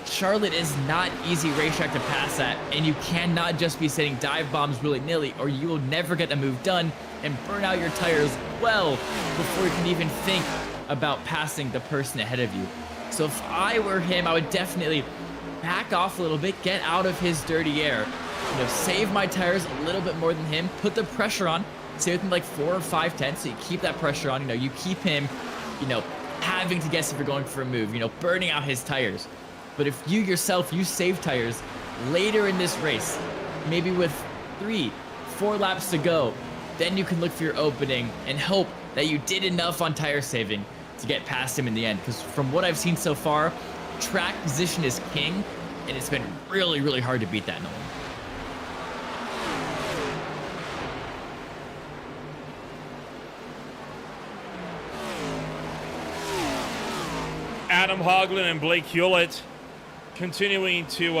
Charlotte is not easy racetrack to pass at, and you cannot just be setting dive bombs willy-nilly, or you will never get a move done and burn out your tires well before you can even think about passing the person ahead of you. So if I were him, I would definitely back off a little bit, get out of his dirty air, save my tires a little bit more than him, put the pressure on, say within like 4 or 5 tenths, so you keep that pressure on, you keep him, having to guess if you're going for a move, burning out his tires. But if you yourself, you save tires later in this race, maybe with 3, 4 laps to go, then you can look for your opening and hope that you did enough on tire saving to get past him in the end. Because from what I've seen so far, track position is king, and it's been really, really hard to beat that Nolan. Adam Hoglund and Blake Hewlett continuing to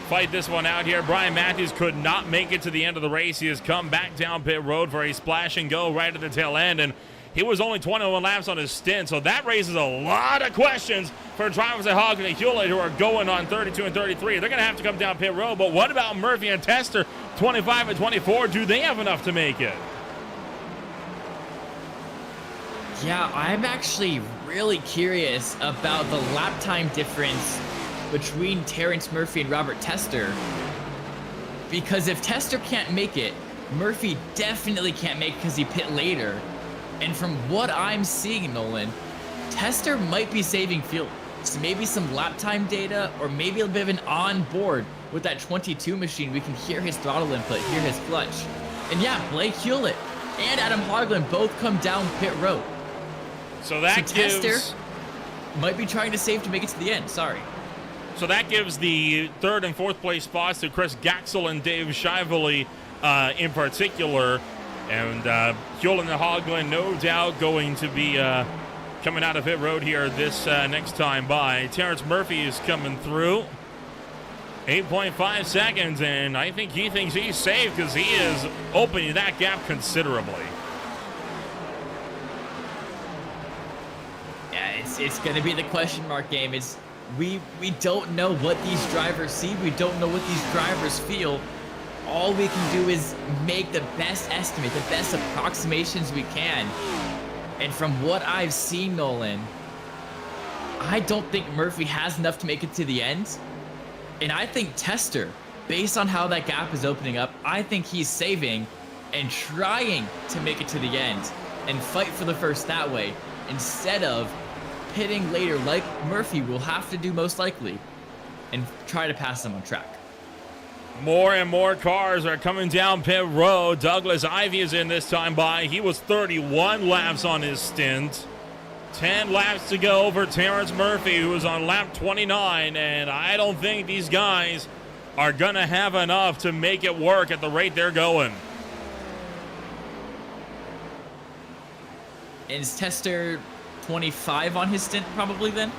fight this one out here. Brian Matthews could not make it to the end of the race. He has come back down pit road for a splash and go right at the tail end, and he was only 21 laps on his stint, so that raises a lot of questions for drivers at Hoglund and Hewlett who are going on 32 and 33. They're going to have to come down pit road, but what about Murphy and Tester, 25 and 24? Do they have enough to make it? Yeah, I'm actually really curious about the lap time difference between Terrence Murphy and Robert Tester. Because if Tester can't make it, Murphy definitely can't make it because he pit later. And from what I'm seeing, Nolan, Tester might be saving fuel. So maybe some lap time data, or maybe a bit of an on-board with that 22 machine. We can hear his throttle input, hear his clutch. And yeah, Blake Hewlett and Adam Hogland both come down pit road. So that Tester might be trying to save to make it to the end. Sorry. So that gives the third and fourth place spots to Chris Gaxel and Dave Shively in particular. And Hewlett and Hogland, no doubt, going to be coming out of pit road here this next time by. Terrence Murphy is coming through. 8.5 seconds, and I think he thinks he's safe because he is opening that gap considerably. Yeah, it's going to be the question mark game. We don't know what these drivers see. We don't know what these drivers feel. All we can do is make the best estimate, the best approximations we can. And from what I've seen, Nolan, I don't think Murphy has enough to make it to the end. And I think Tester, based on how that gap is opening up, I think he's saving and trying to make it to the end and fight for the first that way, instead of pitting later like Murphy will have to do most likely and try to pass them on track. More and more cars are coming down pit road. Douglas Ivey is in this time by. He was 31 laps on his stint. 10 laps to go for Terrence Murphy, who was on lap 29, and I don't think these guys are going to have enough to make it work at the rate they're going. Is Tester 25 on his stint probably then?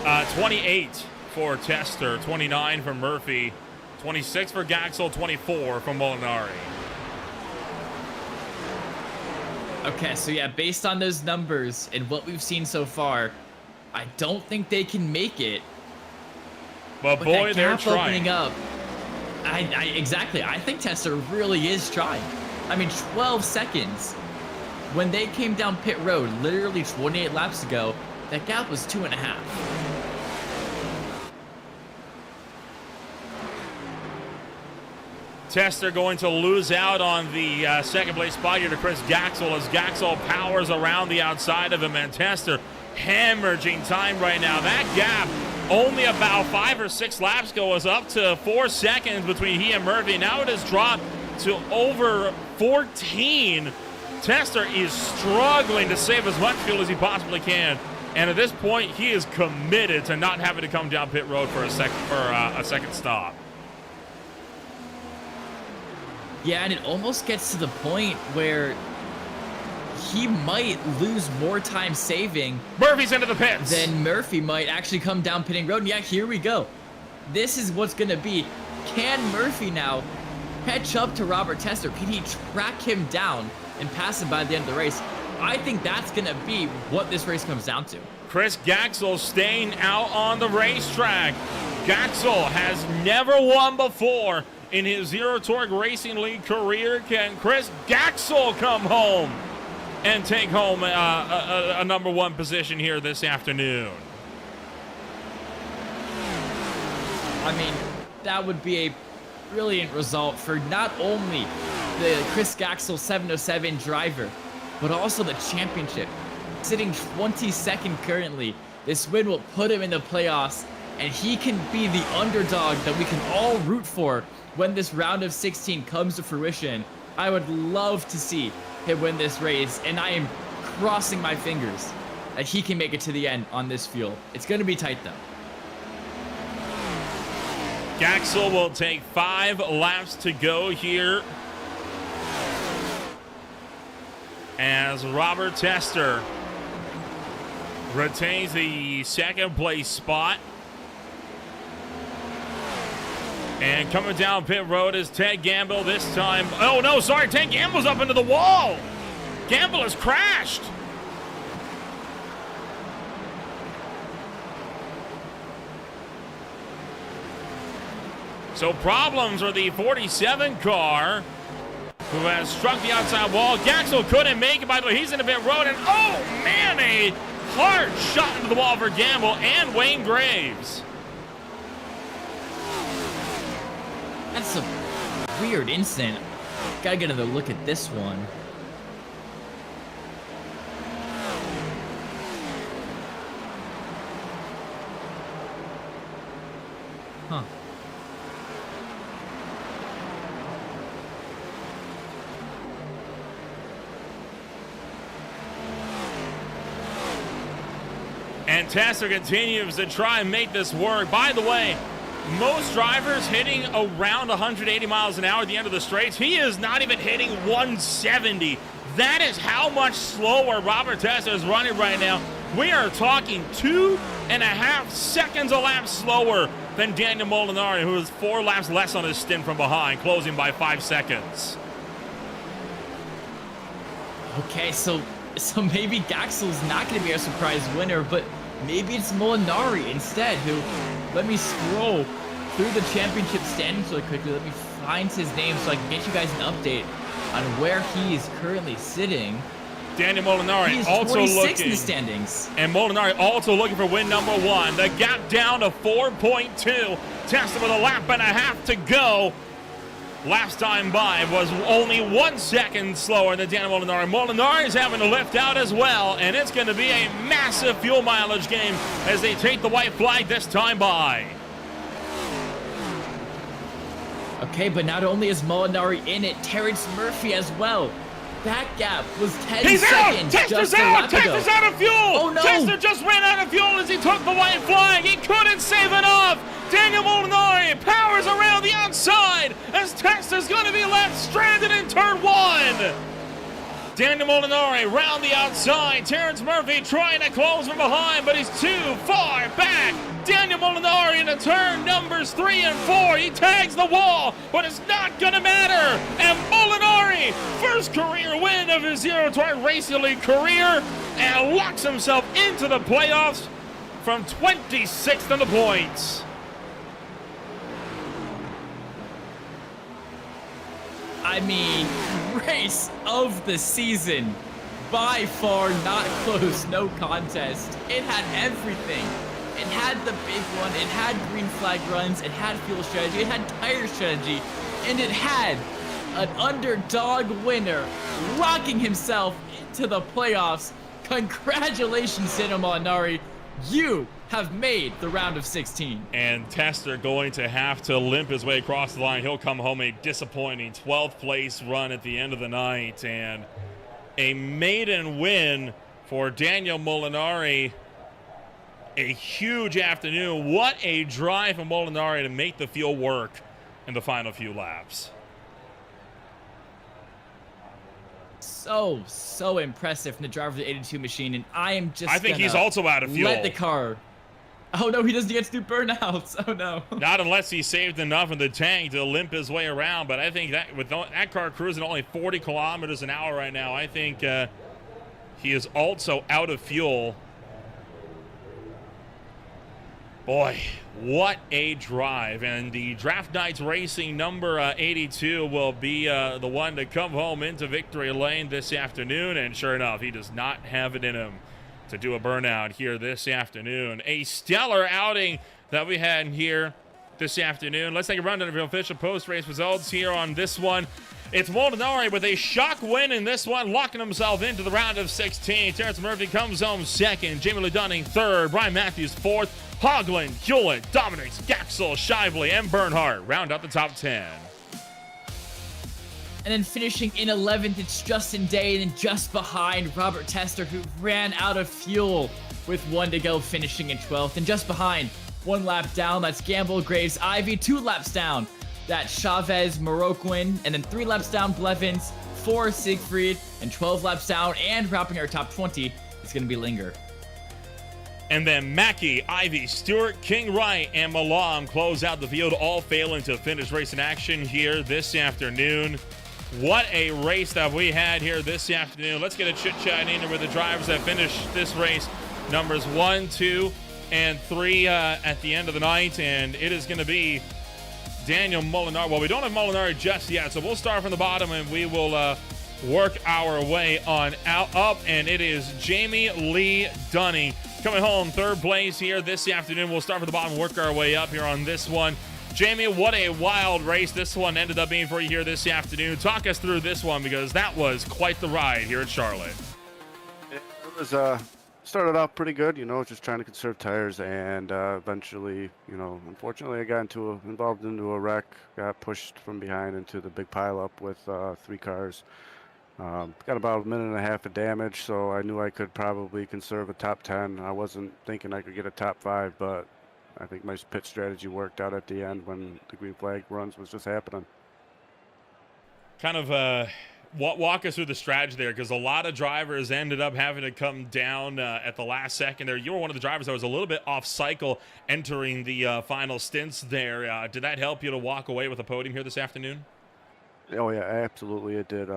Uh, 28 for Tester, 29 for Murphy, 26 for Gaxel, 24 for Molinari. Okay, so yeah, based on those numbers and what we've seen so far, I don't think they can make it. But boy, that they're gap trying. opening up. Exactly. I think Tester really is trying. I mean, 12 seconds. When they came down pit road, literally 28 laps ago, that gap was 2.5. Tester going to lose out on the second place spot here to Chris Gaxel as Gaxel powers around the outside of him, and Tester hemorrhaging time right now. That gap only about 5 or 6 laps ago was up to 4 seconds between he and Murphy. Now it has dropped to over 14. Tester is struggling to save as much fuel as he possibly can, and at this point he is committed to not having to come down pit road for a second stop. Yeah, and it almost gets to the point where he might lose more time saving. Murphy's into the pits. Then Murphy might actually come down pitting road. And yeah, here we go. This is what's going to be. Can Murphy now catch up to Robert Tester? Can he track him down and pass him by the end of the race? I think that's going to be what this race comes down to. Chris Gaxel staying out on the racetrack. Gaxel has never won before in his Zero Torque Racing League career. Can Chris Gaxel come home and take home a number one position here this afternoon? I mean, that would be a brilliant result for not only the Chris Gaxel 707 driver, but also the championship. Sitting 22nd currently, this win will put him in the playoffs, and he can be the underdog that we can all root for when this round of 16 comes to fruition. I would love to see him win this race, and I am crossing my fingers that he can make it to the end on this fuel. It's going to be tight, though. Gaxel will take 5 laps to go here as Robert Tester retains the second place spot. And coming down pit road is Ted Gamble this time. Oh, no, sorry. Ted Gamble's up into the wall. Gamble has crashed. So problems for the 47 car, who has struck the outside wall. Gaxel couldn't make it, by the way. He's in a pit road, and oh man, a hard shot into the wall for Gamble and Wayne Graves. That's a weird incident. Gotta get another look at this one. Huh. And Tasker continues to try and make this work. By the way, most drivers hitting around 180 miles an hour at the end of the straights. He is not even hitting 170. That is how much slower Robert Tasker is running right now. We are talking 2.5 seconds a lap slower than Daniel Molinari, who is 4 laps less on his stint from behind, closing by 5 seconds. Okay, so maybe Gaxel's not going to be a surprise winner, but maybe it's Molinari instead, who, let me scroll through the championship standings really quickly. Let me find his name so I can get you guys an update on where he is currently sitting. Daniel Molinari He is also 26 looking in the standings. And Molinari also looking for win number 1. The gap down to 4.2. Tested with a lap and a half to go. Last time by was only 1 second slower than Daniel Molinari. Molinari is having to lift out as well, and it's going to be a massive fuel mileage game as they take the white flag this time by. Okay, but not only is Molinari in it, Terrence Murphy as well. That gap was 10 He's seconds out! just Tester's a out! lap ago. Tester's out of fuel! Oh no! Tester just ran out of fuel as he took the white flag. He couldn't save enough. Daniel Molinari powers around the outside as Tester's going to be left stranded in turn 1. Daniel Molinari round the outside. Terrence Murphy trying to close from behind, but he's too far back. Daniel Molinari into turn numbers 3 and 4. He tags the wall, but it's not going to matter. And Molinari, first career win of his Zero Turn Racing League career, and locks himself into the playoffs from 26th in the points. I mean, race of the season. By far not close, no contest. It had everything. It had the big one, it had green flag runs, it had fuel strategy, it had tire strategy, and it had an underdog winner locking himself into the playoffs. Congratulations, Daniel Molinari. You have made the round of 16. And Tester going to have to limp his way across the line. He'll come home a disappointing 12th place run at the end of the night, and a maiden win for Daniel Molinari. A huge afternoon. What a drive from Molinari to make the field work in the final few laps. So impressive from the driver of the 82 machine, and I am just I think he's also out of fuel. Let the car. Oh no, he doesn't get to do burnouts. Oh no. Not unless he saved enough in the tank to limp his way around, but I think that with that car cruising only 40 kilometers an hour right now, I think he is also out of fuel. Boy, what a drive. And the Draft Nights Racing number 82 will be the one to come home into victory lane this afternoon. And sure enough, he does not have it in him to do a burnout here this afternoon. A stellar outing that we had here this afternoon. Let's take a rundown of the official post-race results here on this one. It's Molinari with a shock win in this one, locking himself into the round of 16. Terrence Murphy comes home second. Jamie Lee Dunning third. Brian Matthews fourth. Hoagland, Hewlett, Dominic, Gaxel, Shively, and Bernhardt round out the top 10. And then finishing in 11th, it's Justin Day, and then just behind Robert Tester, who ran out of fuel with 1 to go, finishing in 12th. And just behind, 1 lap down, that's Gamble, Graves, Ivy. 2 laps down, that's Chavez, Moroccan. And then 3 laps down, Blevins, 4 Siegfried, and 12 laps down. And wrapping our top 20 is going to be Linger. And then Mackey, Ivy, Stewart, King Wright, and Malam close out the field, all failing to finish race in action here this afternoon. What a race that we had here this afternoon. Let's get a chit-chat in with the drivers that finished this race. Numbers 1, 2, and 3 at the end of the night. And it is going to be Daniel Molinari. Well, we don't have Molinari just yet, so we'll start from the bottom and we will work our way on up. And it is Jamie Lee Dunning coming home third place here this afternoon. We'll start from the bottom and work our way up here on this one. Jamie, what a wild race this one ended up being for you here this afternoon. Talk us through this one, because that was quite the ride here at Charlotte. It was started off pretty good, just trying to conserve tires, and eventually, unfortunately, I got involved into a wreck, got pushed from behind into the big pileup with 3 cars. Got about a minute and a half of damage, so I knew I could probably conserve a top 10. I wasn't thinking I could get a top 5, but I think my pit strategy worked out at the end when the green flag runs was just happening. Kind of walk us through the strategy there, because a lot of drivers ended up having to come down at the last second there. You were one of the drivers that was a little bit off cycle entering the final stints there. Did that help you to walk away with a podium here this afternoon? Oh yeah, absolutely it did.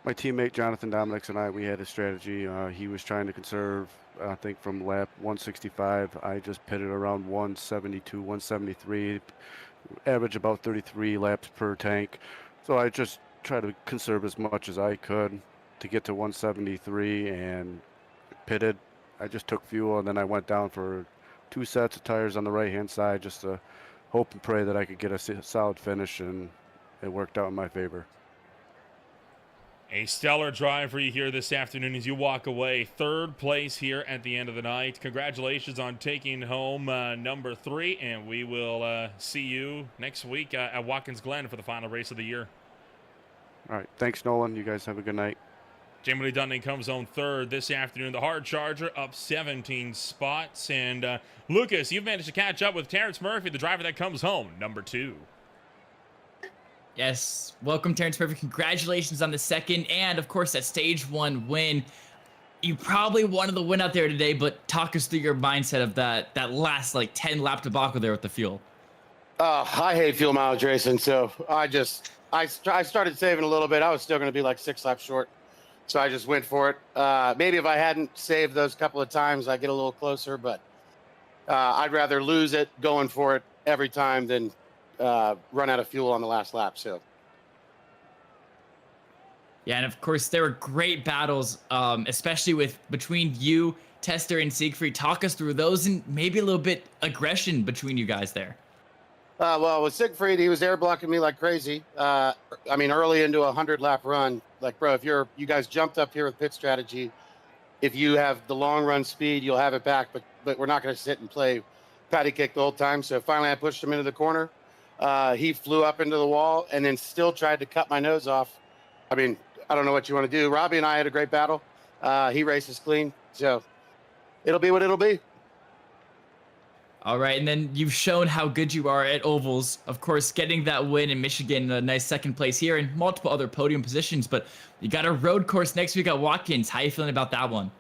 My teammate Jonathan Dominics and we had a strategy. He was trying to conserve, I think, from lap 165. I just pitted around 172, 173, average about 33 laps per tank. So I just tried to conserve as much as I could to get to 173 and pitted. I just took fuel, and then I went down for 2 sets of tires on the right-hand side just to hope and pray that I could get a solid finish, and it worked out in my favor. A stellar drive for you here this afternoon as you walk away third place here at the end of the night. Congratulations on taking home number 3, and we will see you next week at Watkins Glen for the final race of the year. All right. Thanks, Nolan. You guys have a good night. Jamie Lee Dunning comes home third this afternoon. The hard charger up 17 spots. And Lucas, you've managed to catch up with Terrence Murphy, the driver that comes home number 2. Yes, welcome Terrence Murphy. Congratulations on the second and, of course, that stage 1 win. You probably wanted the win out there today, but talk us through your mindset of that last 10-lap debacle there with the fuel. I hate fuel mileage racing, so I started saving a little bit. I was still going to be like 6 laps short, so I just went for it. Maybe if I hadn't saved those couple of times, I'd get a little closer, but I'd rather lose it going for it every time than run out of fuel on the last lap. So yeah, and of course there were great battles, especially between you, Tester, and Siegfried. Talk us through those and maybe a little bit aggression between you guys there. Well, with Siegfried, he was air blocking me like crazy. Early into a 100-lap run, bro, if you guys jumped up here with pit strategy, if you have the long run speed, you'll have it back, but we're not going to sit and play patty cake the whole time. So finally I pushed him into the corner. He flew up into the wall and then still tried to cut my nose off. I don't know what you want to do. Robbie and I had a great battle. He races clean, so it'll be what it'll be. All right, and then you've shown how good you are at ovals. Of course, getting that win in Michigan, a nice second place here, and multiple other podium positions. But you got a road course next week at Watkins. How you feeling about that one?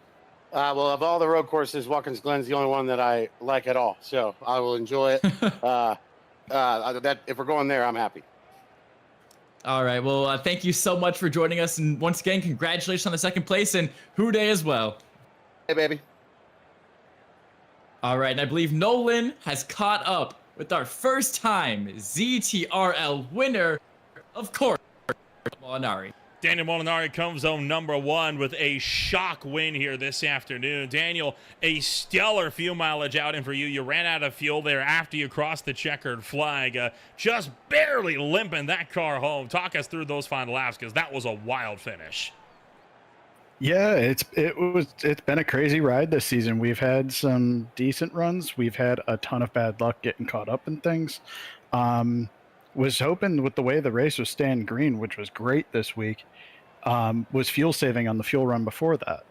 Well, of all the road courses, Watkins Glen's the only one that I like at all. So I will enjoy it. If we're going there, I'm happy. All right. Well, thank you so much for joining us. And once again, congratulations on the second place and Who Day as well. Hey, baby. All right. And I believe Nolan has caught up with our first time ZTRL winner, of course, Molinari. Daniel Molinari comes home number 1 with a shock win here this afternoon. Daniel, a stellar fuel mileage outing for you. You ran out of fuel there after you crossed the checkered flag. Just barely limping that car home. Talk us through those final laps, because that was a wild finish. Yeah, it's been a crazy ride this season. We've had some decent runs. We've had a ton of bad luck getting caught up in things. Was hoping with the way the race was staying green, which was great this week, was fuel saving on the fuel run before that,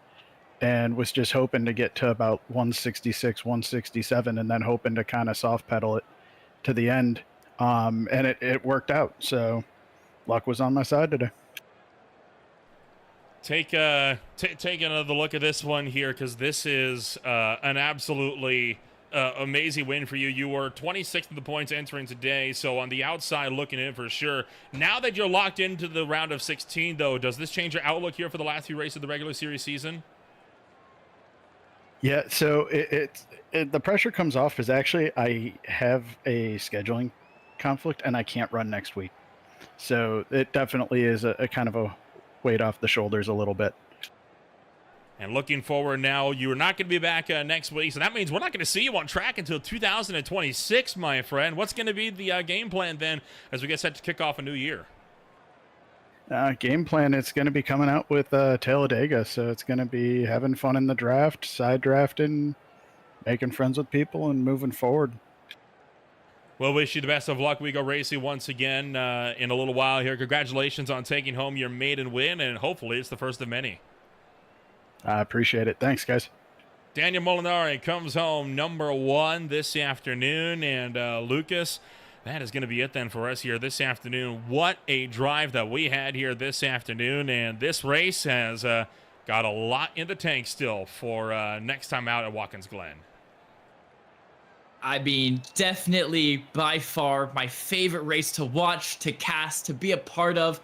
and was just hoping to get to about 166, 167, and then hoping to kind of soft pedal it to the end. And it worked out. So luck was on my side today. Take another look at this one here, because this is an absolutely amazing win for you. You were 26th in the points entering today, so on the outside looking in for sure. Now that you're locked into the round of 16, though, does this change your outlook here for the last few races of the regular series season? Yeah, so the pressure comes off because actually I have a scheduling conflict and I can't run next week. So it definitely is a kind of a weight off the shoulders a little bit. And looking forward now, you're not going to be back next week, so that means we're not going to see you on track until 2026, my friend. What's going to be the game plan then as we get set to kick off a new year? Game plan, it's going to be coming out with Talladega, so it's going to be having fun in the draft, side drafting, making friends with people, and moving forward. We'll wish you the best of luck. We go racing once again in a little while here. Congratulations on taking home your maiden win, and hopefully it's the first of many. I appreciate it. Thanks, guys. Daniel Molinari comes home number 1 this afternoon, and Lucas, that is going to be it then for us here this afternoon. What a drive that we had here this afternoon, and this race has got a lot in the tank still for next time out at Watkins Glen. I mean, definitely by far my favorite race to watch, to cast, to be a part of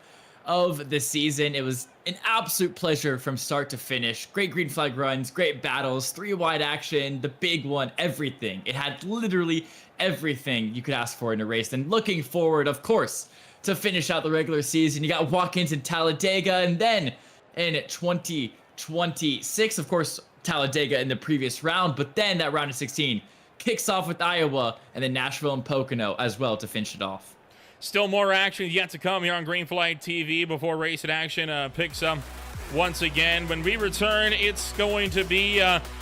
the season. It was an absolute pleasure from start to finish. Great green flag runs, great battles, 3 wide action, the big one, everything. It had literally everything you could ask for in a race. And looking forward, of course, to finish out the regular season. You got walk-ins in Talladega, and then in 2026, of course, Talladega in the previous round, but then that round of 16 kicks off with Iowa and then Nashville and Pocono as well to finish it off. Still more action yet to come here on Green Flag TV before Race in Action picks up once again. When we return, it's going to be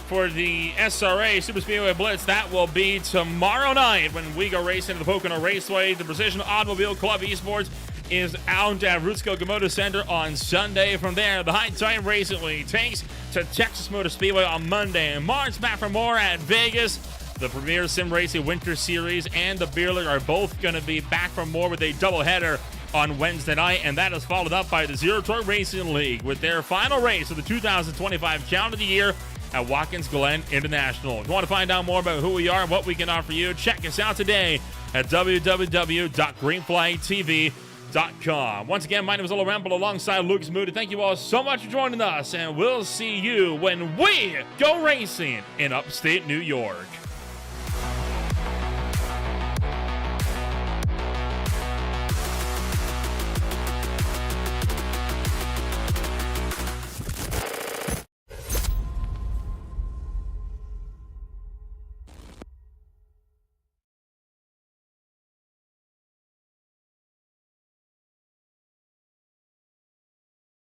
for the SRA Super Speedway Blitz. That will be tomorrow night when we go racing to the Pocono Raceway. The Precision Automobile Club Esports is out at Roots Kokomoto Center on Sunday. From there, the High Time Racing League takes to Texas Motor Speedway on Monday. And March back for more at Vegas. The Premier Sim Racing Winter Series and the Beer League are both going to be back for more with a doubleheader on Wednesday night, and that is followed up by the Zero Turn Racing League with their final race of the 2025 calendar year at Watkins Glen International. If you want to find out more about who we are and what we can offer you, check us out today at www.greenflagtv.com. Once again, my name is Ola Ramble alongside Lucas Moody. Thank you all so much for joining us, and we'll see you when we go racing in upstate New York.